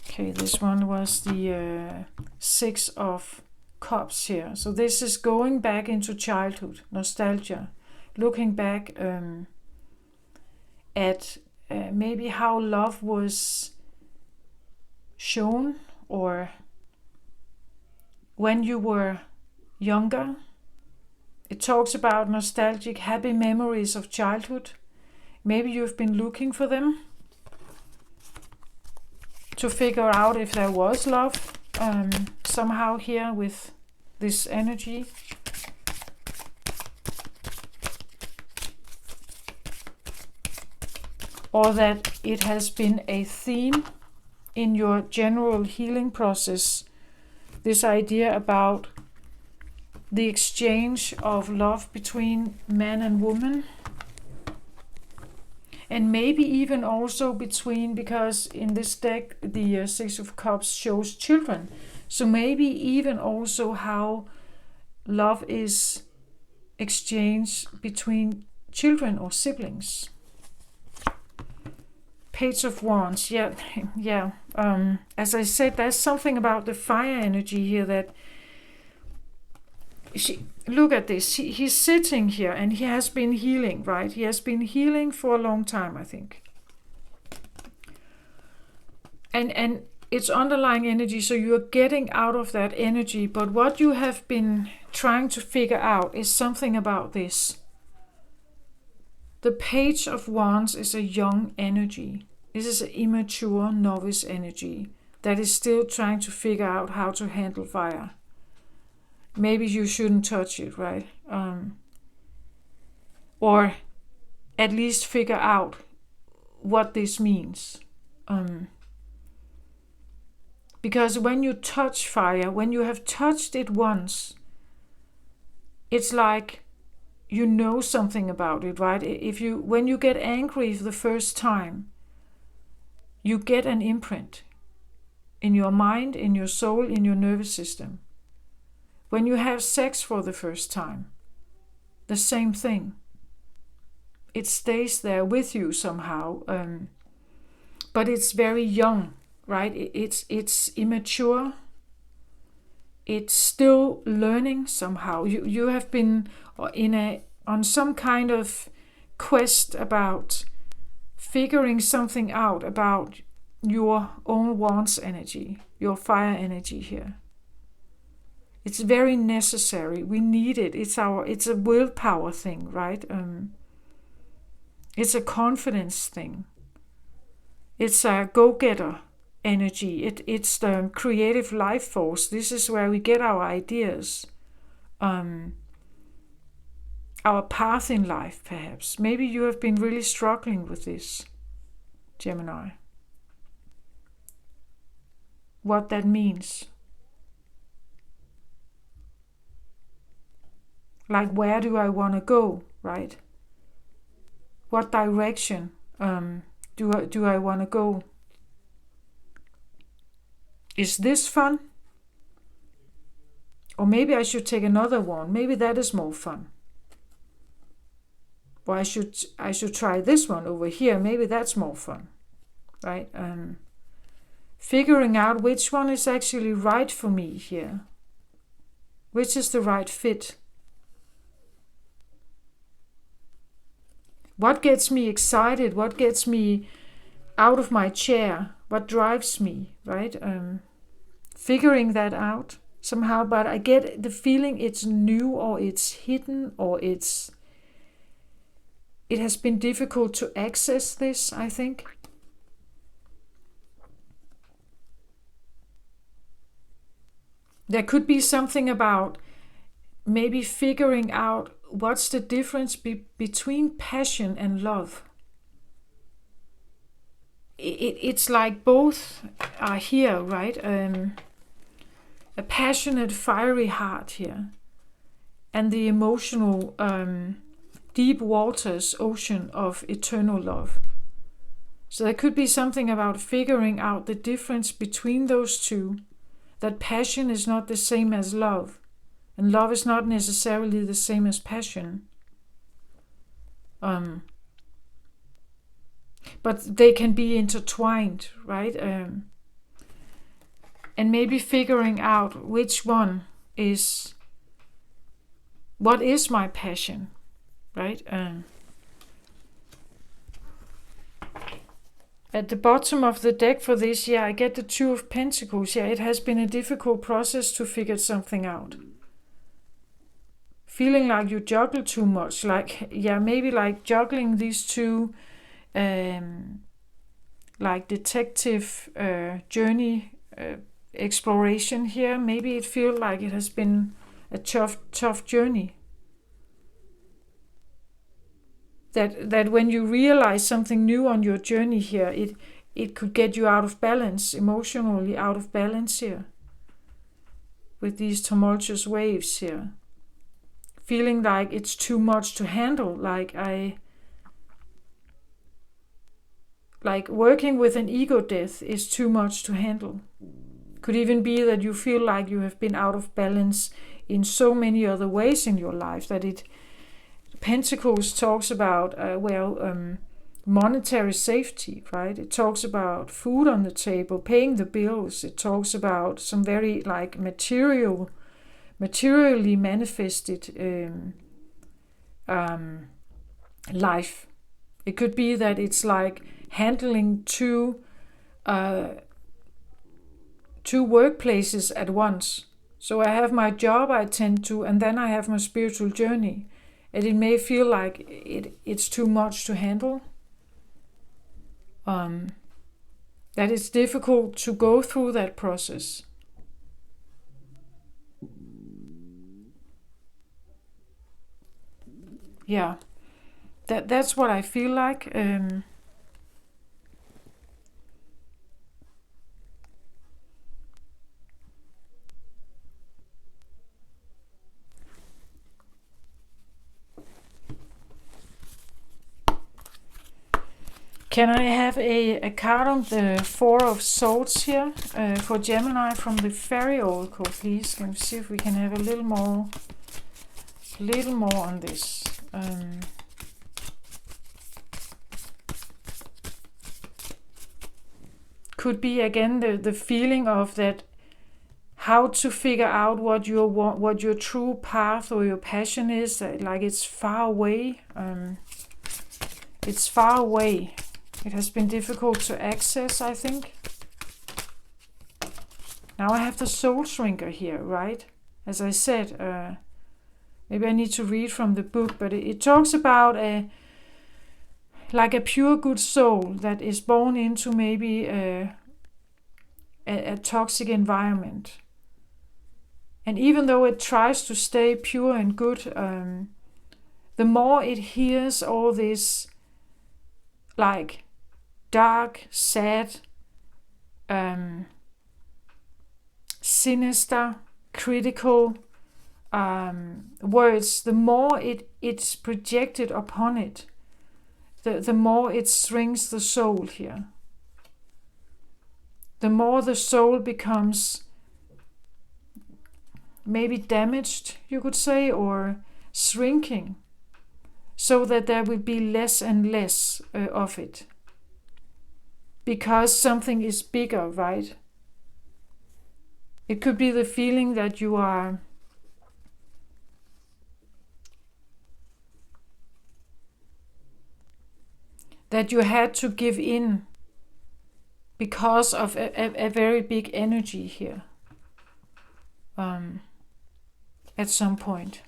Okay, this one was the Six of Cups here. So this is going back into childhood, nostalgia, looking back at maybe how love was shown, or when you were younger. It talks about nostalgic, happy memories of childhood. Maybe you've been looking for them to figure out if there was love somehow here with this energy. Or that it has been a theme in your general healing process. This idea about the exchange of love between man and woman. And maybe even also between, because in this deck the Six of Cups shows children. So maybe even also how love is exchanged between children or siblings. Page of Wands, yeah. As I said, there's something about the fire energy here that look at this. He's sitting here and he has been healing, right? He has been healing for a long time, I think. And it's underlying energy, so you're getting out of that energy. But what you have been trying to figure out is something about this. The Page of Wands is a young energy. This is an immature novice energy that is still trying to figure out how to handle fire. Maybe you shouldn't touch it, right? Or at least figure out what this means. Because when you touch fire, when you have touched it once, it's like you know something about it, right? When you get angry for the first time, you get an imprint in your mind, in your soul, in your nervous system. When you have sex for the first time, the same thing. It stays there with you somehow, but it's very young, right? It's immature. It's still learning somehow. You have been on some kind of quest about figuring something out about your own wants energy, your fire energy here. It's very necessary. We need it. It's a willpower thing, right? It's a confidence thing. It's a go-getter energy. It's the creative life force. This is where we get our ideas, our path in life, perhaps. Maybe you have been really struggling with this, Gemini. What that means. Like, where do I want to go, right? What direction do I want to go? Is this fun? Or maybe I should take another one. Maybe that is more fun. Or I should try this one over here. Maybe that's more fun, right? Figuring out which one is actually right for me here. Which is the right fit. What gets me excited? What gets me out of my chair? What drives me, right? Figuring that out somehow, but I get the feeling it's new or it's hidden or it has been difficult to access this, I think. There could be something about maybe figuring out what's the difference between passion and love. It's like both are here, right? A passionate, fiery heart here, and the emotional, deep waters, ocean of eternal love. So there could be something about figuring out the difference between those two, that passion is not the same as love. And love is not necessarily the same as passion. But they can be intertwined, right? And maybe figuring out which one is, what is my passion, right? At the bottom of the deck for this, I get the Two of Pentacles. It has been a difficult process to figure something out. Feeling like you juggle too much, maybe like juggling these two, like detective journey exploration here. Maybe it feels like it has been a tough journey. That when you realize something new on your journey here, it could get you out of balance, emotionally out of balance here, with these tumultuous waves here. Feeling like it's too much to handle, like working with an ego death is too much to handle. Could even be that you feel like you have been out of balance in so many other ways in your life that Pentacles talks about, monetary safety, right? It talks about food on the table, paying the bills. It talks about some very materially manifested life. It could be that it's like handling two workplaces at once. So I have my job I tend to, and then I have my spiritual journey. And it may feel like it's too much to handle. That it's difficult to go through that process. Yeah, that's what I feel like. Can I have a card on the Four of Swords here for Gemini from the Fairy Oracle, please? Let me see if we can have a little more on this. Could be again the feeling of that, how to figure out what your true path or your passion is. Like it's far away. It's far away. It has been difficult to access, I think. Now I have the Soul Shrinker here, right? As I said, maybe I need to read from the book, but it talks about a pure good soul that is born into maybe a toxic environment. And even though it tries to stay pure and good, the more it hears all this like dark, sad, sinister, critical words, the more it's projected upon it, the more it shrinks the soul here. The more the soul becomes maybe damaged, you could say, or shrinking, so that there will be less and less of it. Because something is bigger, right? It could be the feeling that you are that you had to give in because of a very big energy here at some point.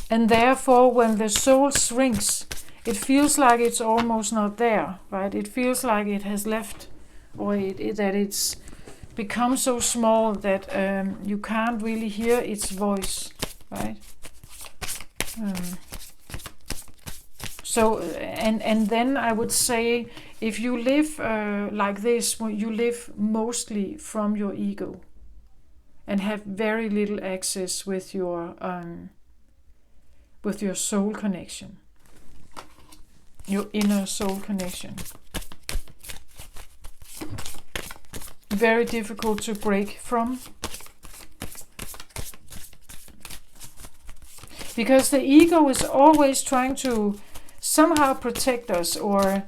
And therefore, when the soul shrinks, it feels like it's almost not there, right? It feels like it has left, or that it's become so small that you can't really hear its voice, right? So, and then I would say, if you live like this, you live mostly from your ego, and have very little access with your soul connection, your inner soul connection. Very difficult to break from. Because the ego is always trying to somehow protect us, or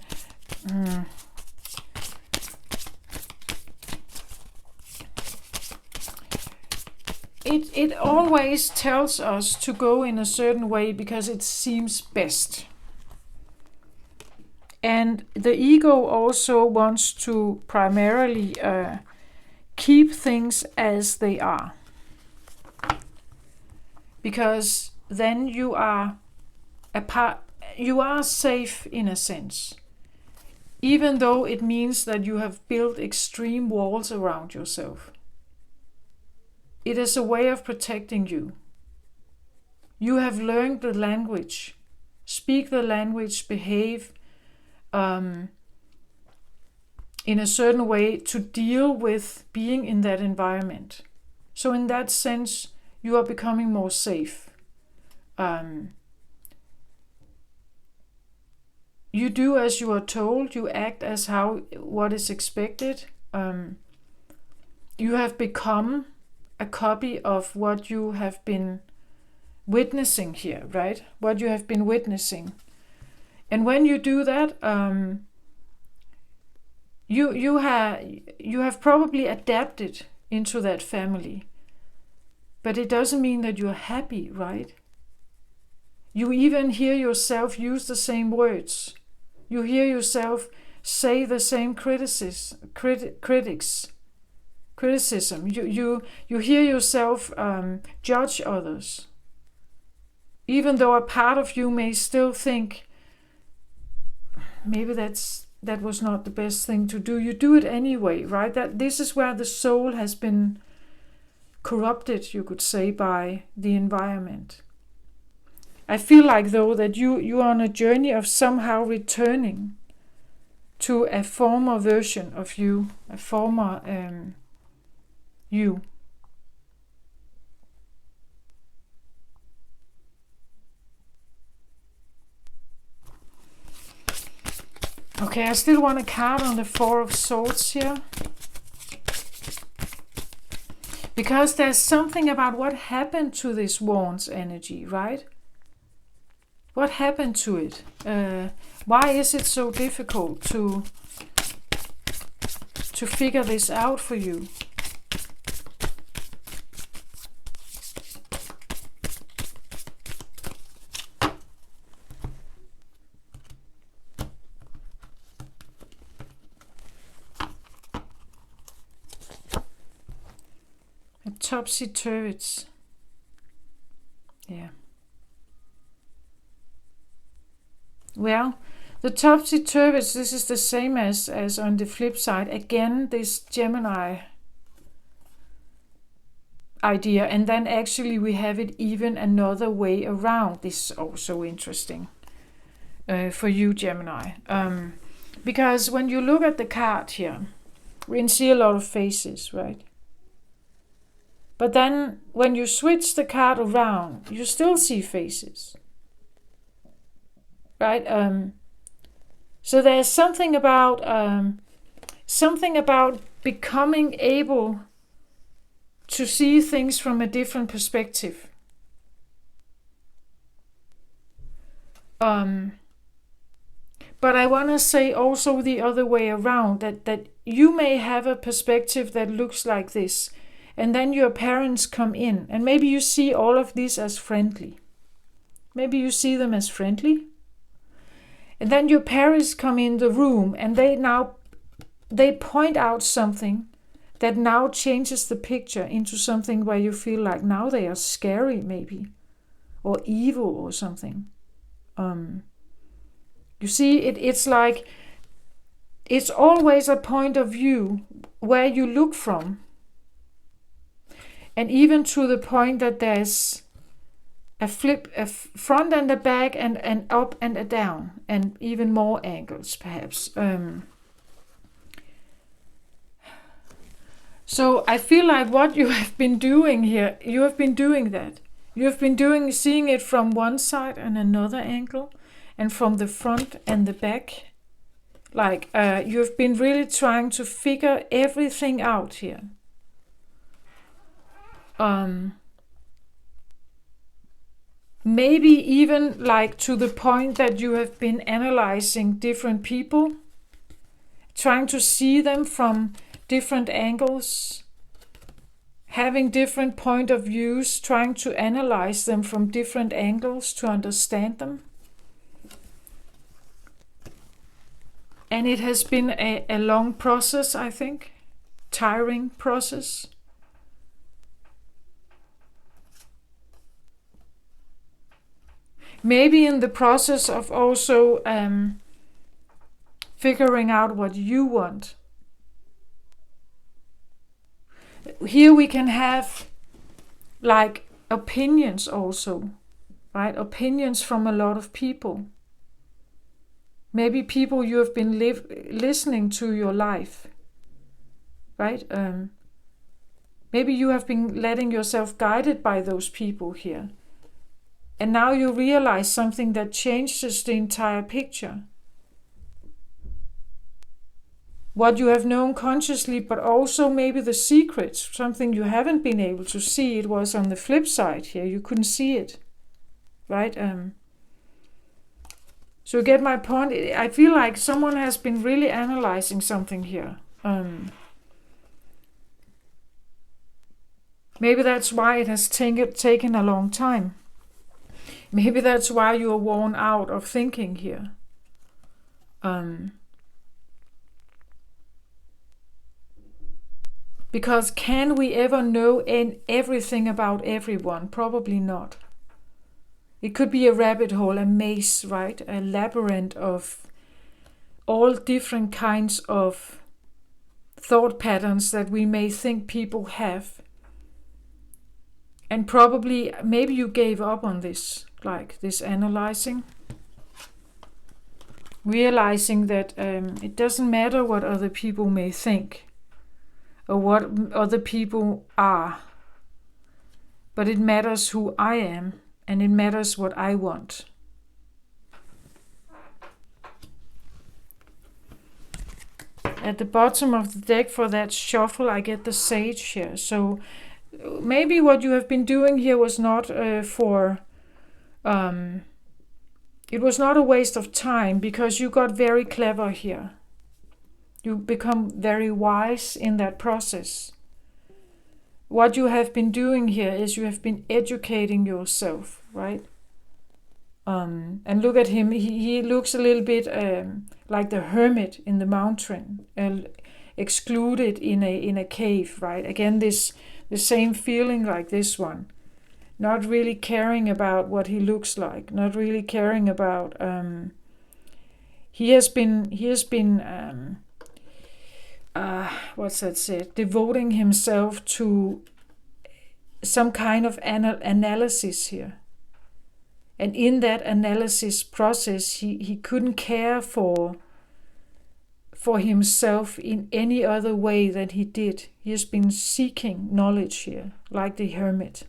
it always tells us to go in a certain way because it seems best. And the ego also wants to primarily keep things as they are. Because then you are safe in a sense. Even though it means that you have built extreme walls around yourself. It is a way of protecting you. You have learned the language, speak the language, behave in a certain way to deal with being in that environment. So in that sense, you are becoming more safe. You do as you are told, you act as what is expected. You have become a copy of what you have been witnessing here, right? What you have been witnessing. And when you do that, you have probably adapted into that family. But it doesn't mean that you're happy, right? You even hear yourself use the same words. You hear yourself say the same criticism. You hear yourself judge others. Even though a part of you may still think, maybe that was not the best thing to do. You do it anyway, right? That this is where the soul has been corrupted, you could say, by the environment. I feel like, though, that you are on a journey of somehow returning to a former version of you, a former you. Okay, I still want a card on the Four of Swords here. Because there's something about what happened to this Wands energy, right? What happened to it? Why is it so difficult to figure this out for you? Topsy-turvy. Yeah. Well, the topsy-turvy, this is the same as on the flip side. Again, this Gemini idea. And then actually we have it even another way around. This is also interesting for you, Gemini. Because when you look at the card here, we can see a lot of faces, right? But then when you switch the card around, you still see faces, right? So there's something about becoming able to see things from a different perspective. But I want to say also the other way around, that you may have a perspective that looks like this, and then your parents come in, and maybe you see all of this as friendly. Maybe you see them as friendly. And then your parents come in the room, and they point out something that now changes the picture into something where you feel like now they are scary, maybe, or evil or something. You see, it's like, it's always a point of view where you look from. And even to the point that there's a front and a back, and up and a down, and even more angles, perhaps. So I feel like what you have been doing here, you have been doing that. You have been seeing it from one side and another angle, and from the front and the back. Like, you have been really trying to figure everything out here. Maybe even like to the point that you have been analyzing different people, trying to see them from different angles, having different point of views, trying to analyze them from different angles to understand them. And it has been a long process, I think, tiring process. Maybe in the process of also figuring out what you want. Here we can have like opinions also, right? Opinions from a lot of people. Maybe people you have been listening to your life, right? Maybe you have been letting yourself guided by those people here. And now you realize something that changes the entire picture. What you have known consciously, but also maybe the secrets, something you haven't been able to see. It was on the flip side here. You couldn't see it, right? So you get my point. I feel like someone has been really analyzing something here. Maybe that's why it has taken a long time. Maybe that's why you are worn out of thinking here. Because can we ever know everything about everyone? Probably not. It could be a rabbit hole, a maze, right? A labyrinth of all different kinds of thought patterns that we may think people have. And probably, maybe you gave up on this, like this analyzing. Realizing that it doesn't matter what other people may think or what other people are. But it matters who I am, and it matters what I want. At the bottom of the deck for that shuffle, I get the Sage here. So maybe what you have been doing here was not it was not a waste of time, because you got very clever here. You become very wise in that process. What you have been doing here is you have been educating yourself, right? And look at him. He looks a little bit like the hermit in the mountain, excluded in a cave, right? Again, the same feeling like this one. Not really caring about what he looks like. Not really caring about. He has been. What's that said? Devoting himself to some kind of analysis here. And in that analysis process, he couldn't care for himself in any other way than he did. He has been seeking knowledge here, like the hermit.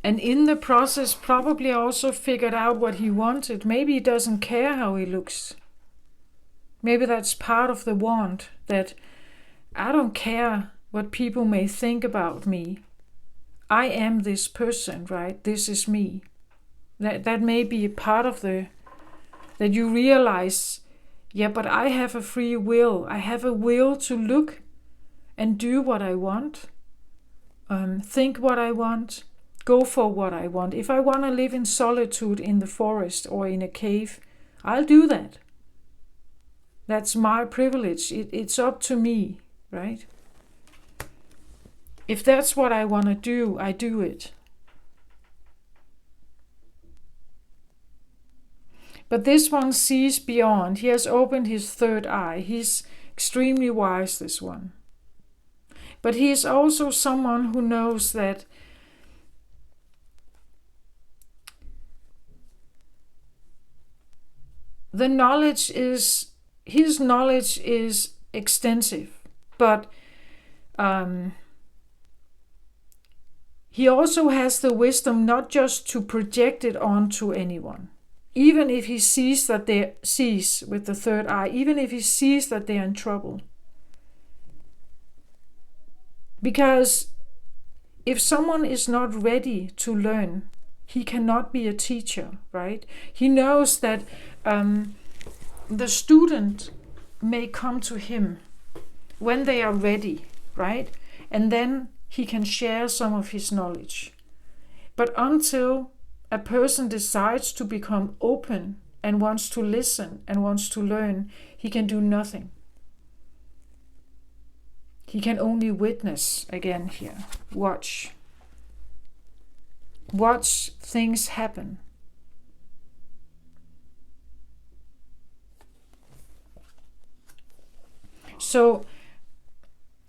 And in the process, probably also figured out what he wanted. Maybe he doesn't care how he looks. Maybe that's part of the want, that I don't care what people may think about me. I am this person, right? This is me. That may be a part of that you realize, yeah, but I have a free will. I have a will to look and do what I want, think what I want, go for what I want. If I want to live in solitude in the forest or in a cave, I'll do that. That's my privilege. It's up to me, right? If that's what I want to do, I do it. But this one sees beyond. He has opened his third eye. He's extremely wise, this one. But he is also someone who knows that his knowledge is extensive, but he also has the wisdom not just to project it onto anyone. Even if he sees with the third eye, even if he sees that they're in trouble. Because if someone is not ready to learn, he cannot be a teacher, right? He knows that the student may come to him when they are ready, right? And then he can share some of his knowledge. But until a person decides to become open and wants to listen and wants to learn, he can do nothing. He can only witness again here. Watch things happen. So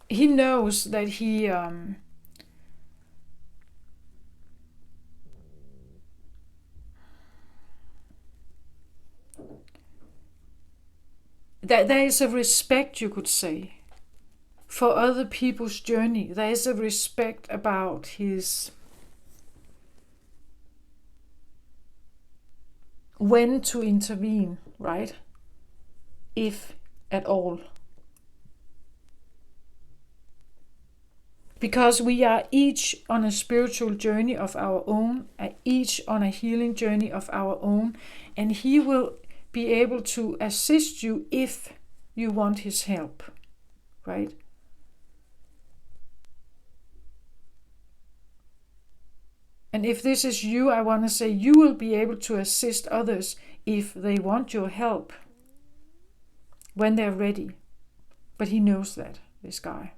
he knows that that there is a respect, you could say, for other people's journey. There is a respect about his when to intervene, right? If at all. Because we are each on a spiritual journey of our own, each on a healing journey of our own, and he will be able to assist you if you want his help, right? And if this is you, I want to say you will be able to assist others if they want your help when they're ready. But he knows that, this guy.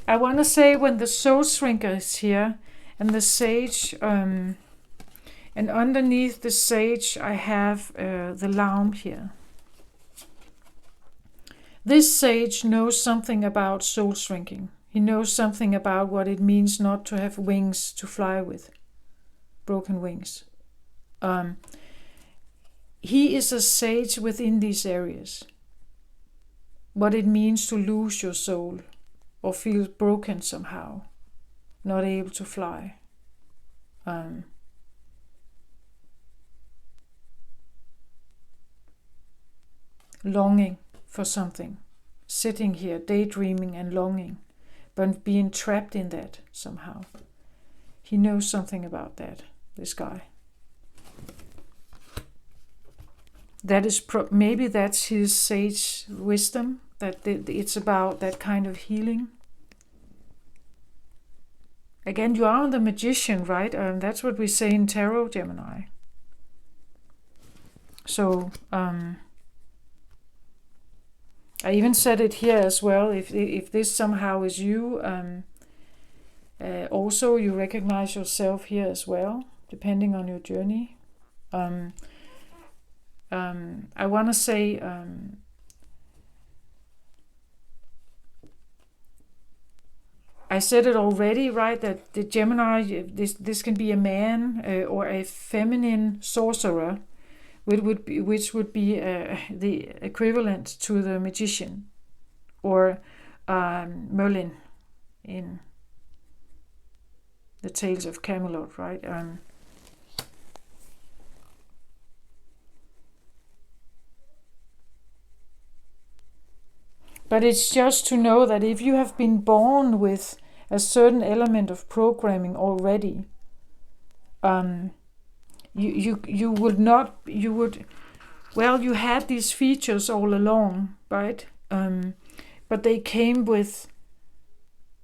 I want to say when the soul shrinker is here and the sage, and underneath the sage I have the lamb here. This sage knows something about soul shrinking. He knows something about what it means not to have wings to fly with, broken wings. He is a sage within these areas. What it means to lose your soul or feel broken somehow, not able to fly. Longing for something, sitting here daydreaming and longing, but being trapped in that somehow. He knows something about that, this guy. That is maybe that's his sage wisdom, that it's about that kind of healing. Again, you are the magician, right? That's what we say in tarot, Gemini. So I even said it here as well. If this somehow is you, also you recognize yourself here as well, depending on your journey. I want to say I said it already, right? That the Gemini, this can be a man or a feminine sorcerer, which would be the equivalent to the magician, or Merlin in the Tales of Camelot, right? But it's just to know that if you have been born with a certain element of programming already, you had these features all along, right? But they came with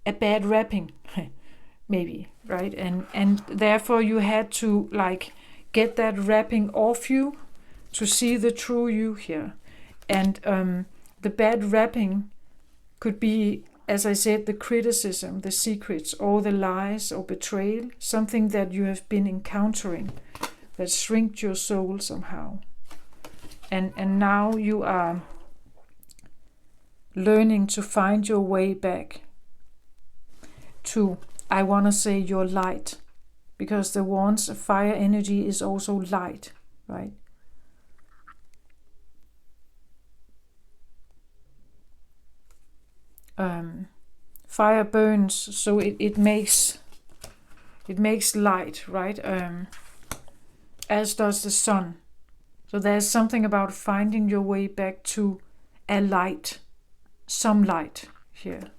a bad wrapping, maybe, right? And therefore you had to get that wrapping off you to see the true you here. And the bad wrapping could be, as I said, the criticism, the secrets, or the lies or betrayal, something that you have been encountering that shrinked your soul somehow. And now you are learning to find your way back to, I want to say, your light. Because the wands of fire energy is also light, right? Fire burns, so it makes light, right? As does the sun. So there's something about finding your way back to a light, some light here.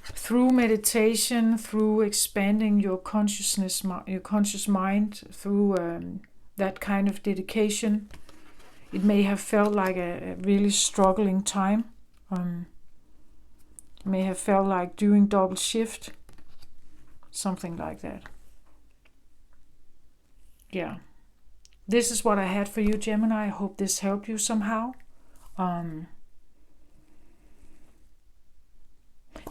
Through meditation, through expanding your consciousness, your conscious mind, through that kind of dedication. It may have felt like a really struggling time. It may have felt like doing double shift. Something like that. Yeah. This is what I had for you, Gemini. I hope this helped you somehow.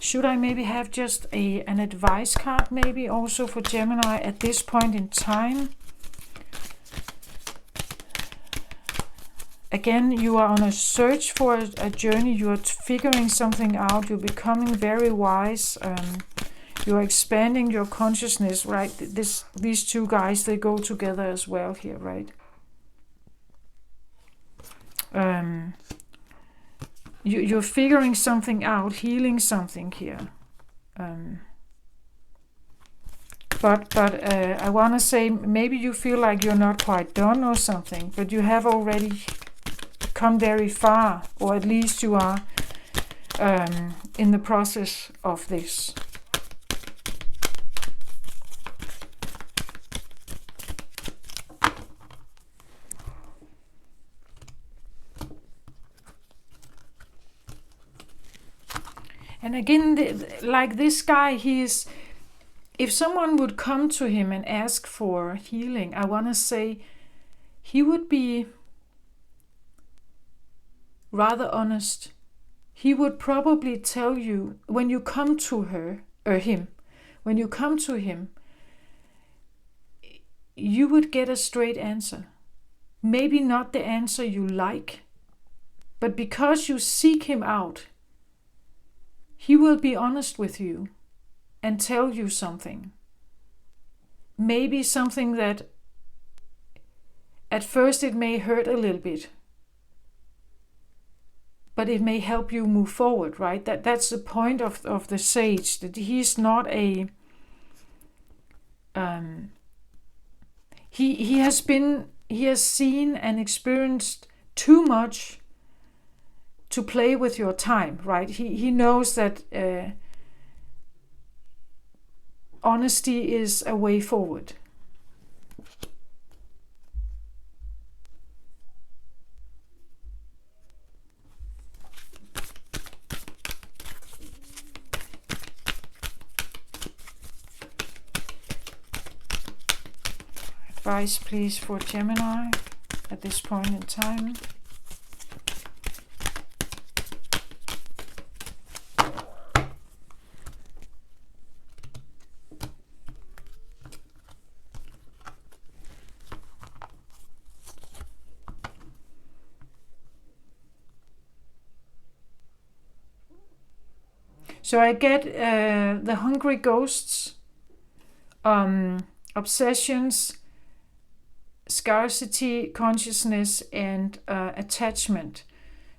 Should I maybe have just an advice card maybe also for Gemini at this point in time? Again, you are on a search for a journey. You are figuring something out. You're becoming very wise. You are expanding your consciousness, right? These two guys, they go together as well here, right? You're figuring something out, healing something here. But I want to say, maybe you feel like you're not quite done or something, but you have already come very far, or at least you are in the process of this. And again, like this guy, if someone would come to him and ask for healing, I want to say he would be rather honest. He would probably tell you, when you come to him, you would get a straight answer. maybe not the answer you like, but because you seek him out, he will be honest with you and tell you something. Maybe something that at first it may hurt a little bit, but it may help you move forward, right? That's the point of the sage, that he's not a he has seen and experienced too much to play with your time, right? He knows that honesty is a way forward. Advice, please, for Gemini at this point in time. So I get the hungry ghosts, obsessions, scarcity consciousness, and attachment.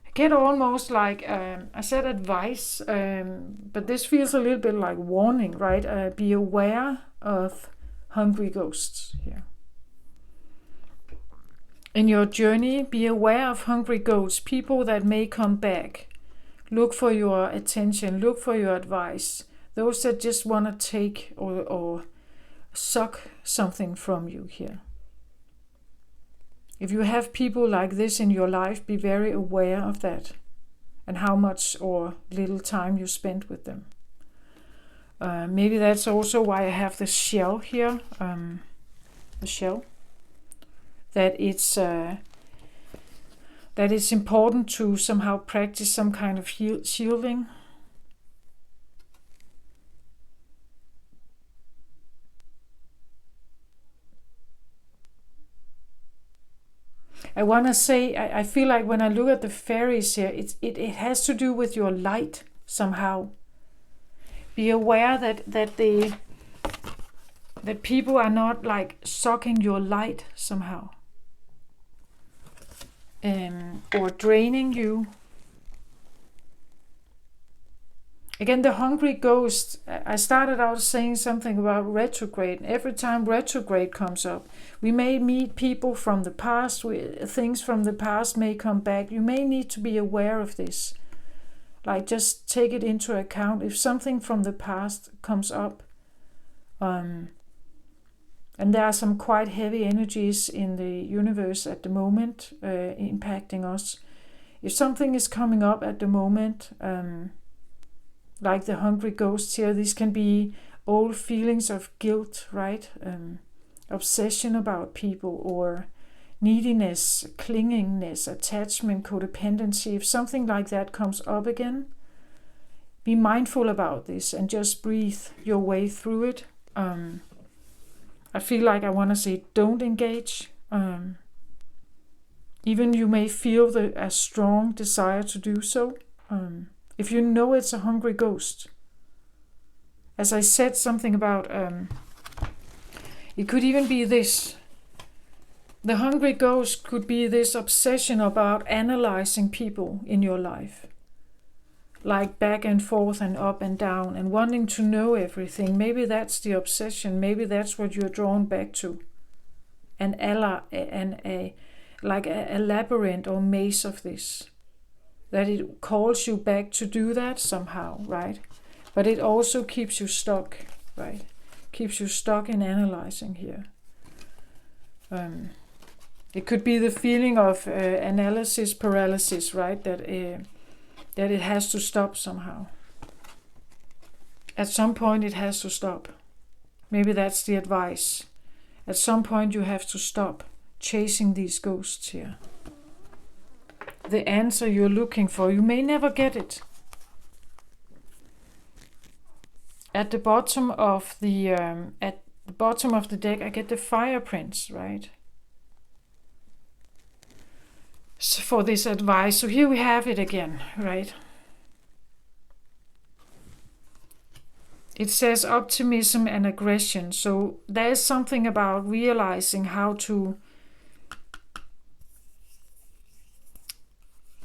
I get almost like, I said advice, but this feels a little bit like warning, right? Be aware of hungry ghosts here. In your journey, be aware of hungry ghosts, people that may come back. Look for your attention, look for your advice. Those that just want to take or suck something from you here. If you have people like this in your life, be very aware of that and how much or little time you spend with them. Maybe that's also why I have the shell here, the shell. That it's important to somehow practice some kind of shielding. I want to say, I feel like when I look at the fairies here, it has to do with your light somehow. Be aware that people are not like sucking your light somehow. Or draining you. Again, the hungry ghost, I started out saying something about retrograde. Every time retrograde comes up, we may meet people from the past, things from the past may come back. You may need to be aware of this. Like, just take it into account. If something from the past comes up, and there are some quite heavy energies in the universe at the moment impacting us. If something is coming up at the moment, like the hungry ghosts here, these can be old feelings of guilt, right? Obsession about people, or neediness, clingingness, attachment, codependency. If something like that comes up again, be mindful about this and just breathe your way through it. I feel like I want to say don't engage. Even you may feel a strong desire to do so. If you know it's a hungry ghost. As I said something about, it could even be this. The hungry ghost could be this obsession about analyzing people in your life. Like back and forth and up and down and wanting to know everything. Maybe that's the obsession. Maybe that's what you're drawn back to. Like a labyrinth or maze of this. That it calls you back to do that somehow, right? But it also keeps you stuck, right? Keeps you stuck in analyzing here. It could be the feeling of analysis paralysis, right? That it has to stop somehow. At some point it has to stop. Maybe that's the advice. At some point you have to stop chasing these ghosts here. The answer you're looking for, you may never get it. At the bottom of the deck, I get the Fire Prince, right? for this advice. So here we have it again, right? It says optimism and aggression. So there's something about realizing how to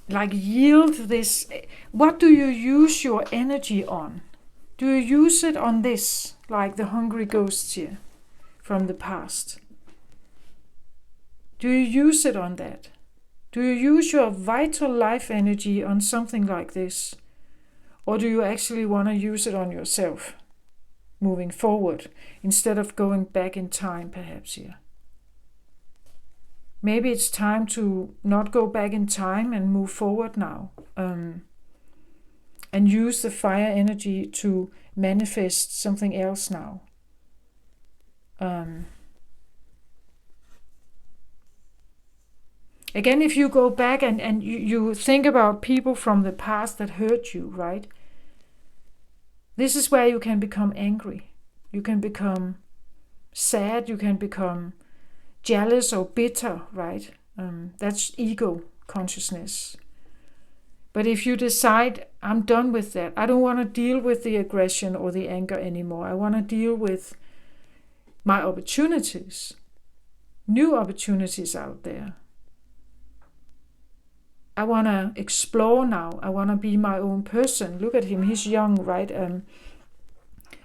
like yield this. What do you use your energy on? Do you use it on this, like the hungry ghosts here from the past? Do you use it on that? Do you use your vital life energy on something like this? Or do you actually want to use it on yourself, moving forward, instead of going back in time, perhaps here? Maybe it's time to not go back in time and move forward now. And use the fire energy to manifest something else now. Again, if you go back and you think about people from the past that hurt you, right? This is where you can become angry. You can become sad. You can become jealous or bitter, right? That's ego consciousness. But if you decide, I'm done with that, I don't want to deal with the aggression or the anger anymore. I want to deal with my opportunities, new opportunities out there. I want to explore now. I want to be my own person. Look at him, he's young, right?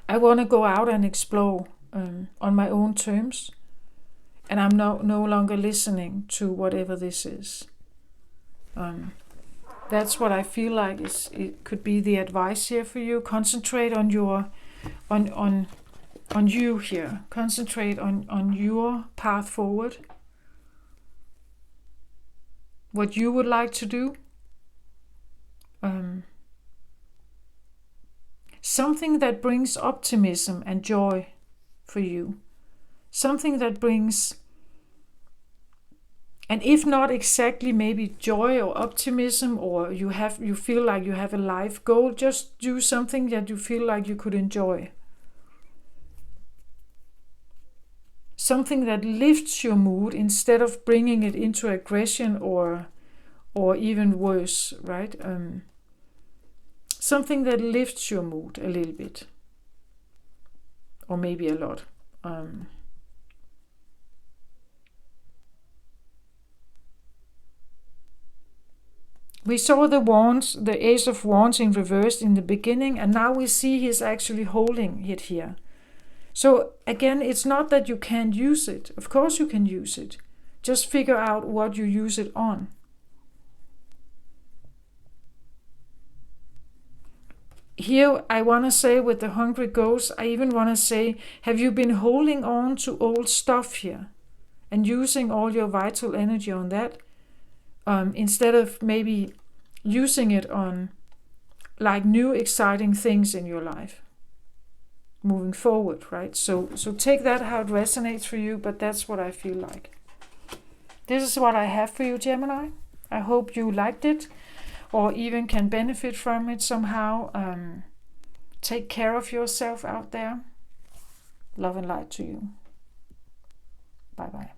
I want to go out and explore on my own terms. And I'm no longer listening to whatever this is. That's what I feel like it could be the advice here for you. Concentrate on your on you here. Concentrate on your path forward. What you would like to do. Something that brings optimism and joy for you. Something that brings, and if not exactly maybe joy or optimism, or you feel like you have a life goal, just do something that you feel like you could enjoy. Something that lifts your mood instead of bringing it into aggression or even worse, right? Something that lifts your mood a little bit, or maybe a lot. We saw the wands, the Ace of Wands in reverse in the beginning, and now we see he's actually holding it here. So again, it's not that you can't use it. Of course you can use it. Just figure out what you use it on. Here I want to say with the hungry ghost, I even want to say, have you been holding on to old stuff here and using all your vital energy on that? Instead of maybe using it on like new exciting things in your life moving forward, right? So take that how it resonates for you, but that's what I feel like. This is what I have for you, Gemini. I hope you liked it or even can benefit from it somehow. Take care of yourself out there. Love and light to you. Bye-bye.